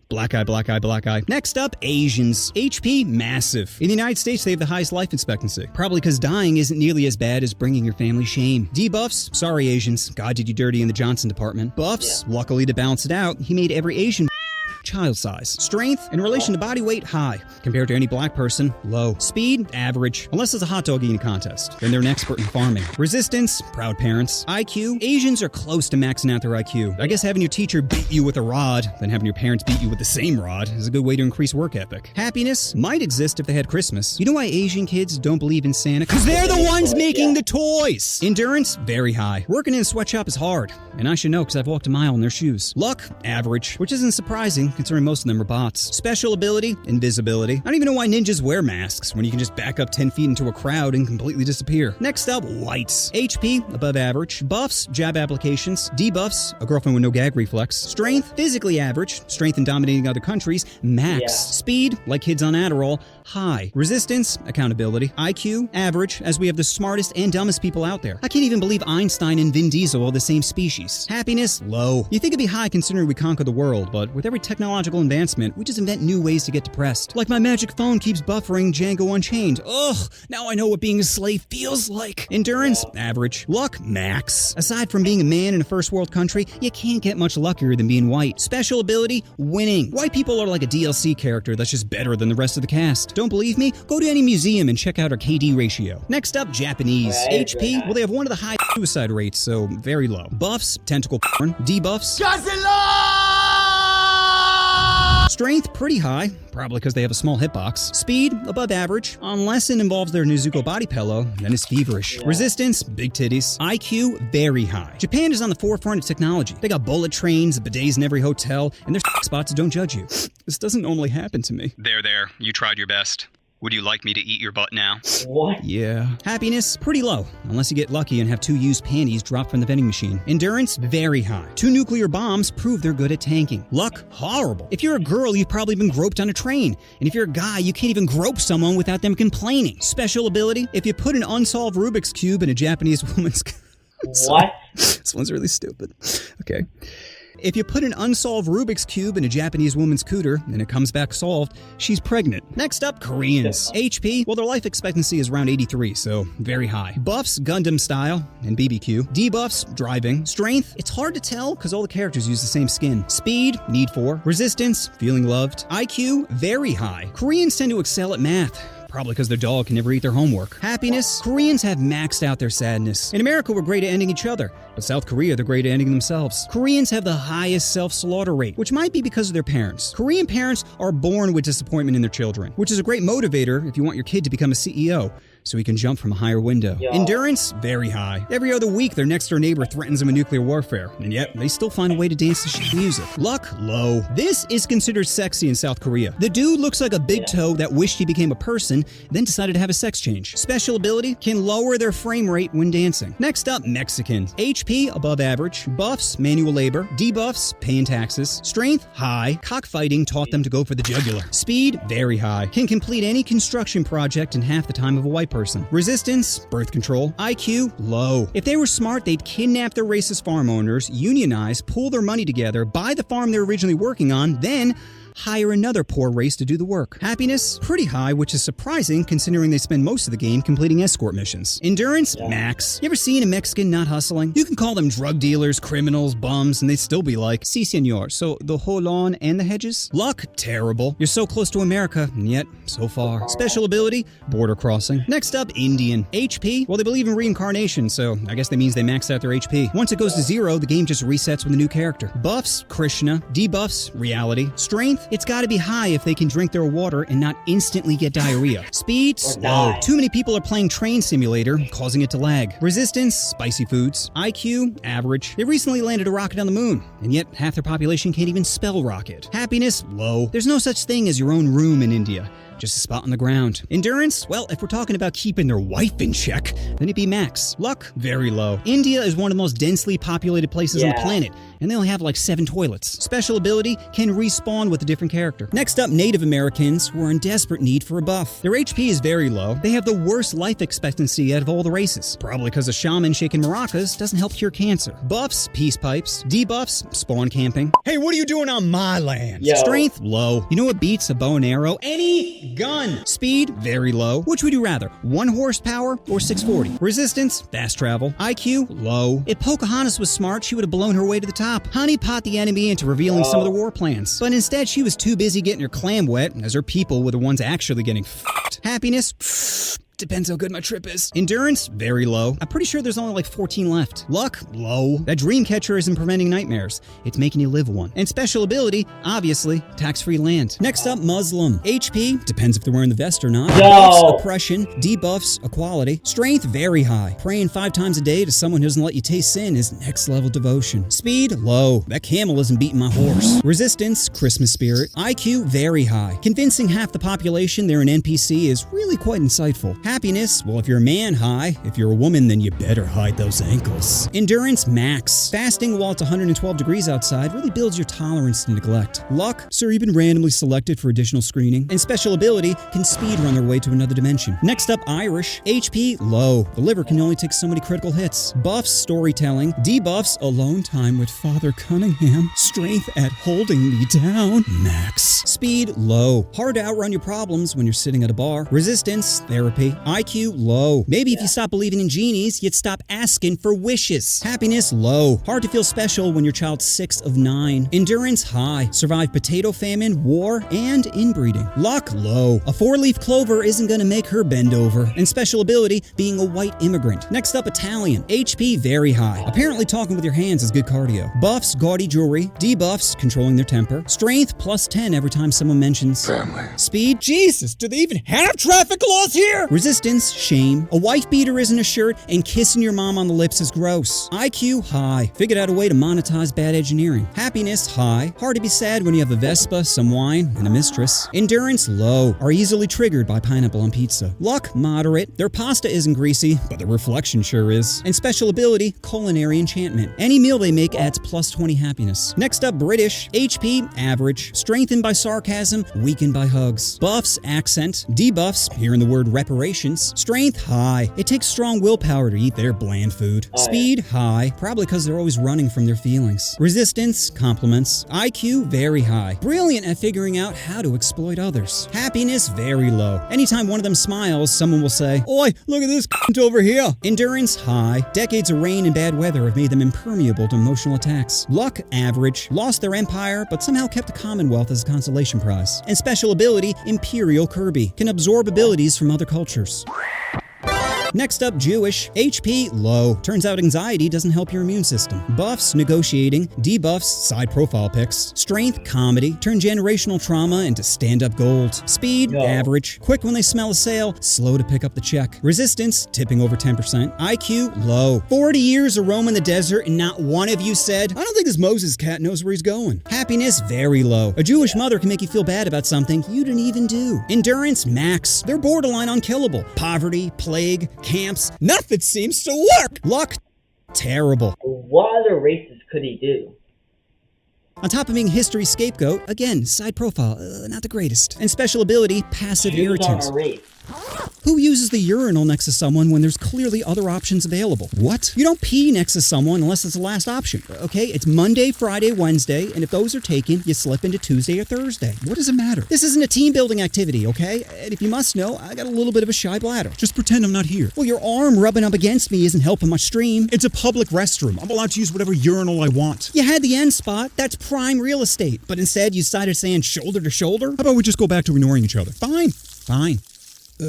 Black eye, black eye, black eye. Next up, Asians. HP, massive. In the United States, they have the highest life expectancy. Probably because dying isn't nearly as bad as bringing your family shame. Debuffs, sorry Asians. God did you dirty in the Johnson department. Buffs, luckily to balance it out, he made every Asian child size. Strength, in relation to body weight, high. Compared to any black person, low. Speed, average. Unless it's a hot dog eating contest. Then they're an expert in farming. Resistance, proud parents. IQ, Asians are close to maxing out their IQ. I guess having your teacher beat you with a rod, then having your parents beat you with the same rod, is a good way to increase work ethic. Happiness might exist if they had Christmas. You know why Asian kids don't believe in Santa? Because they're the ones making the toys! Endurance, very high. Working in a sweatshop is hard, and I should know because I've walked a mile in their shoes. Luck, average, which isn't surprising considering most of them are bots. Special ability, invisibility. I don't even know why ninjas wear masks when you can just back up 10 feet into a crowd and completely disappear. Next up, whites. HP, above average. Buffs, jab applications. Debuffs, a girlfriend with no gag reflex. Strength, physically average. Strength in dominating other countries, max. Speed, like kids on Adderall, high. Resistance, accountability. IQ, average, as we have the smartest and dumbest people out there. I can't even believe Einstein and Vin Diesel are the same species. Happiness, low. You think it'd be high considering we conquer the world, but with every technological advancement, we just invent new ways to get depressed. Like my magic phone keeps buffering Django Unchained. Ugh, now I know what being a slave feels like. Endurance, average. Luck, max. Aside from being a man in a first world country, you can't get much luckier than being white. Special ability, winning. White people are like a DLC character that's just better than the rest of the cast. Don't believe me? Go to any museum and check out our KD ratio. Next up, Japanese. HP, well, they have one of the high suicide rates, so very low. Buffs, tentacle porn. Debuffs. Strength, pretty high, probably because they have a small hitbox. Speed, above average, unless it involves their Nezuko body pillow, then it's feverish. Resistance, big titties. IQ, very high. Japan is on the forefront of technology. They got bullet trains, bidets in every hotel, and there's spots that don't judge you. This doesn't normally happen to me. There, you tried your best. Would you like me to eat your butt now? What? Yeah. Happiness, pretty low, unless you get lucky and have 2 used panties dropped from the vending machine. Endurance, very high. 2 nuclear bombs prove they're good at tanking. Luck, horrible. If you're a girl, you've probably been groped on a train. And if you're a guy, you can't even grope someone without them complaining. Special ability, if you put an unsolved Rubik's Cube in a Japanese woman's... What? This one's really stupid. Okay. If you put an unsolved Rubik's Cube in a Japanese woman's cooter and it comes back solved, she's pregnant. Next up, Koreans. HP, well, their life expectancy is around 83, so very high. Buffs, Gundam style, and BBQ. Debuffs, driving. Strength, it's hard to tell because all the characters use the same skin. Speed, need for. Resistance, feeling loved. IQ, very high. Koreans tend to excel at math. Probably because their dog can never eat their homework. Happiness, Koreans have maxed out their sadness. In America, we're great at ending each other, but South Korea, they're great at ending themselves. Koreans have the highest self-slaughter rate, which might be because of their parents. Korean parents are born with disappointment in their children, which is a great motivator if you want your kid to become a CEO, so he can jump from a higher window. Endurance, very high. Every other week, their next-door neighbor threatens them with nuclear warfare, and yet they still find a way to dance to shit music. Luck, low. This is considered sexy in South Korea. The dude looks like a big toe that wished he became a person, then decided to have a sex change. Special ability, can lower their frame rate when dancing. Next up, Mexican. HP, above average. Buffs, manual labor. Debuffs, paying taxes. Strength, high. Cockfighting taught them to go for the jugular. Speed, very high. Can complete any construction project in half the time of a white person. Resistance, birth control. IQ, low. If they were smart, they'd kidnap their racist farm owners, unionize, pool their money together, buy the farm they're originally working on, then hire another poor race to do the work. Happiness, pretty high, which is surprising considering they spend most of the game completing escort missions. Endurance, max. You ever seen a Mexican not hustling? You can call them drug dealers, criminals, bums, and they'd still be like, si senor, so the whole lawn and the hedges? Luck, terrible. You're so close to America, and yet so far. Special ability, border crossing. Next up, Indian. HP, well, they believe in reincarnation, so I guess that means they maxed out their HP. Once it goes to 0, the game just resets with a new character. Buffs, Krishna. Debuffs, reality. Strength, it's gotta be high if they can drink their water and not instantly get diarrhea. Speed, slow. Too many people are playing Train Simulator, causing it to lag. Resistance, spicy foods. IQ, average. They recently landed a rocket on the moon, and yet half their population can't even spell rocket. Happiness, low. There's no such thing as your own room in India. Just a spot on the ground. Endurance? Well, if we're talking about keeping their wife in check, then it'd be max. Luck? Very low. India is one of the most densely populated places on the planet, and they only have like 7 toilets. Special ability can respawn with a different character. Next up, Native Americans, who are in desperate need for a buff. Their HP is very low. They have the worst life expectancy out of all the races. Probably because a shaman shaking maracas doesn't help cure cancer. Buffs, peace pipes. Debuffs, spawn camping. Hey, what are you doing on my land? Strength? Low. You know what beats a bow and arrow? Any gun. Speed, very low. Which would you rather, 1 horsepower or 640? Resistance, fast travel. IQ, low. If Pocahontas was smart, she would have blown her way to the top. Honey pot the enemy into revealing some of the war plans. But instead, she was too busy getting her clam wet, as her people were the ones actually getting f***ed. Happiness? Depends how good my trip is. Endurance, very low. I'm pretty sure there's only like 14 left. Luck, low. That dream catcher isn't preventing nightmares. It's making you live one. And special ability, obviously, tax-free land. Next up, Muslim. HP, depends if they're wearing the vest or not. Buffs, oppression. Debuffs, equality. Strength, very high. Praying 5 times a day to someone who doesn't let you taste sin is next level devotion. Speed, low. That camel isn't beating my horse. Resistance, Christmas spirit. IQ, very high. Convincing half the population they're an NPC is really quite insightful. Happiness, well, if you're a man, high. If you're a woman, then you better hide those ankles. Endurance, max. Fasting while it's 112 degrees outside really builds your tolerance to neglect. Luck, sir, you've been randomly selected for additional screening. And special ability can speedrun their way to another dimension. Next up, Irish. HP, low. The liver can only take so many critical hits. Buffs, storytelling. Debuffs, alone time with Father Cunningham. Strength at holding me down, max. Speed, low. Hard to outrun your problems when you're sitting at a bar. Resistance, therapy. IQ, low. Maybe if you stop believing in genies, you'd stop asking for wishes. Happiness, low. Hard to feel special when your child's 6 of 9. Endurance, high. Survive potato famine, war, and inbreeding. Luck, low. A 4-leaf clover isn't gonna make her bend over. And special ability, being a white immigrant. Next up, Italian. HP, very high. Apparently talking with your hands is good cardio. Buffs, gaudy jewelry. Debuffs, controlling their temper. Strength, plus 10 every time someone mentions family. Speed, Jesus, do they even have traffic laws here? Resistance, shame. A wife beater isn't a shirt, and kissing your mom on the lips is gross. IQ, high. Figured out a way to monetize bad engineering. Happiness, high. Hard to be sad when you have a Vespa, some wine, and a mistress. Endurance, low. Are easily triggered by pineapple on pizza. Luck, moderate. Their pasta isn't greasy, but the reflection sure is. And special ability, culinary enchantment. Any meal they make adds plus 20 happiness. Next up, British. HP, average. Strengthened by sarcasm, weakened by hugs. Buffs, accent. Debuffs, hearing the word reparations. Strength, high. It takes strong willpower to eat their bland food. Speed, high. Probably because they're always running from their feelings. Resistance, compliments. IQ, very high. Brilliant at figuring out how to exploit others. Happiness, very low. Anytime one of them smiles, someone will say, "Oi, look at this over here." Endurance, high. Decades of rain and bad weather have made them impermeable to emotional attacks. Luck, average. Lost their empire, but somehow kept the Commonwealth as a consolation prize. And special ability, Imperial Kirby. Can absorb abilities from other cultures. Next up, Jewish. HP, low. Turns out anxiety doesn't help your immune system. Buffs, negotiating. Debuffs, side profile pics. Strength, comedy. Turn generational trauma into stand-up gold. Speed, average. Quick when they smell a sale, slow to pick up the check. Resistance, tipping over 10%. IQ, low. 40 years of roaming the desert and not one of you said, "I don't think this Moses cat knows where he's going." Happiness, very low. A Jewish mother can make you feel bad about something you didn't even do. Endurance, max. They're borderline unkillable. Poverty, plague, camps, nothing seems to work. Luck, terrible. What other races could he do? On top of being history's scapegoat, again, side profile, not the greatest. And special ability, passive Choose on irritant. a race. Who uses the urinal next to someone when there's clearly other options available? What? You don't pee next to someone unless it's the last option, okay? It's Monday, Friday, Wednesday, and if those are taken, you slip into Tuesday or Thursday. What does it matter? This isn't a team-building activity, okay? And if you must know, I got a little bit of a shy bladder. Just pretend I'm not here. Well, your arm rubbing up against me isn't helping my stream. It's a public restroom. I'm allowed to use whatever urinal I want. You had the end spot. That's prime real estate. But instead, you decided to stand shoulder to shoulder? How about we just go back to ignoring each other? Fine. Do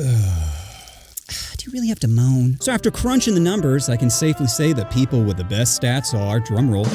you really have to moan? So after crunching the numbers, I can safely say that people with the best stats are, drumroll,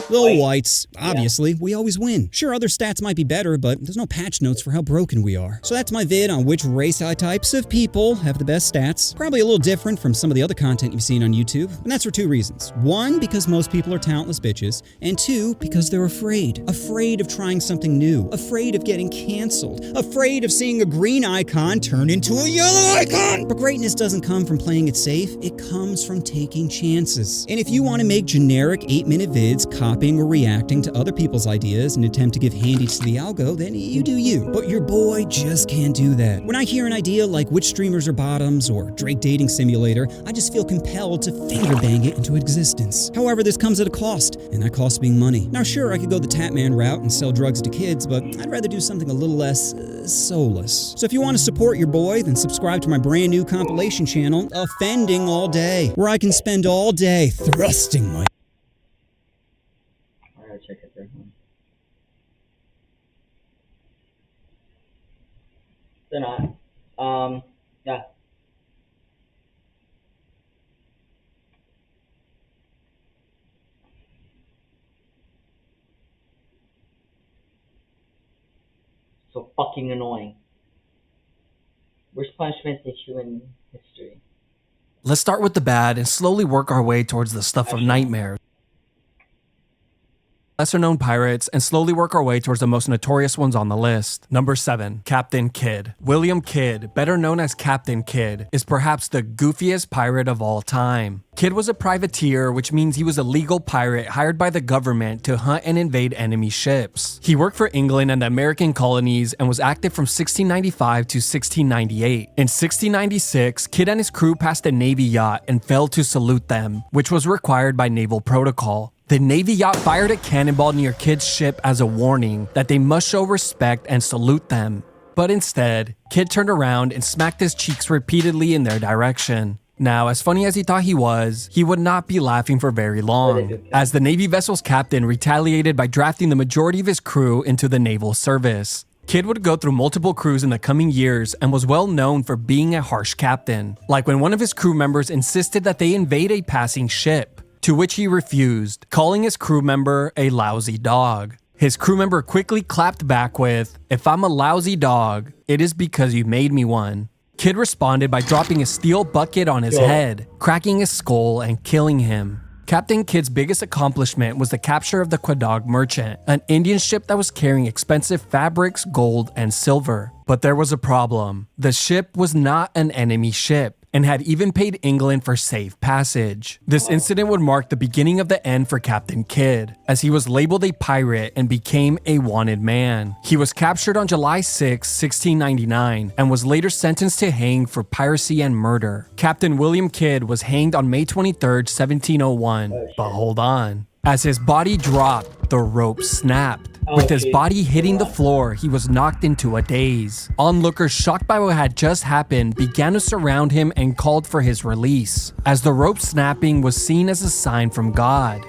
the whites. Obviously, we always win. Sure, other stats might be better, but there's no patch notes for how broken we are. So that's my vid on which race types of people have the best stats. Probably a little different from some of the other content you've seen on YouTube. And that's for two reasons. One, because most people are talentless bitches. And two, because they're afraid. Afraid of trying something new. Afraid of getting canceled. Afraid of seeing a green icon turn into a yellow icon. But greatness doesn't come from playing it safe. It comes from taking chances. And if you want to make generic 8-minute vids, copying or reacting to other people's ideas and attempt to give handies to the algo, then you do you. But your boy just can't do that. When I hear an idea like which streamers are bottoms or Drake Dating Simulator, I just feel compelled to finger bang it into existence. However, this comes at a cost, and that cost being money. Now sure, I could go the Tatman route and sell drugs to kids, but I'd rather do something a little less soulless. So if you want to support your boy, then subscribe to my brand new compilation channel, Offending All Day, where I can spend all day thrusting my check it there. They're not. Yeah. So fucking annoying. Worst punishment in human history. Let's start with the bad and slowly work our way towards the stuff of nightmares. Lesser known pirates and slowly work our way towards the most notorious ones on the list. Number 7, Captain Kidd. William Kidd, better known as Captain Kidd, is perhaps the goofiest pirate of all time. Kidd was a privateer, which means he was a legal pirate hired by the government to hunt and invade enemy ships. He worked for England and the American colonies and was active from 1695 to 1698. In 1696, Kidd and his crew passed a Navy yacht and failed to salute them, which was required by naval protocol. The Navy yacht fired a cannonball near Kidd's ship as a warning that they must show respect and salute them. But instead, Kidd turned around and smacked his cheeks repeatedly in their direction. Now, as funny as he thought he was, he would not be laughing for very long, as the Navy vessel's captain retaliated by drafting the majority of his crew into the naval service. Kidd would go through multiple crews in the coming years and was well known for being a harsh captain, like when one of his crew members insisted that they invade a passing ship, to which he refused, calling his crew member a lousy dog. His crew member quickly clapped back with, "If I'm a lousy dog, it is because you made me one." Kidd responded by dropping a steel bucket on his head, cracking his skull and killing him. Captain Kidd's biggest accomplishment was the capture of the Quedagh Merchant, an Indian ship that was carrying expensive fabrics, gold, and silver. But there was a problem. The ship was not an enemy ship, and had even paid England for safe passage. This incident would mark the beginning of the end for Captain Kidd, as he was labeled a pirate and became a wanted man. He was captured on July 6, 1699, and was later sentenced to hang for piracy and murder. Captain William Kidd was hanged on May 23, 1701. But hold on. As his body dropped, the rope snapped. With his body hitting the floor, he was knocked into a daze. Onlookers, shocked by what had just happened, began to surround him and called for his release, as the rope snapping was seen as a sign from God.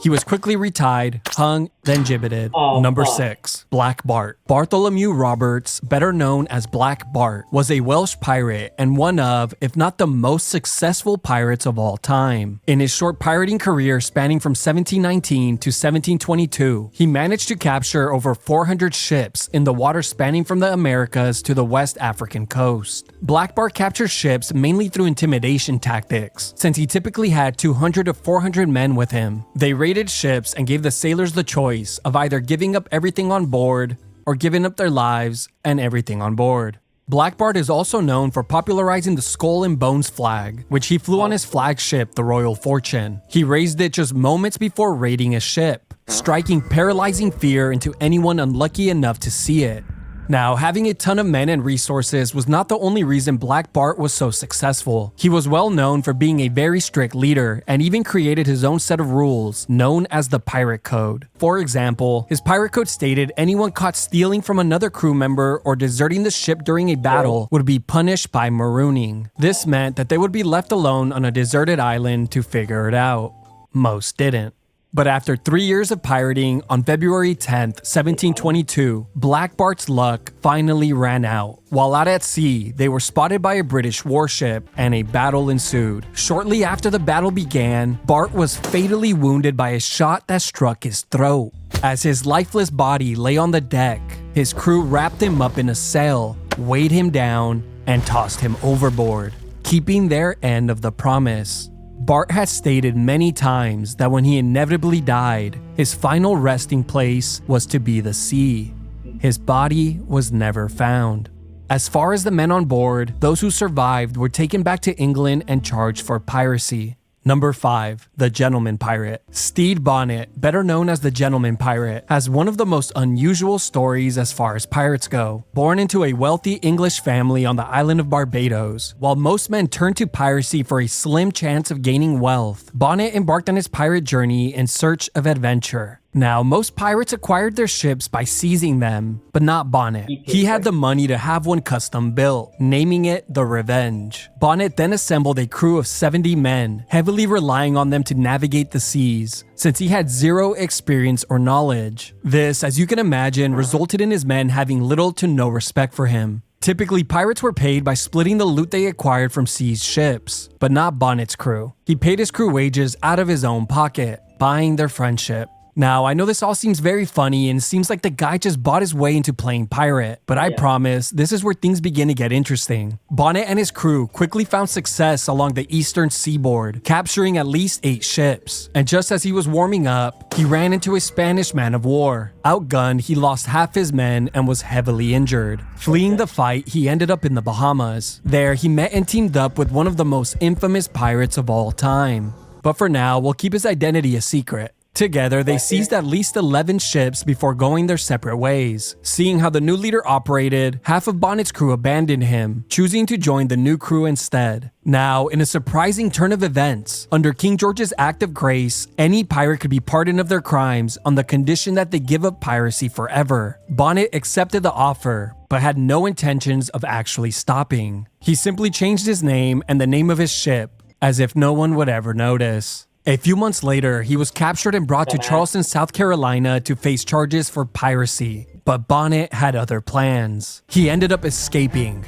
He was quickly retied, hung, then gibbeted. Number 6, Black Bart. Bartholomew Roberts, better known as Black Bart, was a Welsh pirate and one of, if not the most successful pirates of all time. In his short pirating career spanning from 1719 to 1722, he managed to capture over 400 ships in the water spanning from the Americas to the West African coast. Black Bart captured ships mainly through intimidation tactics, since he typically had 200 to 400 men with him. They raided ships and gave the sailors the choice of either giving up everything on board or giving up their lives and everything on board. Black Bart is also known for popularizing the skull and bones flag, which he flew on his flagship, the Royal Fortune. He raised it just moments before raiding a ship, striking paralyzing fear into anyone unlucky enough to see it. Now, having a ton of men and resources was not the only reason Black Bart was so successful. He was well known for being a very strict leader and even created his own set of rules known as the Pirate Code. For example, his Pirate Code stated anyone caught stealing from another crew member or deserting the ship during a battle would be punished by marooning. This meant that they would be left alone on a deserted island to figure it out. Most didn't. But after 3 years of pirating, on February 10th, 1722, Black Bart's luck finally ran out. While out at sea, they were spotted by a British warship, and a battle ensued. Shortly after the battle began, Bart was fatally wounded by a shot that struck his throat. As his lifeless body lay on the deck, his crew wrapped him up in a sail, weighed him down, and tossed him overboard, keeping their end of the promise. Bart had stated many times that when he inevitably died, his final resting place was to be the sea. His body was never found. As far as the men on board, those who survived were taken back to England and charged for piracy. Number 5. The Gentleman Pirate. Stede Bonnet, better known as the Gentleman Pirate, has one of the most unusual stories as far as pirates go. Born into a wealthy English family on the island of Barbados, while most men turned to piracy for a slim chance of gaining wealth, Bonnet embarked on his pirate journey in search of adventure. Now, most pirates acquired their ships by seizing them, but not Bonnet. He had the money to have one custom built, naming it the Revenge. Bonnet then assembled a crew of 70 men, heavily relying on them to navigate the seas, since he had zero experience or knowledge. This, as you can imagine, resulted in his men having little to no respect for him. Typically, pirates were paid by splitting the loot they acquired from seized ships, but not Bonnet's crew. He paid his crew wages out of his own pocket, buying their friendship. Now, I know this all seems very funny and seems like the guy just bought his way into playing pirate, but I promise, this is where things begin to get interesting. Bonnet and his crew quickly found success along the eastern seaboard, capturing at least 8 ships. And just as he was warming up, he ran into a Spanish man of war. Outgunned, he lost half his men and was heavily injured. Fleeing the fight, he ended up in the Bahamas. There, he met and teamed up with one of the most infamous pirates of all time. But for now, we'll keep his identity a secret. Together, they seized at least 11 ships before going their separate ways. Seeing how the new leader operated, half of Bonnet's crew abandoned him, choosing to join the new crew instead. Now, in a surprising turn of events, under King George's Act of Grace, any pirate could be pardoned of their crimes on the condition that they give up piracy forever. Bonnet accepted the offer, but had no intentions of actually stopping. He simply changed his name and the name of his ship, as if no one would ever notice. A few months later, he was captured and brought to Charleston, South Carolina to face charges for piracy. But Bonnet had other plans. He ended up escaping,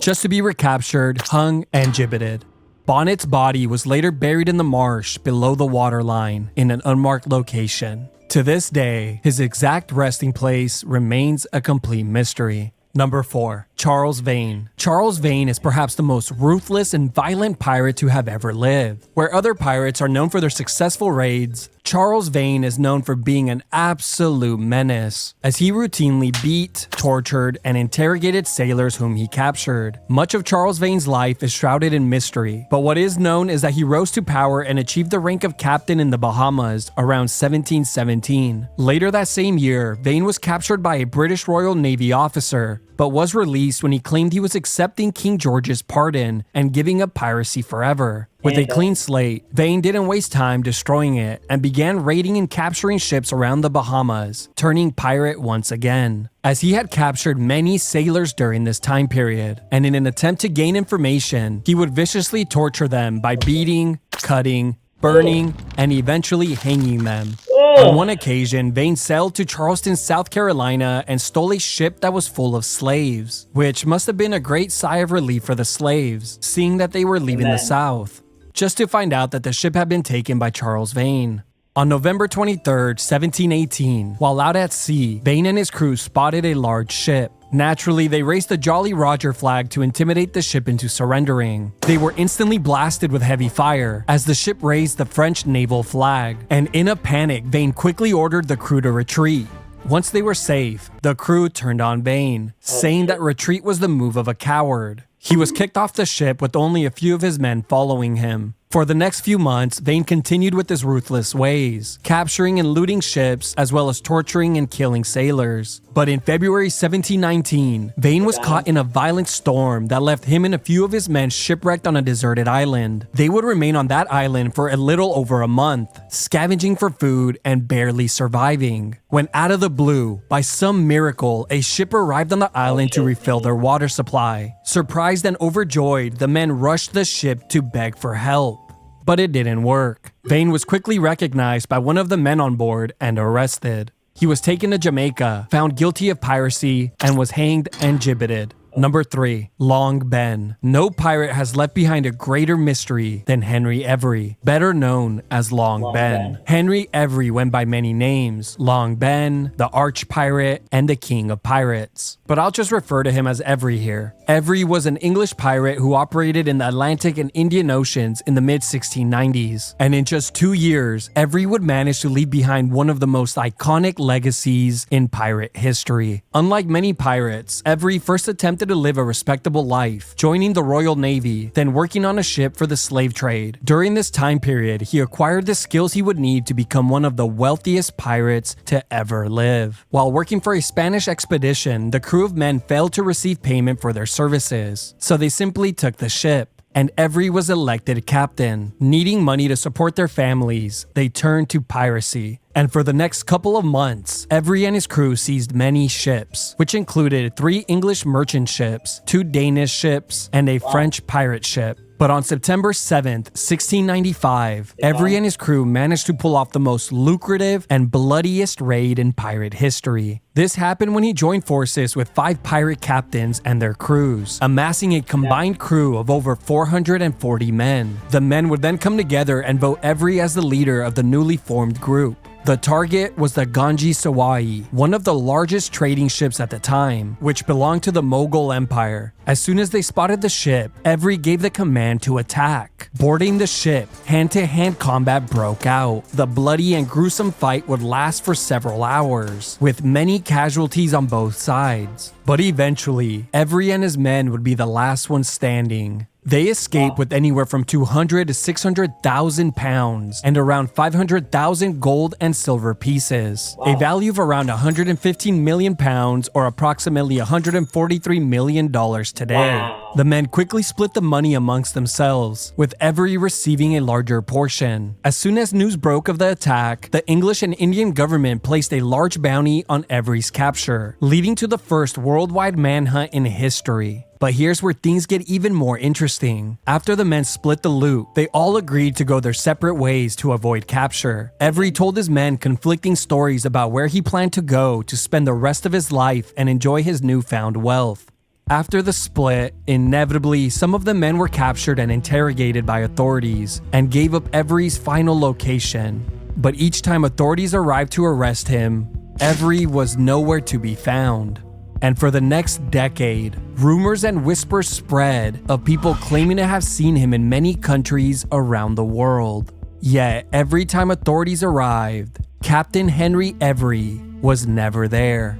just to be recaptured, hung, and gibbeted. Bonnet's body was later buried in the marsh below the waterline in an unmarked location. To this day, his exact resting place remains a complete mystery. Number 4. Charles Vane. Charles Vane is perhaps the most ruthless and violent pirate to have ever lived. Where other pirates are known for their successful raids, Charles Vane is known for being an absolute menace, as he routinely beat, tortured, and interrogated sailors whom he captured. Much of Charles Vane's life is shrouded in mystery, but what is known is that he rose to power and achieved the rank of captain in the Bahamas around 1717. Later that same year, Vane was captured by a British Royal Navy officer, but was released when he claimed he was accepting King George's pardon and giving up piracy forever. With a clean slate, Vane didn't waste time destroying it and began raiding and capturing ships around the Bahamas, turning pirate once again. As he had captured many sailors during this time period, and in an attempt to gain information, he would viciously torture them by beating, cutting, burning, and eventually hanging them. On one occasion, Vane sailed to Charleston, South Carolina and stole a ship that was full of slaves, which must have been a great sigh of relief for the slaves, seeing that they were leaving the South, just to find out that the ship had been taken by Charles Vane. On November 23rd, 1718, while out at sea, Vane and his crew spotted a large ship. Naturally, they raised the Jolly Roger flag to intimidate the ship into surrendering. They were instantly blasted with heavy fire as the ship raised the French naval flag, and in a panic, Vane quickly ordered the crew to retreat. Once they were safe, the crew turned on Vane, saying that retreat was the move of a coward. He was kicked off the ship with only a few of his men following him. For the next few months, Vane continued with his ruthless ways, capturing and looting ships as well as torturing and killing sailors. But in February 1719, Vane was caught in a violent storm that left him and a few of his men shipwrecked on a deserted island. They would remain on that island for a little over a month, scavenging for food and barely surviving. When out of the blue, by some miracle, a ship arrived on the island to refill their water supply. Surprised and overjoyed, the men rushed the ship to beg for help. But it didn't work. Vane was quickly recognized by one of the men on board and arrested. He was taken to Jamaica, found guilty of piracy, and was hanged and gibbeted. Number 3. Long Ben. No pirate has left behind a greater mystery than Henry Every, better known as Long Ben. Henry Every went by many names: Long Ben, the Arch Pirate, and the King of Pirates. But I'll just refer to him as Every here. Every was an English pirate who operated in the Atlantic and Indian Oceans in the mid-1690s. And in just 2 years, Every would manage to leave behind one of the most iconic legacies in pirate history. Unlike many pirates, Every first attempted to live a respectable life, joining the Royal Navy, then working on a ship for the slave trade. During this time period, he acquired the skills he would need to become one of the wealthiest pirates to ever live. While working for a Spanish expedition, the crew of men failed to receive payment for their services, so they simply took the ship. And Every was elected captain. Needing money to support their families, they turned to piracy. And for the next couple of months, Every and his crew seized many ships, which included 3 English merchant ships, 2 Danish ships, and a French pirate ship. But on September 7th, 1695, Every and his crew managed to pull off the most lucrative and bloodiest raid in pirate history. This happened when he joined forces with 5 pirate captains and their crews, amassing a combined crew of over 440 men. The men would then come together and vote Every as the leader of the newly formed group. The target was the Ganji Sawai, one of the largest trading ships at the time, which belonged to the Mughal Empire. As soon as they spotted the ship, Every gave the command to attack. Boarding the ship, hand-to-hand combat broke out. The bloody and gruesome fight would last for several hours, with many casualties on both sides. But eventually, Every and his men would be the last ones standing. They escaped with anywhere from 200 to 600,000 pounds and around 500,000 gold and silver pieces, a value of around 115 million pounds or approximately $143 million today. The men quickly split the money amongst themselves, with Every receiving a larger portion. As soon as news broke of the attack, the English and Indian government placed a large bounty on Every's capture, leading to the first worldwide manhunt in history. But here's where things get even more interesting. After the men split the loot, they all agreed to go their separate ways to avoid capture. Every told his men conflicting stories about where he planned to go to spend the rest of his life and enjoy his newfound wealth. After the split, inevitably, some of the men were captured and interrogated by authorities and gave up Every's final location. But each time authorities arrived to arrest him, Every was nowhere to be found. And for the next decade, rumors and whispers spread of people claiming to have seen him in many countries around the world. Yet, every time authorities arrived, Captain Henry Every was never there.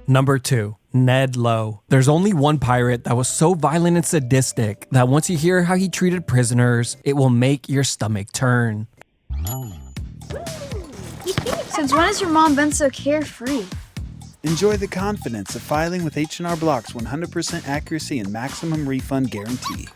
Number 2. Ned Lowe. There's only one pirate that was so violent and sadistic that once you hear how he treated prisoners, it will make your stomach turn. Since when has your mom been so carefree? Enjoy the confidence of filing with H&R Block's 100% accuracy and maximum refund guarantee.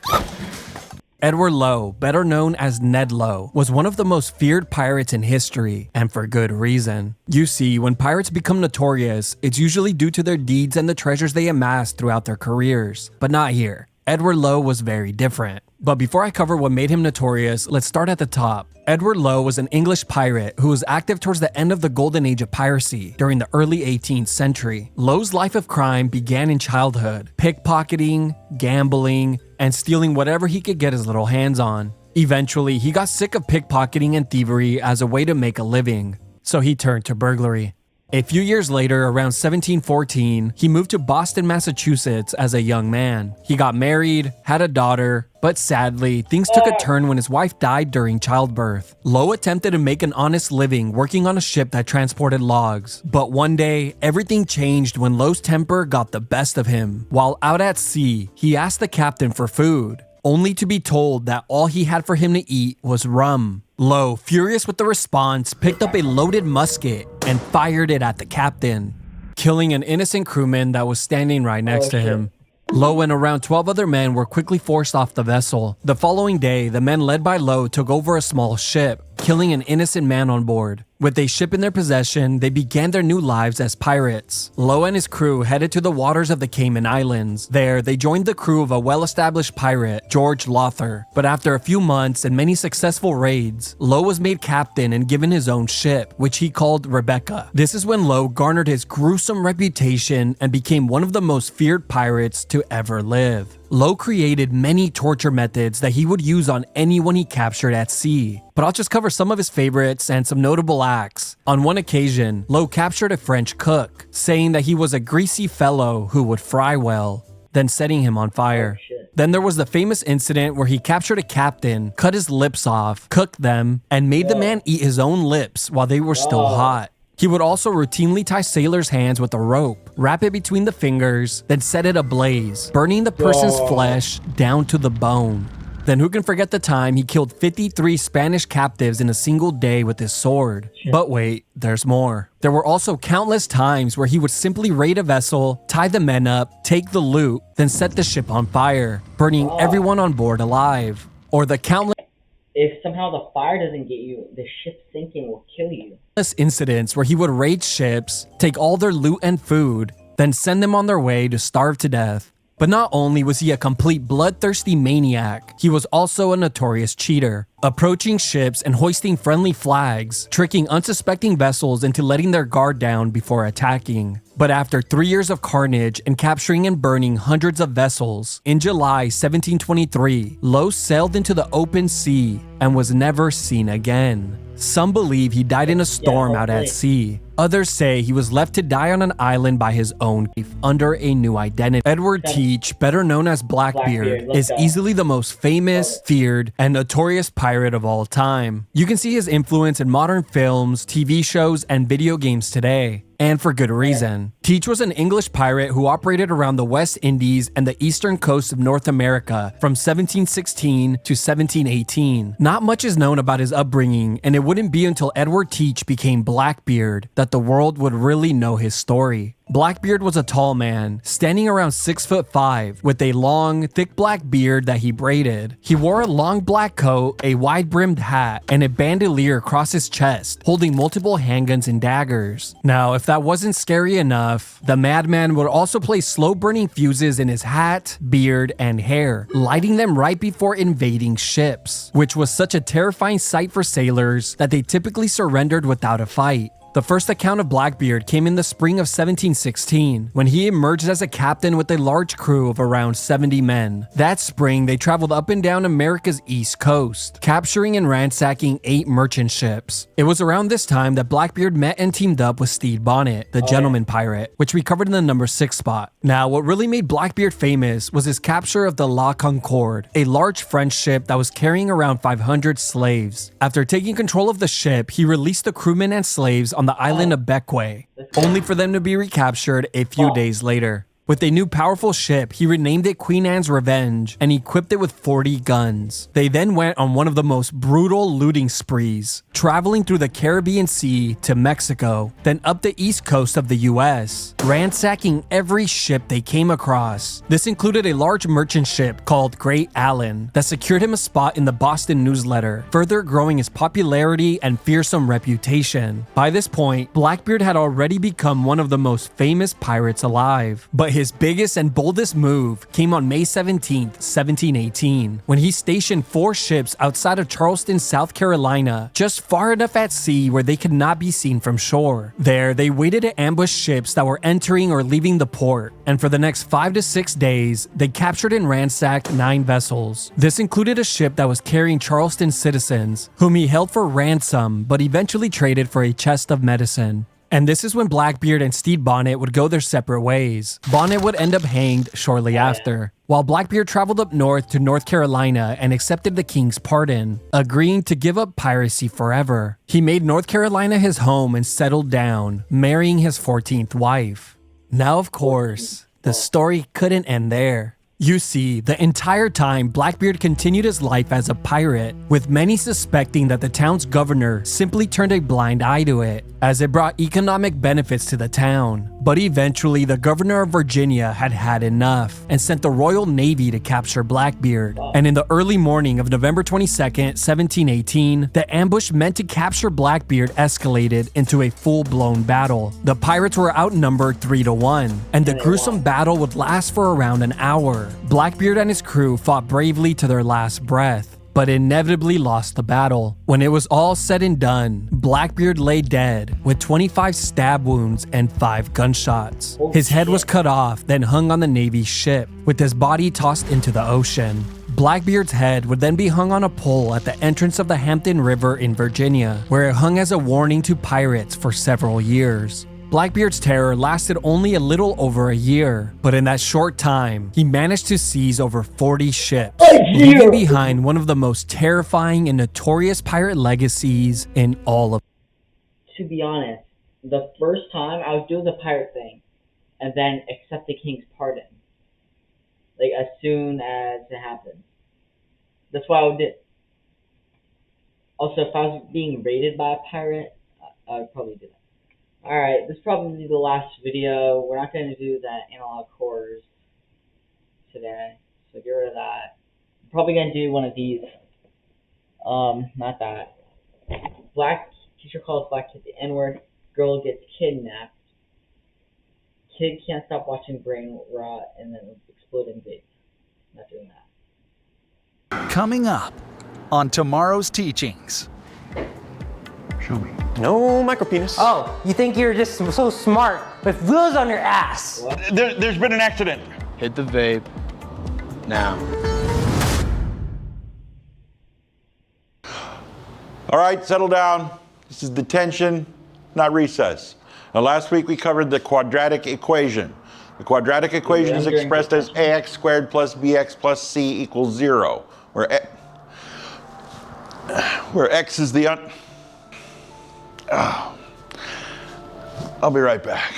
Edward Lowe, better known as Ned Lowe, was one of the most feared pirates in history, and for good reason. You see, when pirates become notorious, it's usually due to their deeds and the treasures they amassed throughout their careers. But not here. Edward Lowe was very different. But before I cover what made him notorious, let's start at the top. Edward Lowe was an English pirate who was active towards the end of the golden age of piracy during the early 18th century. Lowe's life of crime began in childhood, pickpocketing, gambling, and stealing whatever he could get his little hands on. Eventually, he got sick of pickpocketing and thievery as a way to make a living, so he turned to burglary. A few years later, around 1714, he moved to Boston, Massachusetts as a young man. He got married, had a daughter, but sadly, things took a turn when his wife died during childbirth. Lowe attempted to make an honest living working on a ship that transported logs. But one day, everything changed when Lowe's temper got the best of him. While out at sea, he asked the captain for food. only to be told that all he had for him to eat was rum. Lowe, furious with the response, picked up a loaded musket and fired it at the captain, killing an innocent crewman that was standing right next to him. Lowe and around 12 other men were quickly forced off the vessel. The following day, the men led by Lowe took over a small ship, killing an innocent man on board. With a ship in their possession, they began their new lives as pirates. Lowe and his crew headed to the waters of the Cayman Islands. There, they joined the crew of a well-established pirate, George Lothar. But after a few months and many successful raids, Lowe was made captain and given his own ship, which he called Rebecca. This is when Lowe garnered his gruesome reputation and became one of the most feared pirates to ever live. Lowe created many torture methods that he would use on anyone he captured at sea. But I'll just cover some of his favorites and some notable acts. On one occasion, Lowe captured a French cook, saying that he was a greasy fellow who would fry well, then setting him on fire. Then there was the famous incident where he captured a captain, cut his lips off, cooked them, and made the man eat his own lips while they were still hot. He would also routinely tie sailors' hands with a rope, wrap it between the fingers, then set it ablaze, burning the person's flesh down to the bone. Then who can forget the time he killed 53 Spanish captives in a single day with his sword? But wait, there's more. There were also countless times where he would simply raid a vessel, tie the men up, take the loot, then set the ship on fire, burning everyone on board alive. Or the countless If somehow the fire doesn't get you, the ship sinking will kill you. incidents where he would raid ships, take all their loot and food, then send them on their way to starve to death. But not only was he a complete bloodthirsty maniac, he was also a notorious cheater, approaching ships and hoisting friendly flags, tricking unsuspecting vessels into letting their guard down before attacking. But after 3 years of carnage and capturing and burning hundreds of vessels, in July 1723, Lowe sailed into the open sea and was never seen again. Some believe he died in a storm out at sea. Others say he was left to die on an island by his own under a new identity. Edward Teach, better known as Blackbeard, is easily the most famous, feared, and notorious pirate of all time. You can see his influence in modern films, TV shows, and video games today. And for good reason. Teach was an English pirate who operated around the West Indies and the eastern coast of North America from 1716 to 1718. Not much is known about his upbringing, and it wouldn't be until Edward Teach became Blackbeard that the world would really know his story. Blackbeard was a tall man, standing around 6'5", with a long, thick black beard that he braided. He wore a long black coat, a wide-brimmed hat, and a bandolier across his chest, holding multiple handguns and daggers. Now, if that wasn't scary enough, the madman would also place slow-burning fuses in his hat, beard, and hair, lighting them right before invading ships, which was such a terrifying sight for sailors that they typically surrendered without a fight. The first account of Blackbeard came in the spring of 1716, when he emerged as a captain with a large crew of around 70 men. That spring, they traveled up and down America's east coast, capturing and ransacking 8 merchant ships. It was around this time that Blackbeard met and teamed up with Stede Bonnet, the gentleman pirate, which we covered in the number 6 spot. Now, what really made Blackbeard famous was his capture of the La Concorde, a large French ship that was carrying around 500 slaves. After taking control of the ship, he released the crewmen and slaves on the island of Bequia, only for them to be recaptured a few days later. With a new powerful ship, he renamed it Queen Anne's Revenge and equipped it with 40 guns. They then went on one of the most brutal looting sprees, traveling through the Caribbean Sea to Mexico, then up the east coast of the US, ransacking every ship they came across. This included a large merchant ship called Great Allen that secured him a spot in the Boston Newsletter, further growing his popularity and fearsome reputation. By this point, Blackbeard had already become one of the most famous pirates alive. But his biggest and boldest move came on May 17, 1718, when he stationed 4 ships outside of Charleston, South Carolina, just far enough at sea where they could not be seen from shore. There, they waited to ambush ships that were entering or leaving the port, and for the next 5 to 6 days, they captured and ransacked 9 vessels. This included a ship that was carrying Charleston citizens, whom he held for ransom, but eventually traded for a chest of medicine. And this is when Blackbeard and Stede Bonnet would go their separate ways. Bonnet would end up hanged shortly after, while Blackbeard traveled up north to North Carolina and accepted the king's pardon, agreeing to give up piracy forever. He made North Carolina his home and settled down, marrying his 14th wife. Now, of course, the story couldn't end there. You see, the entire time, Blackbeard continued his life as a pirate, with many suspecting that the town's governor simply turned a blind eye to it, as it brought economic benefits to the town. But eventually, the governor of Virginia had had enough, and sent the Royal Navy to capture Blackbeard. And in the early morning of November 22nd, 1718, the ambush meant to capture Blackbeard escalated into a full-blown battle. The pirates were outnumbered 3-1, and the gruesome battle would last for around an hour. Blackbeard and his crew fought bravely to their last breath, but inevitably lost the battle. When it was all said and done, Blackbeard lay dead with 25 stab wounds and 5 gunshots. His head was cut off, then hung on the Navy's ship, with his body tossed into the ocean. Blackbeard's head would then be hung on a pole at the entrance of the Hampton River in Virginia, where it hung as a warning to pirates for several years. Blackbeard's terror lasted only a little over a year, but in that short time, he managed to seize over 40 ships, leaving behind one of the most terrifying and notorious pirate legacies in all of. To be honest, the first time I would do the pirate thing, and then accept the king's pardon, like as soon as it happens. That's what I would do. Also, if I was being raided by a pirate, I would probably do that. Alright, this is probably the last video. We're not going to do that analog cores today, so get rid of that. I'm probably going to do one of these. Not that. Teacher calls black kid the N-word. Girl gets kidnapped. Kid can't stop watching brain rot and then exploding vape. Not doing that. Coming up on tomorrow's teachings. Show me. No micropenis. Oh, you think you're just so smart with wheels on your ass? There's been an accident. Hit the vape. Now. All right, settle down. This is detention, not recess. Now, last week we covered the quadratic equation. The quadratic equation is expressed as ax squared plus bx plus c equals 0, where x is the I'll be right back.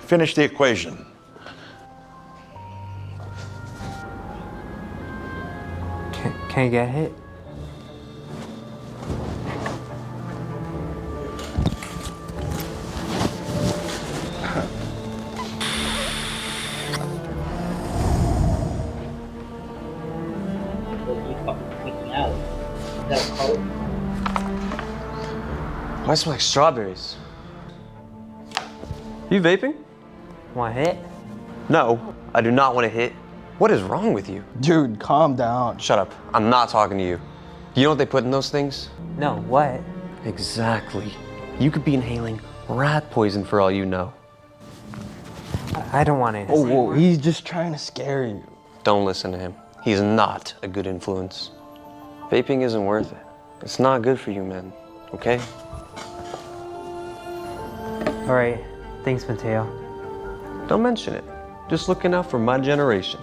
Finish the equation. Can you get hit? Why smell like strawberries? You vaping? Want to hit? No, I do not want to hit. What is wrong with you? Dude, calm down. Shut up. I'm not talking to you. You know what they put in those things? No, what? Exactly. You could be inhaling rat poison for all you know. I don't want to. Oh, whoa, he's just trying to scare you. Don't listen to him. He's not a good influence. Vaping isn't worth it. It's not good for you men, okay? All right, thanks, Mateo. Don't mention it. Just looking out for my generation.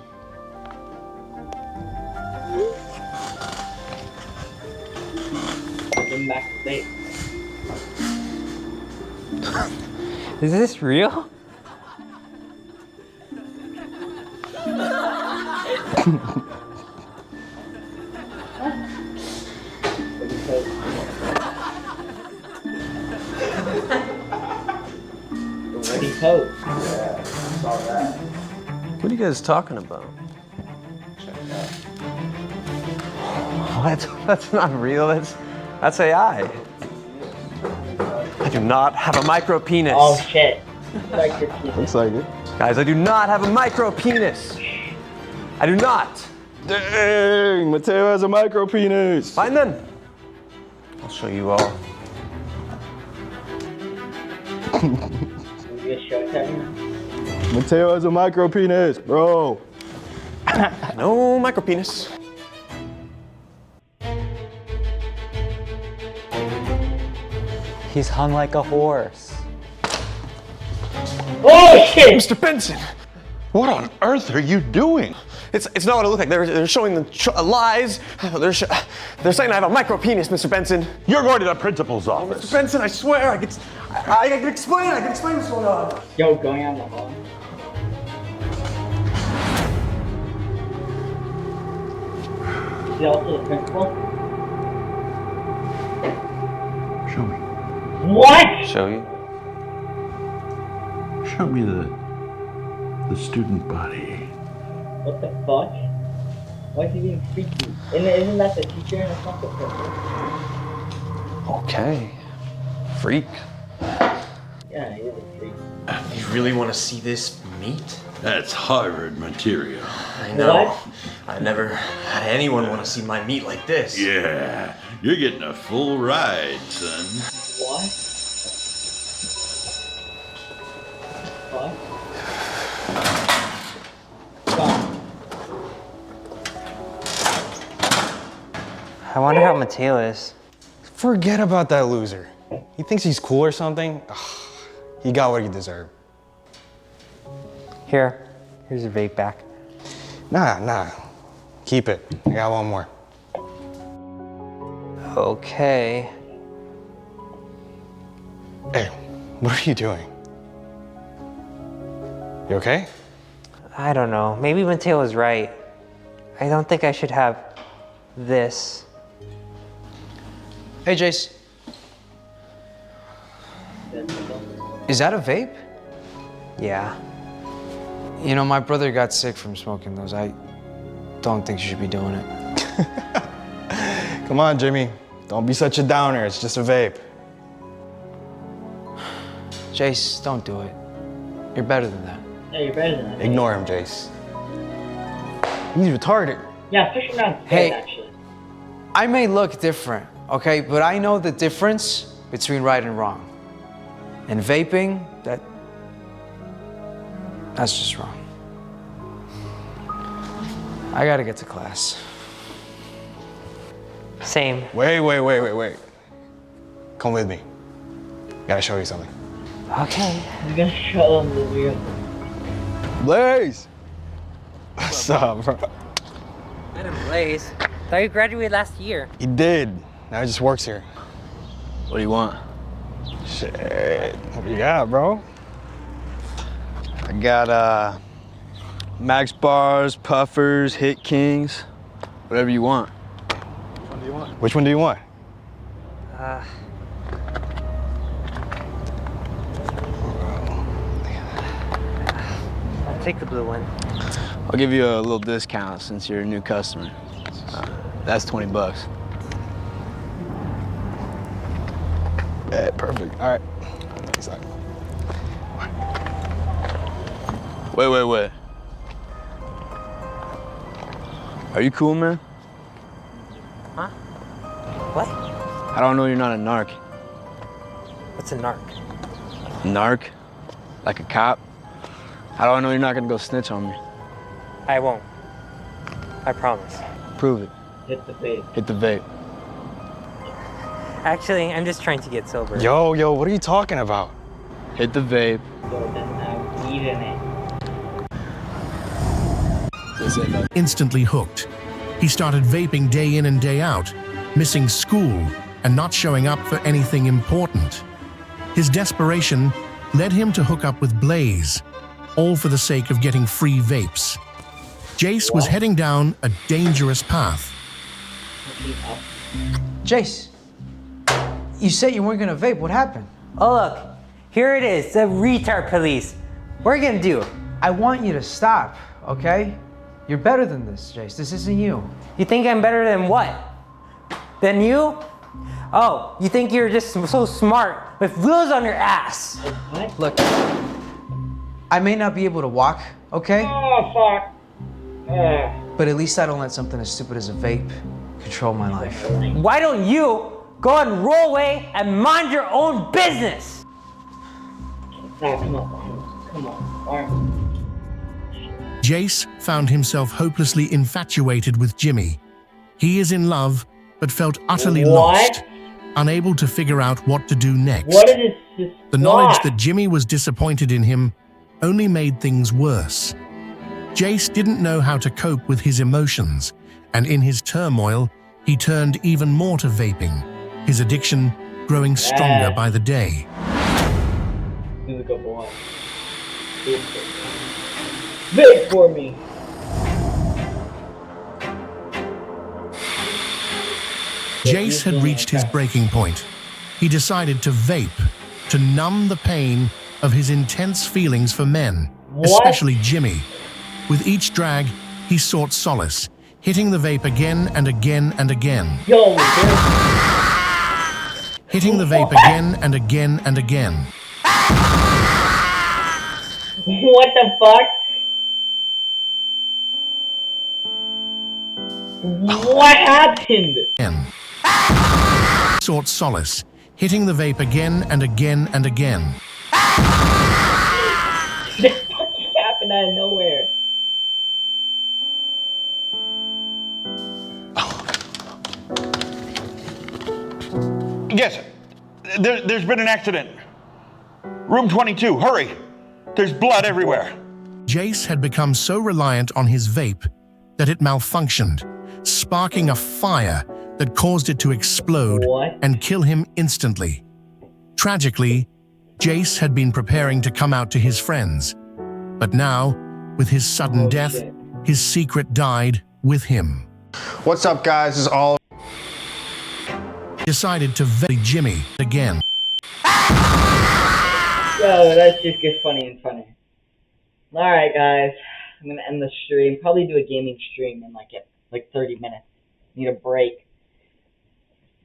Welcome back to date. Is this real? Ready coat. Yeah, I saw that. What are you guys talking about? What? That's not real. That's AI. I do not have a micro penis. Oh shit. Looks like it. Guys, I do not have a micro penis. I do not. Dang, Mateo has a micro penis. Fine then. I'll show you all. Mateo has a micro penis, bro. No micro penis. He's hung like a horse. Oh shit! Mr. Benson, what on earth are you doing? It's not what it looks like. They're showing the lies. They're saying I have a micro penis, Mr. Benson. You're going to the principal's office. Mr. Benson, I swear, I can explain what's going on. Yo, going on the hall. he also the principal? Show me. What? Show you? Show me the student body. What the fuck? Why is he being freaky? Isn't that the teacher and it's not the principal? Okay. Freak. Yeah, he is a freak. You really want to see this meat? That's Harvard material. I know. What? I never had anyone want to see my meat like this. Yeah, you're getting a full ride, son. What? Fuck? I wonder how Mateo is. Forget about that loser. He thinks he's cool or something. Ugh, he got what he deserved. Here's your vape back. Nah. Keep it. I got one more. Okay. Hey, what are you doing? You okay? I don't know. Maybe Mateo was right. I don't think I should have this. Hey, Jace. Is that a vape? Yeah. You know, my brother got sick from smoking those. I don't think you should be doing it. Come on, Jimmy. Don't be such a downer. It's just a vape. Jace, don't do it. You're better than that. Yeah, you're better than that. Ignore him, Jace. He's retarded. Yeah, fishing around Hey. actually. I may look different, okay? But I know the difference between right and wrong. And vaping, that's just wrong. I gotta get to class. Same. Wait. Come with me. Gotta show you something. Okay. You're gonna show them the real. Blaze! What's up, bro? Madam Blaze. Thought you graduated last year. He did. Now he just works here. What do you want? Shit. What do you got, bro? I got Max Bars, Puffers, Hit Kings, whatever you want. Which one do you want? I'll take the blue one. I'll give you a little discount since you're a new customer. That's $20. Yeah, perfect. All right. Exactly. Wait. Are you cool, man? Huh? What? I don't know you're not a narc. What's a narc? Narc? Like a cop? How do I know you're not gonna go snitch on me? I won't. I promise. Prove it. Hit the vape. Hit the vape. Actually, I'm just trying to get sober. Yo, what are you talking about? Hit the vape. So it doesn't have weed in it. Instantly hooked. He started vaping day in and day out, missing school and not showing up for anything important. His desperation led him to hook up with Blaze, all for the sake of getting free vapes. Jace was heading down a dangerous path. Jace, you said you weren't gonna vape. What happened? Oh, look. Here it is, the retard police. What are you gonna do? I want you to stop, okay? You're better than this, Jace. This isn't you. You think I'm better than what? Than you? Oh, you think you're just so smart with wheels on your ass. What? Look, I may not be able to walk, okay? Oh, fuck. But at least I don't let something as stupid as a vape control my life. Why don't you go and roll away and mind your own business? Come on. Jace found himself hopelessly infatuated with Jimmy. He is in love, but felt utterly lost, unable to figure out what to do next. What is this? The knowledge that Jimmy was disappointed in him only made things worse. Jace didn't know how to cope with his emotions, and in his turmoil, he turned even more to vaping, his addiction growing stronger by the day. He's a good boy. Vape for me. Jace had reached his breaking point. He decided to vape, to numb the pain of his intense feelings for men, especially Jimmy. With each drag, he sought solace, hitting the vape again and again and again. Hitting the vape again and again and again. What the fuck? What happened? Sought solace, hitting the vape again and again and again. This fucking happened out of nowhere. Yes, there's been an accident. Room 22, hurry. There's blood everywhere. Jace had become so reliant on his vape that it malfunctioned, sparking a fire that caused it to explode and kill him instantly. Tragically, Jace had been preparing to come out to his friends, but now, with his sudden death, his secret died with him. What's up, guys? This is all. Decided to vape Jimmy again. Yo, that just gets funny and funny. Alright, guys. I'm gonna end the stream. Probably do a gaming stream in like 30 minutes. Need a break.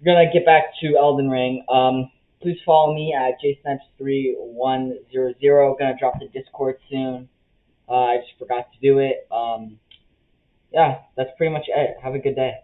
We're gonna get back to Elden Ring. Please follow me at jsnipes3100. Gonna drop the Discord soon. I just forgot to do it. Yeah, that's pretty much it. Have a good day.